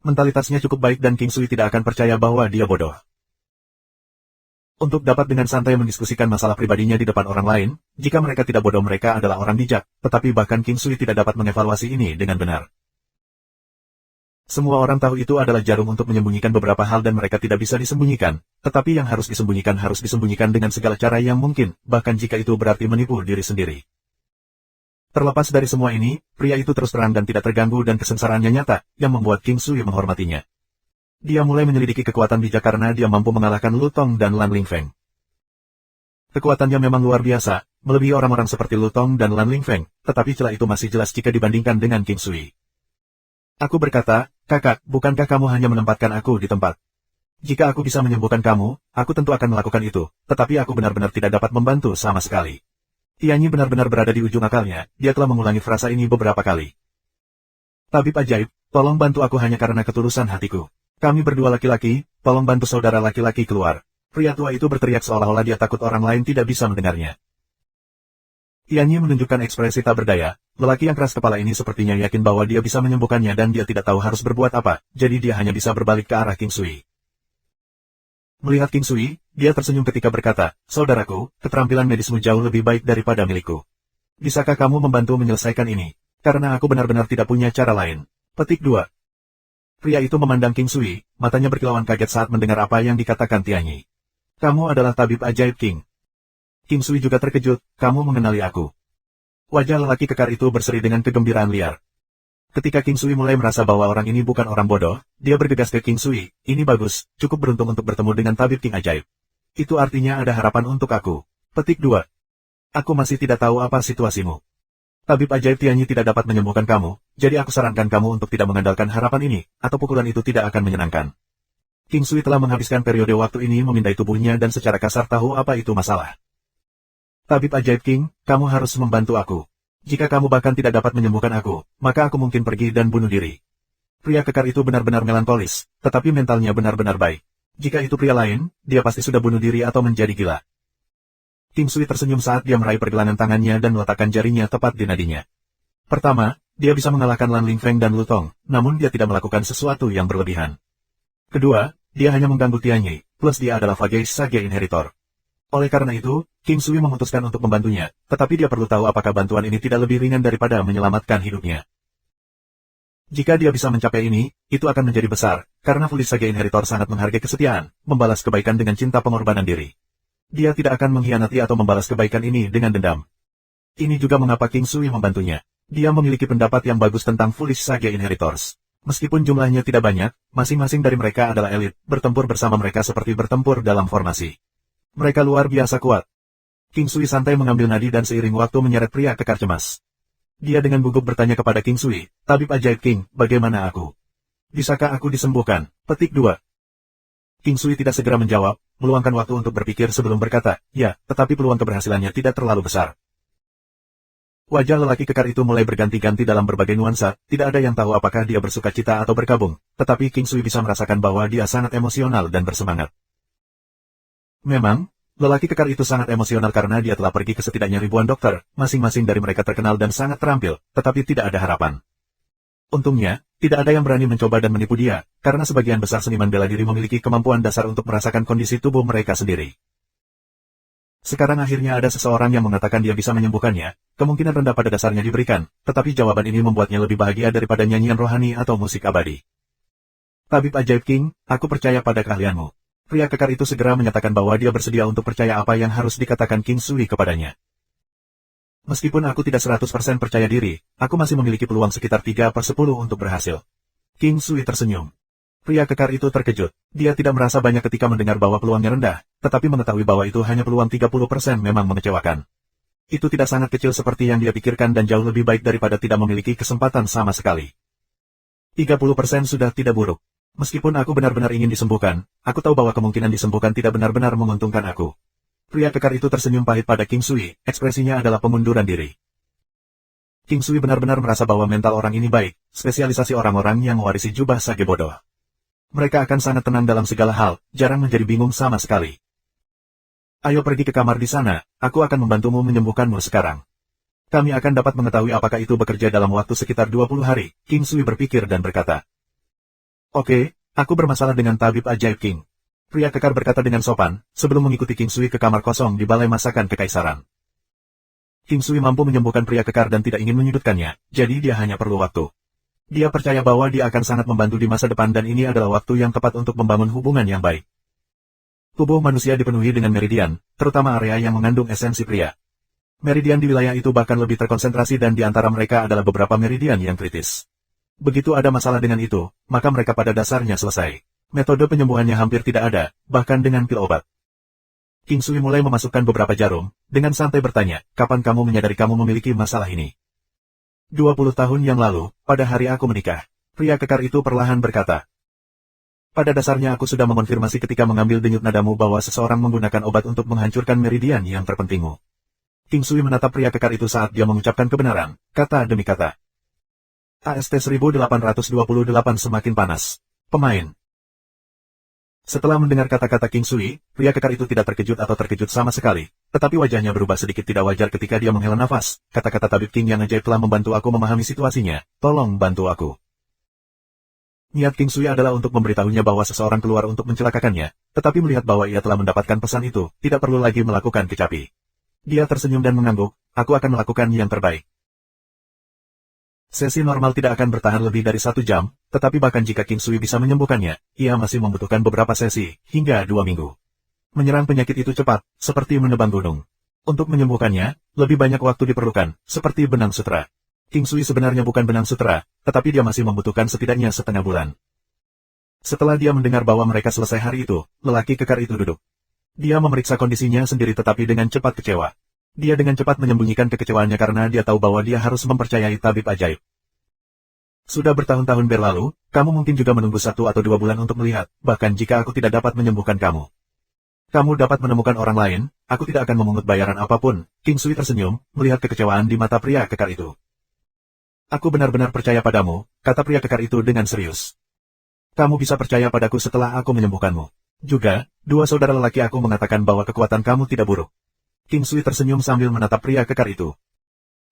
Mentalitasnya cukup baik dan King Sui tidak akan percaya bahwa dia bodoh. Untuk dapat dengan santai mendiskusikan masalah pribadinya di depan orang lain, jika mereka tidak bodoh mereka adalah orang bijak, tetapi bahkan King Sui tidak dapat mengevaluasi ini dengan benar. Semua orang tahu itu adalah jarum untuk menyembunyikan beberapa hal dan mereka tidak bisa disembunyikan, tetapi yang harus disembunyikan dengan segala cara yang mungkin, bahkan jika itu berarti menipu diri sendiri. Terlepas dari semua ini, pria itu terus terang dan tidak terganggu dan kesengsaraannya nyata, yang membuat King Sui menghormatinya. Dia mulai menyelidiki kekuatan bijak karena dia mampu mengalahkan Lu Tong dan Lan Lingfeng. Kekuatannya memang luar biasa, melebihi orang-orang seperti Lu Tong dan Lan Lingfeng, tetapi celah itu masih jelas jika dibandingkan dengan King Sui. Aku berkata, kakak, bukankah kamu hanya menempatkan aku di tempat? Jika aku bisa menyembuhkan kamu, aku tentu akan melakukan itu, tetapi aku benar-benar tidak dapat membantu sama sekali. Tianyi benar-benar berada di ujung akalnya, dia telah mengulangi frasa ini beberapa kali. Tabib ajaib, tolong bantu aku hanya karena ketulusan hatiku. Kami berdua laki-laki, tolong bantu saudara laki-laki keluar. Pria tua itu berteriak seolah-olah dia takut orang lain tidak bisa mendengarnya. Tianyi menunjukkan ekspresi tak berdaya, lelaki yang keras kepala ini sepertinya yakin bahwa dia bisa menyembuhkannya dan dia tidak tahu harus berbuat apa, jadi dia hanya bisa berbalik ke arah King Sui. Melihat King Sui, dia tersenyum ketika berkata, saudaraku, keterampilan medismu jauh lebih baik daripada milikku. Bisakah kamu membantu menyelesaikan ini? Karena aku benar-benar tidak punya cara lain. Petik 2. Pria itu memandang King Sui, matanya berkilauan kaget saat mendengar apa yang dikatakan Tianyi. Kamu adalah tabib ajaib King. King Sui juga terkejut, kamu mengenali aku. Wajah lelaki kekar itu berseri dengan kegembiraan liar. Ketika King Sui mulai merasa bahwa orang ini bukan orang bodoh, dia bergegas ke King Sui, ini bagus, cukup beruntung untuk bertemu dengan tabib King ajaib. Itu artinya ada harapan untuk aku. Petik 2. Aku masih tidak tahu apa situasimu. Tabib ajaib Tianyi tidak dapat menyembuhkan kamu, jadi aku sarankan kamu untuk tidak mengandalkan harapan ini, atau pukulan itu tidak akan menyenangkan. King Sui telah menghabiskan periode waktu ini memindai tubuhnya dan secara kasar tahu apa itu masalah. Tabib ajaib King, kamu harus membantu aku. Jika kamu bahkan tidak dapat menyembuhkan aku, maka aku mungkin pergi dan bunuh diri. Pria kekar itu benar-benar melankolis, tetapi mentalnya benar-benar baik. Jika itu pria lain, dia pasti sudah bunuh diri atau menjadi gila. King Sui tersenyum saat dia meraih pergelangan tangannya dan meletakkan jarinya tepat di nadinya. Pertama, dia bisa mengalahkan Lan Lingfeng dan Lu Tong, namun dia tidak melakukan sesuatu yang berlebihan. Kedua, dia hanya mengganggu Tianyi, plus dia adalah Fage's Sage Inheritor. Oleh karena itu, King Sui memutuskan untuk membantunya, tetapi dia perlu tahu apakah bantuan ini tidak lebih ringan daripada menyelamatkan hidupnya. Jika dia bisa mencapai ini, itu akan menjadi besar, karena Foolish Sage Inheritor sangat menghargai kesetiaan, membalas kebaikan dengan cinta pengorbanan diri. Dia tidak akan mengkhianati atau membalas kebaikan ini dengan dendam. Ini juga mengapa King Sui membantunya. Dia memiliki pendapat yang bagus tentang Foolish Sage Inheritors. Meskipun jumlahnya tidak banyak, masing-masing dari mereka adalah elit, bertempur bersama mereka seperti bertempur dalam formasi. Mereka luar biasa kuat. King Sui santai mengambil nadi dan seiring waktu menyeret pria kekar cemas. Dia dengan gugup bertanya kepada King Sui, tabib ajaib King, bagaimana aku? Bisakah aku disembuhkan? Petik 2. King Sui tidak segera menjawab, meluangkan waktu untuk berpikir sebelum berkata, ya, tetapi peluang keberhasilannya tidak terlalu besar. Wajah lelaki kekar itu mulai berganti-ganti dalam berbagai nuansa, tidak ada yang tahu apakah dia bersuka cita atau berkabung, tetapi King Sui bisa merasakan bahwa dia sangat emosional dan bersemangat. Memang, Lelaki kekar itu sangat emosional karena dia telah pergi ke setidaknya ribuan dokter, masing-masing dari mereka terkenal dan sangat terampil, tetapi tidak ada harapan. Untungnya, tidak ada yang berani mencoba dan menipu dia, karena sebagian besar seniman bela diri memiliki kemampuan dasar untuk merasakan kondisi tubuh mereka sendiri. Sekarang akhirnya ada seseorang yang mengatakan dia bisa menyembuhkannya, kemungkinan rendah pada dasarnya diberikan, tetapi jawaban ini membuatnya lebih bahagia daripada nyanyian rohani atau musik abadi. Tabib ajaib King, aku percaya pada keahlianmu. Pria kekar itu segera menyatakan bahwa dia bersedia untuk percaya apa yang harus dikatakan King Sui kepadanya. Meskipun aku tidak 100% percaya diri, aku masih memiliki peluang sekitar 3/10 untuk berhasil. King Sui tersenyum. Pria kekar itu terkejut. Dia tidak merasa banyak ketika mendengar bahwa peluangnya rendah, tetapi mengetahui bahwa itu hanya peluang 30% memang mengecewakan. Itu tidak sangat kecil seperti yang dia pikirkan dan jauh lebih baik daripada tidak memiliki kesempatan sama sekali. 30% sudah tidak buruk. Meskipun aku benar-benar ingin disembuhkan, aku tahu bahwa kemungkinan disembuhkan tidak benar-benar menguntungkan aku. Pria kekar itu tersenyum pahit pada King Sui, ekspresinya adalah pengunduran diri. King Sui benar-benar merasa bahwa mental orang ini baik, spesialisasi orang-orang yang mewarisi jubah sage bodoh. Mereka akan sangat tenang dalam segala hal, jarang menjadi bingung sama sekali. Ayo pergi ke kamar di sana, aku akan membantumu menyembuhkanmu sekarang. Kami akan dapat mengetahui apakah itu bekerja dalam waktu sekitar 20 hari, King Sui berpikir dan berkata. Oke, aku bermasalah dengan tabib ajaib King. Pria kekar berkata dengan sopan, sebelum mengikuti King Sui ke kamar kosong di balai masakan kekaisaran. King Sui mampu menyembuhkan pria kekar dan tidak ingin menyudutkannya, jadi dia hanya perlu waktu. Dia percaya bahwa dia akan sangat membantu di masa depan dan ini adalah waktu yang tepat untuk membangun hubungan yang baik. Tubuh manusia dipenuhi dengan meridian, terutama area yang mengandung esensi pria. Meridian di wilayah itu bahkan lebih terkonsentrasi dan di antara mereka adalah beberapa meridian yang kritis. Begitu ada masalah dengan itu, maka mereka pada dasarnya selesai. Metode penyembuhannya hampir tidak ada, bahkan dengan pil obat. King Sui mulai memasukkan beberapa jarum, dengan santai bertanya, kapan kamu menyadari kamu memiliki masalah ini? 20 tahun yang lalu, pada hari aku menikah. Pria kekar itu perlahan berkata. Pada dasarnya aku sudah mengonfirmasi ketika mengambil denyut nadamu bahwa seseorang menggunakan obat untuk menghancurkan meridian yang terpentingmu. King Sui menatap pria kekar itu saat dia mengucapkan kebenaran, kata demi kata. AST 1828 semakin panas. Pemain. Setelah mendengar kata-kata King Sui, pria kekar itu tidak terkejut atau terkejut sama sekali, tetapi wajahnya berubah sedikit tidak wajar ketika dia menghela nafas. Kata-kata tabib King yang ajaib telah membantu aku memahami situasinya, tolong bantu aku. Niat King Sui adalah untuk memberitahunya bahwa seseorang keluar untuk mencelakakannya, tetapi melihat bahwa ia telah mendapatkan pesan itu, tidak perlu lagi melakukan kecapi. Dia tersenyum dan mengangguk, aku akan melakukan yang terbaik. Sesi normal tidak akan bertahan lebih dari 1 jam, tetapi bahkan jika King Sui bisa menyembuhkannya, ia masih membutuhkan beberapa sesi, hingga 2 minggu. Menyerang penyakit itu cepat, seperti menebang gunung. Untuk menyembuhkannya, lebih banyak waktu diperlukan, seperti benang sutra. King Sui sebenarnya bukan benang sutra, tetapi dia masih membutuhkan setidaknya setengah bulan. Setelah dia mendengar bahwa mereka selesai hari itu, lelaki kekar itu duduk. Dia memeriksa kondisinya sendiri tetapi dengan cepat kecewa. Dia dengan cepat menyembunyikan kekecewaannya karena dia tahu bahwa dia harus mempercayai tabib ajaib. Sudah bertahun-tahun berlalu, kamu mungkin juga menunggu 1 atau 2 bulan untuk melihat, bahkan jika aku tidak dapat menyembuhkan kamu. Kamu dapat menemukan orang lain, aku tidak akan memungut bayaran apapun. King Sui tersenyum, melihat kekecewaan di mata pria kekar itu. Aku benar-benar percaya padamu, kata pria kekar itu dengan serius. Kamu bisa percaya padaku setelah aku menyembuhkanmu. Juga, 2 saudara lelaki aku mengatakan bahwa kekuatan kamu tidak buruk. King Sui tersenyum sambil menatap pria kekar itu.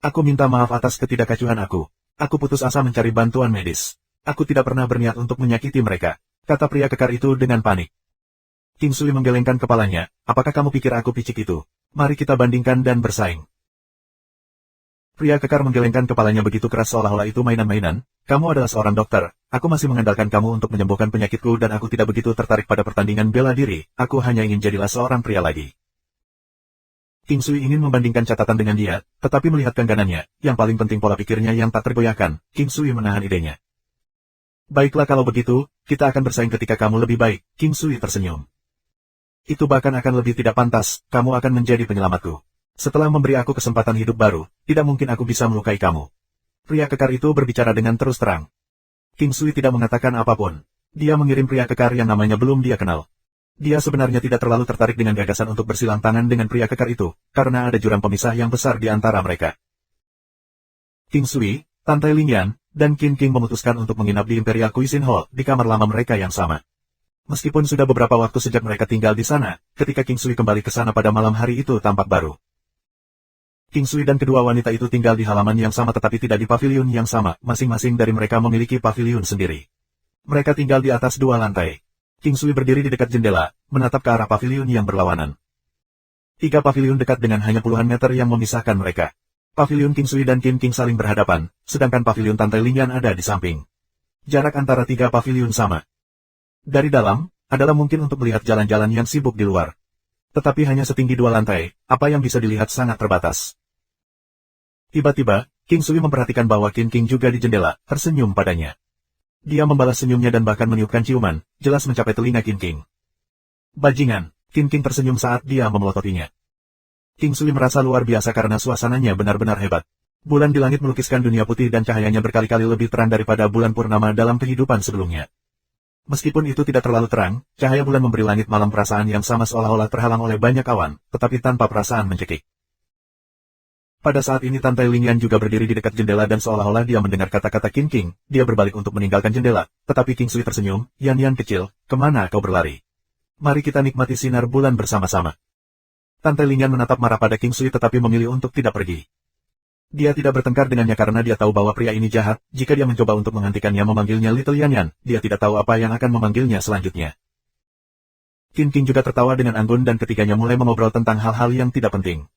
Aku minta maaf atas ketidakacuhan aku. Aku putus asa mencari bantuan medis. Aku tidak pernah berniat untuk menyakiti mereka, kata pria kekar itu dengan panik. King Sui menggelengkan kepalanya, apakah kamu pikir aku picik itu? Mari kita bandingkan dan bersaing. Pria kekar menggelengkan kepalanya begitu keras seolah-olah itu mainan-mainan. Kamu adalah seorang dokter, aku masih mengandalkan kamu untuk menyembuhkan penyakitku dan aku tidak begitu tertarik pada pertandingan bela diri, aku hanya ingin jadilah seorang pria lagi. King Sui ingin membandingkan catatan dengan dia, tetapi melihat kengganannya, yang paling penting pola pikirnya yang tak tergoyahkan, King Sui menahan idenya. Baiklah kalau begitu, kita akan bersaing ketika kamu lebih baik, King Sui tersenyum. Itu bahkan akan lebih tidak pantas, kamu akan menjadi penyelamatku. Setelah memberi aku kesempatan hidup baru, tidak mungkin aku bisa melukai kamu. Pria kekar itu berbicara dengan terus terang. King Sui tidak mengatakan apapun. Dia mengirim pria kekar yang namanya belum dia kenal. Dia sebenarnya tidak terlalu tertarik dengan gagasan untuk bersilang tangan dengan pria kekar itu, karena ada jurang pemisah yang besar di antara mereka. King Sui, Tante Lingyan, dan Qin King memutuskan untuk menginap di Imperial Cuisine Hall, di kamar lama mereka yang sama. Meskipun sudah beberapa waktu sejak mereka tinggal di sana, ketika King Sui kembali ke sana pada malam hari itu tampak baru. King Sui dan kedua wanita itu tinggal di halaman yang sama tetapi tidak di paviliun yang sama, masing-masing dari mereka memiliki paviliun sendiri. Mereka tinggal di atas 2 lantai. King Sui berdiri di dekat jendela, menatap ke arah paviliun yang berlawanan. 3 paviliun dekat dengan hanya puluhan meter yang memisahkan mereka. Paviliun King Sui dan Kim King saling berhadapan, sedangkan paviliun Tante Lingyan ada di samping. Jarak antara 3 paviliun sama. Dari dalam, adalah mungkin untuk melihat jalan-jalan yang sibuk di luar. Tetapi hanya setinggi 2 lantai, apa yang bisa dilihat sangat terbatas. Tiba-tiba, King Sui memperhatikan bahwa Kim King juga di jendela, tersenyum padanya. Dia membalas senyumnya dan bahkan meniupkan ciuman, jelas mencapai telinga Kim King. Bajingan, Kim King tersenyum saat dia memelototinya. King Sui merasa luar biasa karena suasananya benar-benar hebat. Bulan di langit melukiskan dunia putih dan cahayanya berkali-kali lebih terang daripada bulan purnama dalam kehidupan sebelumnya. Meskipun itu tidak terlalu terang, cahaya bulan memberi langit malam perasaan yang sama seolah-olah terhalang oleh banyak awan, tetapi tanpa perasaan mencekik. Pada saat ini Tante Lingyan juga berdiri di dekat jendela dan seolah-olah dia mendengar kata-kata Kim King, dia berbalik untuk meninggalkan jendela, tetapi King Sui tersenyum, Yan kecil, kemana kau berlari? Mari kita nikmati sinar bulan bersama-sama. Tante Lingyan menatap marah pada King Sui tetapi memilih untuk tidak pergi. Dia tidak bertengkar dengannya karena dia tahu bahwa pria ini jahat, jika dia mencoba untuk menghentikannya memanggilnya Little Yan, dia tidak tahu apa yang akan memanggilnya selanjutnya. Kim King juga tertawa dengan anggun dan ketiganya mulai mengobrol tentang hal-hal yang tidak penting.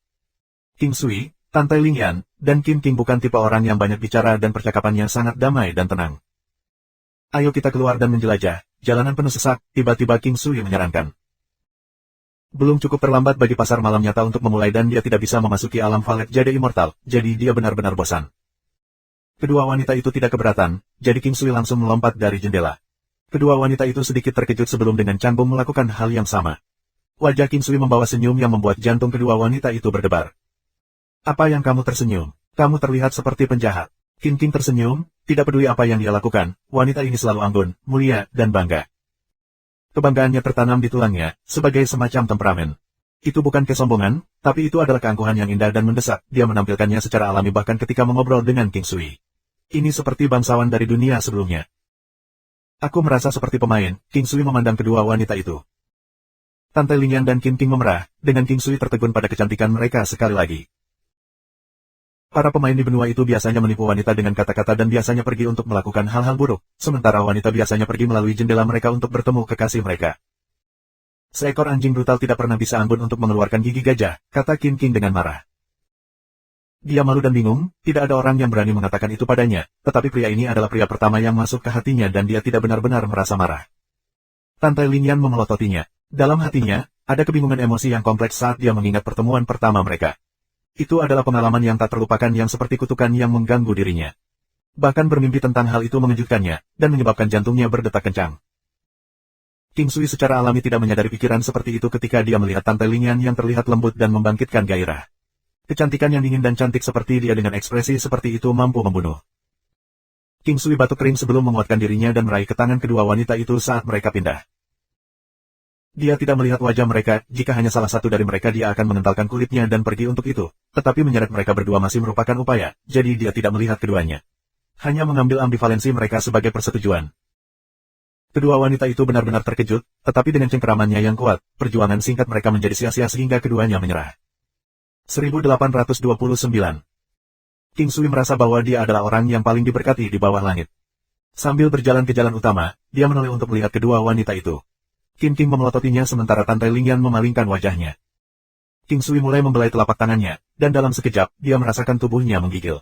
King Sui, Tante Lingyan, dan Kim King bukan tipe orang yang banyak bicara dan percakapannya sangat damai dan tenang. Ayo kita keluar dan menjelajah, jalanan penuh sesak, tiba-tiba King Sui menyarankan. Belum cukup terlambat bagi pasar malam nyata untuk memulai dan dia tidak bisa memasuki alam Valet Jade Immortal, jadi dia benar-benar bosan. Kedua wanita itu tidak keberatan, jadi King Sui langsung melompat dari jendela. Kedua wanita itu sedikit terkejut sebelum dengan canggung melakukan hal yang sama. Wajah King Sui membawa senyum yang membuat jantung kedua wanita itu berdebar. Apa yang kamu tersenyum? Kamu terlihat seperti penjahat. Kim King tersenyum, tidak peduli apa yang dia lakukan, wanita ini selalu anggun, mulia, dan bangga. Kebanggaannya tertanam di tulangnya, sebagai semacam temperamen. Itu bukan kesombongan, tapi itu adalah keangkuhan yang indah dan mendesak, dia menampilkannya secara alami bahkan ketika mengobrol dengan King Sui. Ini seperti bangsawan dari dunia sebelumnya. Aku merasa seperti pemain, King Sui memandang kedua wanita itu. Tante Lingyan dan Kim King memerah, dengan King Sui tertegun pada kecantikan mereka sekali lagi. Para pemain di benua itu biasanya menipu wanita dengan kata-kata dan biasanya pergi untuk melakukan hal-hal buruk, sementara wanita biasanya pergi melalui jendela mereka untuk bertemu kekasih mereka. Seekor anjing brutal tidak pernah bisa anggun untuk mengeluarkan gigi gajah, kata Kim King dengan marah. Dia malu dan bingung, tidak ada orang yang berani mengatakan itu padanya, tetapi pria ini adalah pria pertama yang masuk ke hatinya dan dia tidak benar-benar merasa marah. Tante Lingyan memelototinya. Dalam hatinya, ada kebingungan emosi yang kompleks saat dia mengingat pertemuan pertama mereka. Itu adalah pengalaman yang tak terlupakan yang seperti kutukan yang mengganggu dirinya. Bahkan bermimpi tentang hal itu mengejutkannya, dan menyebabkan jantungnya berdetak kencang. King Sui secara alami tidak menyadari pikiran seperti itu ketika dia melihat Tante Lingyan yang terlihat lembut dan membangkitkan gairah. Kecantikan yang dingin dan cantik seperti dia dengan ekspresi seperti itu mampu membunuh. King Sui batuk kering sebelum menguatkan dirinya dan meraih ke tangan kedua wanita itu saat mereka pindah. Dia tidak melihat wajah mereka, jika hanya salah satu dari mereka dia akan mengentalkan kulitnya dan pergi untuk itu, tetapi menyeret mereka berdua masih merupakan upaya, jadi dia tidak melihat keduanya. Hanya mengambil ambivalensi mereka sebagai persetujuan. Kedua wanita itu benar-benar terkejut, tetapi dengan cengkeramannya yang kuat, perjuangan singkat mereka menjadi sia-sia sehingga keduanya menyerah. 1829. King Sui merasa bahwa dia adalah orang yang paling diberkati di bawah langit. Sambil berjalan ke jalan utama, dia menoleh untuk melihat kedua wanita itu. Kim King memelototinya sementara Tante Lingyan memalingkan wajahnya. King Sui mulai membelai telapak tangannya, dan dalam sekejap, dia merasakan tubuhnya menggigil.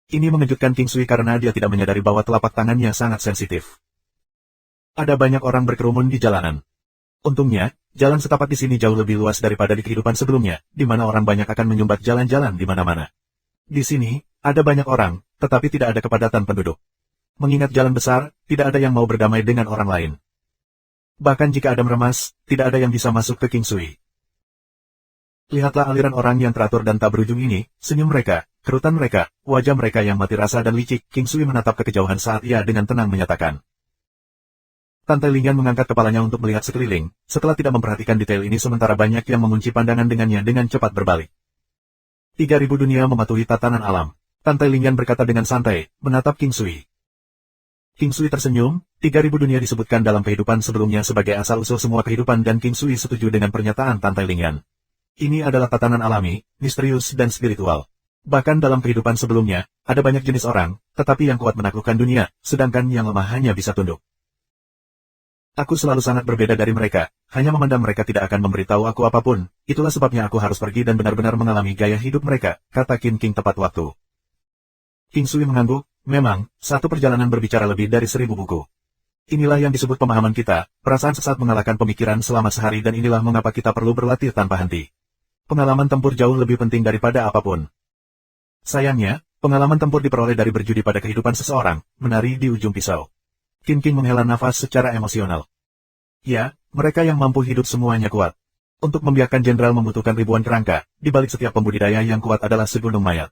Ini mengejutkan King Sui karena dia tidak menyadari bahwa telapak tangannya sangat sensitif. Ada banyak orang berkerumun di jalanan. Untungnya, jalan setapak di sini jauh lebih luas daripada di kehidupan sebelumnya, di mana orang banyak akan menyumbat jalan-jalan di mana-mana. Di sini, ada banyak orang, tetapi tidak ada kepadatan penduduk. Mengingat jalan besar, tidak ada yang mau berdamai dengan orang lain. Bahkan jika ada meremas, tidak ada yang bisa masuk ke King Sui. Lihatlah aliran orang yang teratur dan tak berujung ini, senyum mereka, kerutan mereka, wajah mereka yang mati rasa dan licik. King Sui menatap ke kejauhan saat ia dengan tenang menyatakan. Tante Lingyan mengangkat kepalanya untuk melihat sekeliling, setelah tidak memperhatikan detail ini sementara banyak yang mengunci pandangan dengannya dengan cepat berbalik. 3000 dunia mematuhi tatanan alam. Tante Lingyan berkata dengan santai, menatap King Sui. King Sui tersenyum, 3000 dunia disebutkan dalam kehidupan sebelumnya sebagai asal-usul semua kehidupan dan King Sui setuju dengan pernyataan Tan Tai Lingyan. Ini adalah tatanan alami, misterius dan spiritual. Bahkan dalam kehidupan sebelumnya, ada banyak jenis orang, tetapi yang kuat menaklukkan dunia, sedangkan yang lemah hanya bisa tunduk. Aku selalu sangat berbeda dari mereka, hanya memandang mereka tidak akan memberitahu aku apapun, itulah sebabnya aku harus pergi dan benar-benar mengalami gaya hidup mereka, kata Qin King tepat waktu. King Sui mengangguk, memang, satu perjalanan berbicara lebih dari 1000 buku. Inilah yang disebut pemahaman kita, perasaan sesat mengalahkan pemikiran selama sehari dan inilah mengapa kita perlu berlatih tanpa henti. Pengalaman tempur jauh lebih penting daripada apapun. Sayangnya, pengalaman tempur diperoleh dari berjudi pada kehidupan seseorang, menari di ujung pisau. Qin King menghela nafas secara emosional. Ya, mereka yang mampu hidup semuanya kuat. Untuk membiarkan jenderal membutuhkan ribuan kerangka, di balik setiap pembudidaya yang kuat adalah segunung mayat.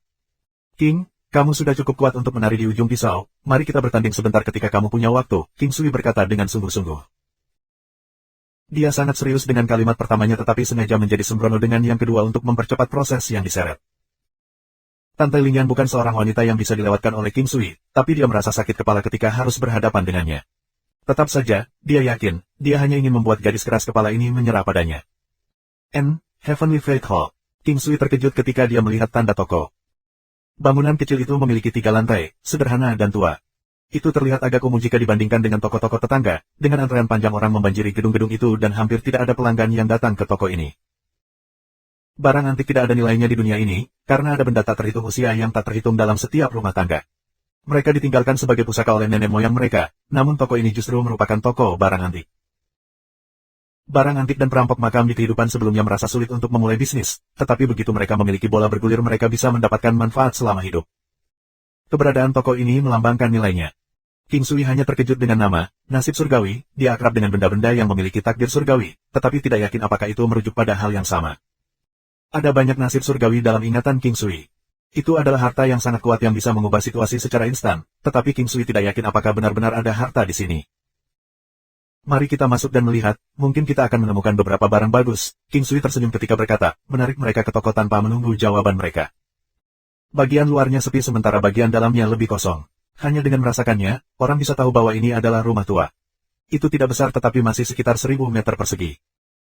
King, kamu sudah cukup kuat untuk menari di ujung pisau, mari kita bertanding sebentar ketika kamu punya waktu, King Sui berkata dengan sungguh-sungguh. Dia sangat serius dengan kalimat pertamanya tetapi sengaja menjadi sembrono dengan yang kedua untuk mempercepat proses yang diseret. Tan Tai Lingyan bukan seorang wanita yang bisa dilewatkan oleh King Sui, tapi dia merasa sakit kepala ketika harus berhadapan dengannya. Tetap saja, dia yakin, dia hanya ingin membuat gadis keras kepala ini menyerah padanya. Heavenly Fate Hall. King Sui terkejut ketika dia melihat tanda toko. Bangunan kecil itu memiliki 3 lantai, sederhana dan tua. Itu terlihat agak kumuh jika dibandingkan dengan toko-toko tetangga, dengan antrean panjang orang membanjiri gedung-gedung itu dan hampir tidak ada pelanggan yang datang ke toko ini. Barang antik tidak ada nilainya di dunia ini, karena ada benda tak terhitung usia yang tak terhitung dalam setiap rumah tangga. Mereka ditinggalkan sebagai pusaka oleh nenek moyang mereka, namun toko ini justru merupakan toko barang antik. Barang antik dan perampok makam di kehidupan sebelumnya merasa sulit untuk memulai bisnis, tetapi begitu mereka memiliki bola bergulir mereka bisa mendapatkan manfaat selama hidup. Keberadaan toko ini melambangkan nilainya. King Sui hanya terkejut dengan nama, nasib surgawi, dia akrab dengan benda-benda yang memiliki takdir surgawi, tetapi tidak yakin apakah itu merujuk pada hal yang sama. Ada banyak nasib surgawi dalam ingatan King Sui. Itu adalah harta yang sangat kuat yang bisa mengubah situasi secara instan, tetapi King Sui tidak yakin apakah benar-benar ada harta di sini. Mari kita masuk dan melihat, mungkin kita akan menemukan beberapa barang bagus. King Sui tersenyum ketika berkata, menarik mereka ke toko tanpa menunggu jawaban mereka. Bagian luarnya sepi sementara bagian dalamnya lebih kosong. Hanya dengan merasakannya, orang bisa tahu bahwa ini adalah rumah tua. Itu tidak besar tetapi masih sekitar 1000 meter persegi.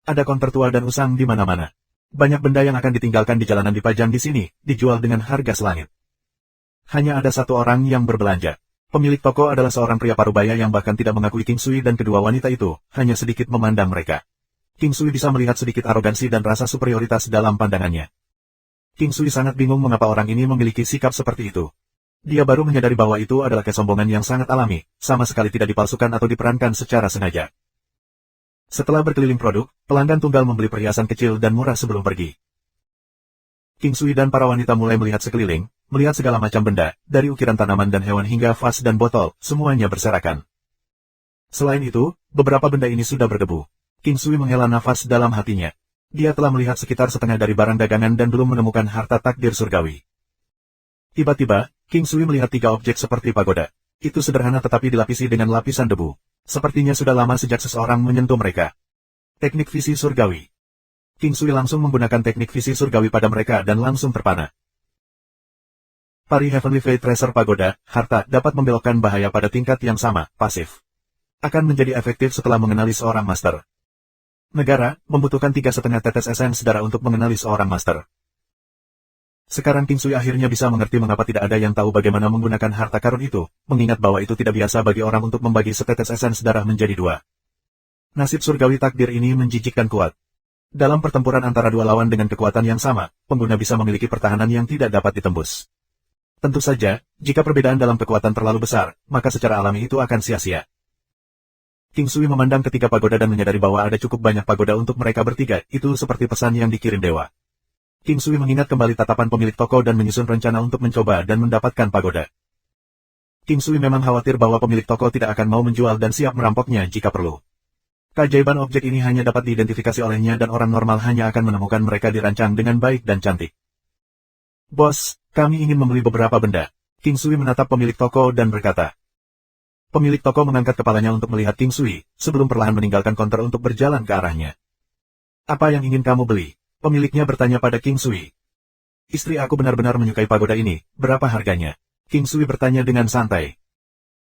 Ada konter tua dan usang di mana-mana. Banyak benda yang akan ditinggalkan di jalanan dipajang di sini, dijual dengan harga selangit. Hanya ada satu orang yang berbelanja. Pemilik toko adalah seorang pria parubaya yang bahkan tidak mengakui King Sui dan kedua wanita itu, hanya sedikit memandang mereka. King Sui bisa melihat sedikit arogansi dan rasa superioritas dalam pandangannya. King Sui sangat bingung mengapa orang ini memiliki sikap seperti itu. Dia baru menyadari bahwa itu adalah kesombongan yang sangat alami, sama sekali tidak dipalsukan atau diperankan secara sengaja. Setelah berkeliling produk, pelanggan tunggal membeli perhiasan kecil dan murah sebelum pergi. King Sui dan para wanita mulai melihat sekeliling, melihat segala macam benda, dari ukiran tanaman dan hewan hingga vas dan botol, semuanya berserakan. Selain itu, beberapa benda ini sudah berdebu. King Sui menghela nafas dalam hatinya. Dia telah melihat sekitar setengah dari barang dagangan dan belum menemukan harta takdir surgawi. Tiba-tiba, King Sui melihat 3 objek seperti pagoda. Itu sederhana tetapi dilapisi dengan lapisan debu. Sepertinya sudah lama sejak seseorang menyentuh mereka. Teknik visi surgawi. King Sui langsung menggunakan teknik visi surgawi pada mereka dan langsung terpana. Pari Heavenly Fate Tracer Pagoda, harta, dapat membelokkan bahaya pada tingkat yang sama, pasif. Akan menjadi efektif setelah mengenali seorang master. Negara, membutuhkan 3,5 tetes esens darah untuk mengenali seorang master. Sekarang King Sui akhirnya bisa mengerti mengapa tidak ada yang tahu bagaimana menggunakan harta karun itu, mengingat bahwa itu tidak biasa bagi orang untuk membagi setetes esens darah menjadi 2. Nasib surgawi takdir ini menjijikkan kuat. Dalam pertempuran antara dua lawan dengan kekuatan yang sama, pengguna bisa memiliki pertahanan yang tidak dapat ditembus. Tentu saja, jika perbedaan dalam kekuatan terlalu besar, maka secara alami itu akan sia-sia. King Sui memandang ketiga pagoda dan menyadari bahwa ada cukup banyak pagoda untuk mereka bertiga, itu seperti pesan yang dikirim dewa. King Sui mengingat kembali tatapan pemilik toko dan menyusun rencana untuk mencoba dan mendapatkan pagoda. King Sui memang khawatir bahwa pemilik toko tidak akan mau menjual dan siap merampoknya jika perlu. Keajaiban objek ini hanya dapat diidentifikasi olehnya dan orang normal hanya akan menemukan mereka dirancang dengan baik dan cantik. Bos, kami ingin membeli beberapa benda. King Sui menatap pemilik toko dan berkata. Pemilik toko mengangkat kepalanya untuk melihat King Sui, sebelum perlahan meninggalkan konter untuk berjalan ke arahnya. Apa yang ingin kamu beli? Pemiliknya bertanya pada King Sui. Istri aku benar-benar menyukai pagoda ini, berapa harganya? King Sui bertanya dengan santai.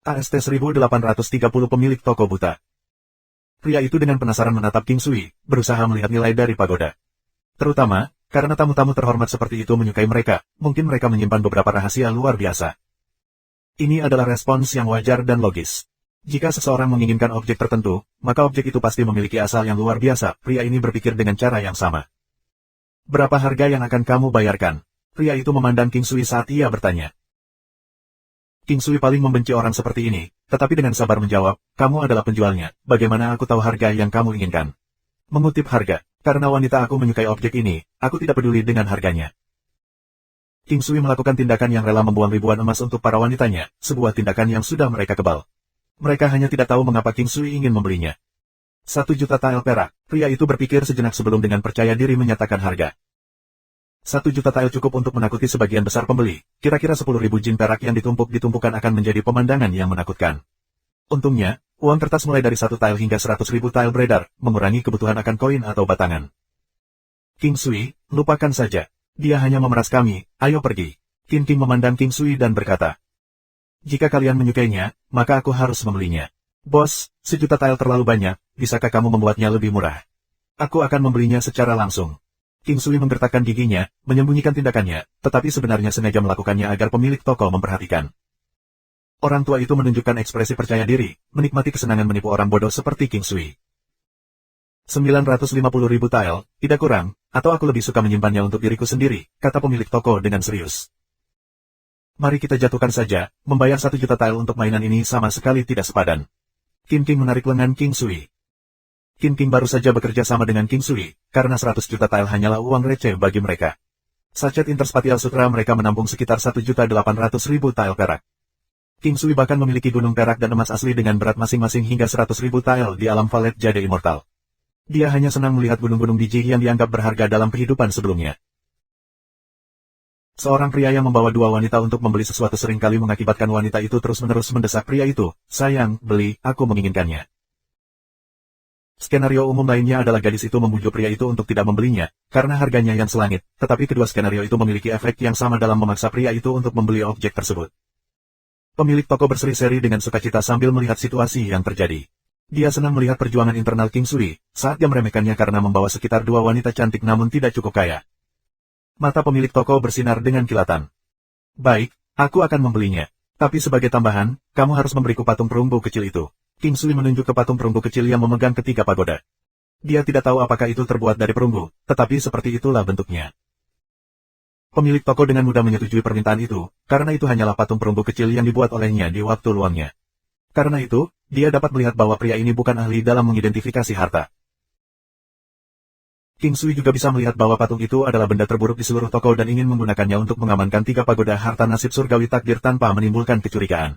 AST 1830 pemilik toko buta. Pria itu dengan penasaran menatap King Sui, berusaha melihat nilai dari pagoda. Terutama, karena tamu-tamu terhormat seperti itu menyukai mereka, mungkin mereka menyimpan beberapa rahasia luar biasa. Ini adalah respons yang wajar dan logis. Jika seseorang menginginkan objek tertentu, maka objek itu pasti memiliki asal yang luar biasa. Pria ini berpikir dengan cara yang sama. Berapa harga yang akan kamu bayarkan? Pria itu memandang King Sui saat ia bertanya. King Sui paling membenci orang seperti ini, tetapi dengan sabar menjawab, kamu adalah penjualnya, bagaimana aku tahu harga yang kamu inginkan? Mengutip harga, karena wanita aku menyukai objek ini, aku tidak peduli dengan harganya. King Sui melakukan tindakan yang rela membuang ribuan emas untuk para wanitanya, sebuah tindakan yang sudah mereka kebal. Mereka hanya tidak tahu mengapa King Sui ingin membelinya. 1 juta tael perak, pria itu berpikir sejenak sebelum dengan percaya diri menyatakan harga. 1 juta tael cukup untuk menakuti sebagian besar pembeli, kira-kira 10.000 jin perak yang ditumpuk-ditumpukan akan menjadi pemandangan yang menakutkan. Untungnya, uang kertas mulai dari 1 tael hingga 100.000 tael beredar, mengurangi kebutuhan akan koin atau batangan. King Sui, lupakan saja. Dia hanya memeras kami, ayo pergi. King memandang King Sui dan berkata. Jika kalian menyukainya, maka aku harus membelinya. Bos, 1 juta tael terlalu banyak, bisakah kamu membuatnya lebih murah? Aku akan membelinya secara langsung. King Sui menggertakkan giginya, menyembunyikan tindakannya, tetapi sebenarnya sengaja melakukannya agar pemilik toko memperhatikan. Orang tua itu menunjukkan ekspresi percaya diri, menikmati kesenangan menipu orang bodoh seperti King Sui. 950.000 tael, tidak kurang, atau aku lebih suka menyimpannya untuk diriku sendiri, kata pemilik toko dengan serius. Mari kita jatuhkan saja, membayar 1 juta tael untuk mainan ini sama sekali tidak sepadan. King menarik lengan King Sui. King baru saja bekerja sama dengan King Sui, karena 100 juta tael hanyalah uang receh bagi mereka. Sachet Interspatial Sutra mereka menampung sekitar 1.800.000 tael perak. King Sui bahkan memiliki gunung perak dan emas asli dengan berat masing-masing hingga 100.000 tael di alam Valet Jade Immortal. Dia hanya senang melihat gunung-gunung biji yang dianggap berharga dalam kehidupan sebelumnya. Seorang pria yang membawa 2 wanita untuk membeli sesuatu seringkali mengakibatkan wanita itu terus-menerus mendesak pria itu, sayang, beli, aku menginginkannya. Skenario umum lainnya adalah gadis itu membujuk pria itu untuk tidak membelinya, karena harganya yang selangit, tetapi kedua skenario itu memiliki efek yang sama dalam memaksa pria itu untuk membeli objek tersebut. Pemilik toko berseri-seri dengan sukacita sambil melihat situasi yang terjadi. Dia senang melihat perjuangan internal King Sui, saat dia meremehkannya karena membawa sekitar 2 wanita cantik namun tidak cukup kaya. Mata pemilik toko bersinar dengan kilatan. Baik, aku akan membelinya. Tapi sebagai tambahan, kamu harus memberiku patung perunggu kecil itu. King Sui menunjuk ke patung perunggu kecil yang memegang ketiga pagoda. Dia tidak tahu apakah itu terbuat dari perunggu, tetapi seperti itulah bentuknya. Pemilik toko dengan mudah menyetujui permintaan itu, karena itu hanyalah patung perunggu kecil yang dibuat olehnya di waktu luangnya. Karena itu, dia dapat melihat bahwa pria ini bukan ahli dalam mengidentifikasi harta. King Sui juga bisa melihat bahwa patung itu adalah benda terburuk di seluruh toko dan ingin menggunakannya untuk mengamankan 3 pagoda harta nasib surgawi takdir tanpa menimbulkan kecurigaan.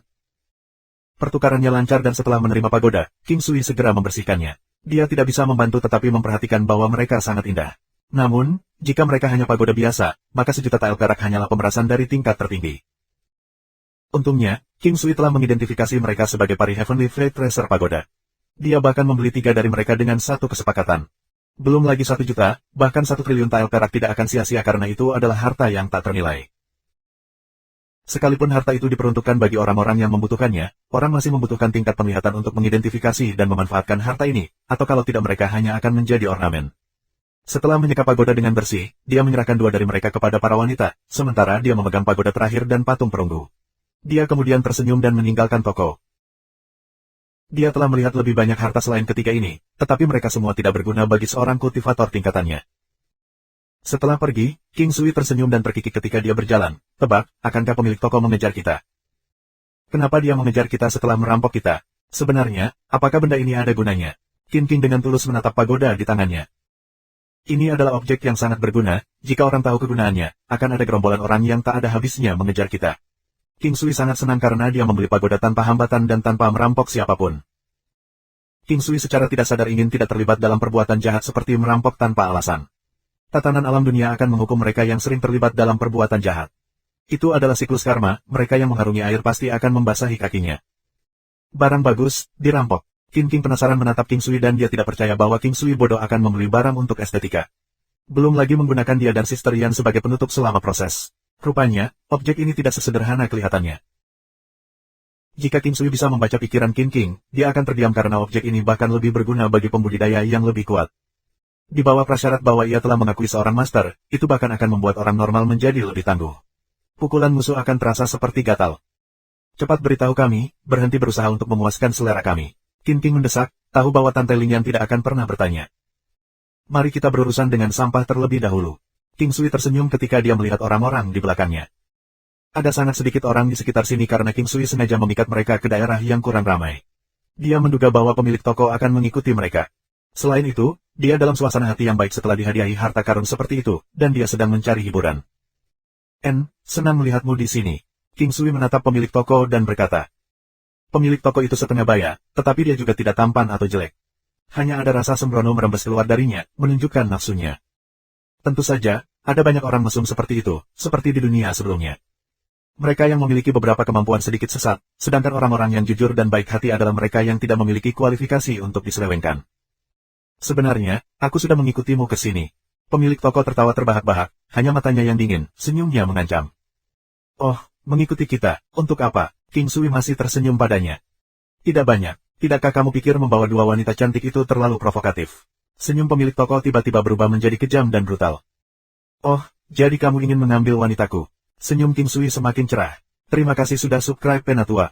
Pertukarannya lancar dan setelah menerima pagoda, King Sui segera membersihkannya. Dia tidak bisa membantu tetapi memperhatikan bahwa mereka sangat indah. Namun, jika mereka hanya pagoda biasa, maka 1 juta tael perak hanyalah pemerasan dari tingkat tertinggi. Untungnya, King Sui telah mengidentifikasi mereka sebagai pari Heavenly Freight Tracer pagoda. Dia bahkan membeli 3 dari mereka dengan satu kesepakatan. Belum lagi 1 juta, bahkan 1 triliun tael perak tidak akan sia-sia karena itu adalah harta yang tak ternilai. Sekalipun harta itu diperuntukkan bagi orang-orang yang membutuhkannya, orang masih membutuhkan tingkat penglihatan untuk mengidentifikasi dan memanfaatkan harta ini, atau kalau tidak mereka hanya akan menjadi ornamen. Setelah menyeka pagoda dengan bersih, dia menyerahkan 2 dari mereka kepada para wanita, sementara dia memegang pagoda terakhir dan patung perunggu. Dia kemudian tersenyum dan meninggalkan toko. Dia telah melihat lebih banyak harta selain ketiga ini, tetapi mereka semua tidak berguna bagi seorang kultivator tingkatannya. Setelah pergi, King Sui tersenyum dan terkikik ketika dia berjalan. Tebak, akankah pemilik toko mengejar kita? Kenapa dia mengejar kita setelah merampok kita? Sebenarnya, apakah benda ini ada gunanya? King dengan tulus menatap pagoda di tangannya. Ini adalah objek yang sangat berguna, jika orang tahu kegunaannya, akan ada gerombolan orang yang tak ada habisnya mengejar kita. King Sui sangat senang karena dia membeli pagoda tanpa hambatan dan tanpa merampok siapapun. King Sui secara tidak sadar ingin tidak terlibat dalam perbuatan jahat seperti merampok tanpa alasan. Tatanan alam dunia akan menghukum mereka yang sering terlibat dalam perbuatan jahat. Itu adalah siklus karma, mereka yang mengharungi air pasti akan membasahi kakinya. Barang bagus, dirampok. King penasaran menatap King Sui dan dia tidak percaya bahwa King Sui bodoh akan membeli barang untuk estetika. Belum lagi menggunakan dia dan Sister Yan sebagai penutup selama proses. Rupanya, objek ini tidak sesederhana kelihatannya. Jika King Sui bisa membaca pikiran King, dia akan terdiam karena objek ini bahkan lebih berguna bagi pembudidaya yang lebih kuat. Di bawah prasyarat bahwa ia telah mengakui seorang master, itu bahkan akan membuat orang normal menjadi lebih tangguh. Pukulan musuh akan terasa seperti gatal. Cepat beritahu kami, berhenti berusaha untuk memuaskan selera kami. King mendesak, tahu bahwa Tante Lingyan tidak akan pernah bertanya. Mari kita berurusan dengan sampah terlebih dahulu. King Sui tersenyum ketika dia melihat orang-orang di belakangnya. Ada sangat sedikit orang di sekitar sini karena King Sui sengaja memikat mereka ke daerah yang kurang ramai. Dia menduga bahwa pemilik toko akan mengikuti mereka. Selain itu, dia dalam suasana hati yang baik setelah dihadiahi harta karun seperti itu, dan dia sedang mencari hiburan. Senang melihatmu di sini. King Sui menatap pemilik toko dan berkata. Pemilik toko itu setengah baya, tetapi dia juga tidak tampan atau jelek. Hanya ada rasa sembrono merembes keluar darinya, menunjukkan nafsunya. Tentu saja, ada banyak orang mesum seperti itu, seperti di dunia sebelumnya. Mereka yang memiliki beberapa kemampuan sedikit sesat, sedangkan orang-orang yang jujur dan baik hati adalah mereka yang tidak memiliki kualifikasi untuk diselewengkan. Sebenarnya, aku sudah mengikutimu ke sini. Pemilik toko tertawa terbahak-bahak, hanya matanya yang dingin, senyumnya mengancam. Oh, mengikuti kita, untuk apa? King Sui masih tersenyum padanya. Tidak banyak, tidakkah kamu pikir membawa dua wanita cantik itu terlalu provokatif? Senyum pemilik toko tiba-tiba berubah menjadi kejam dan brutal. Oh, jadi kamu ingin mengambil wanitaku? Senyum King Sui semakin cerah. Terima kasih sudah subscribe Penatua.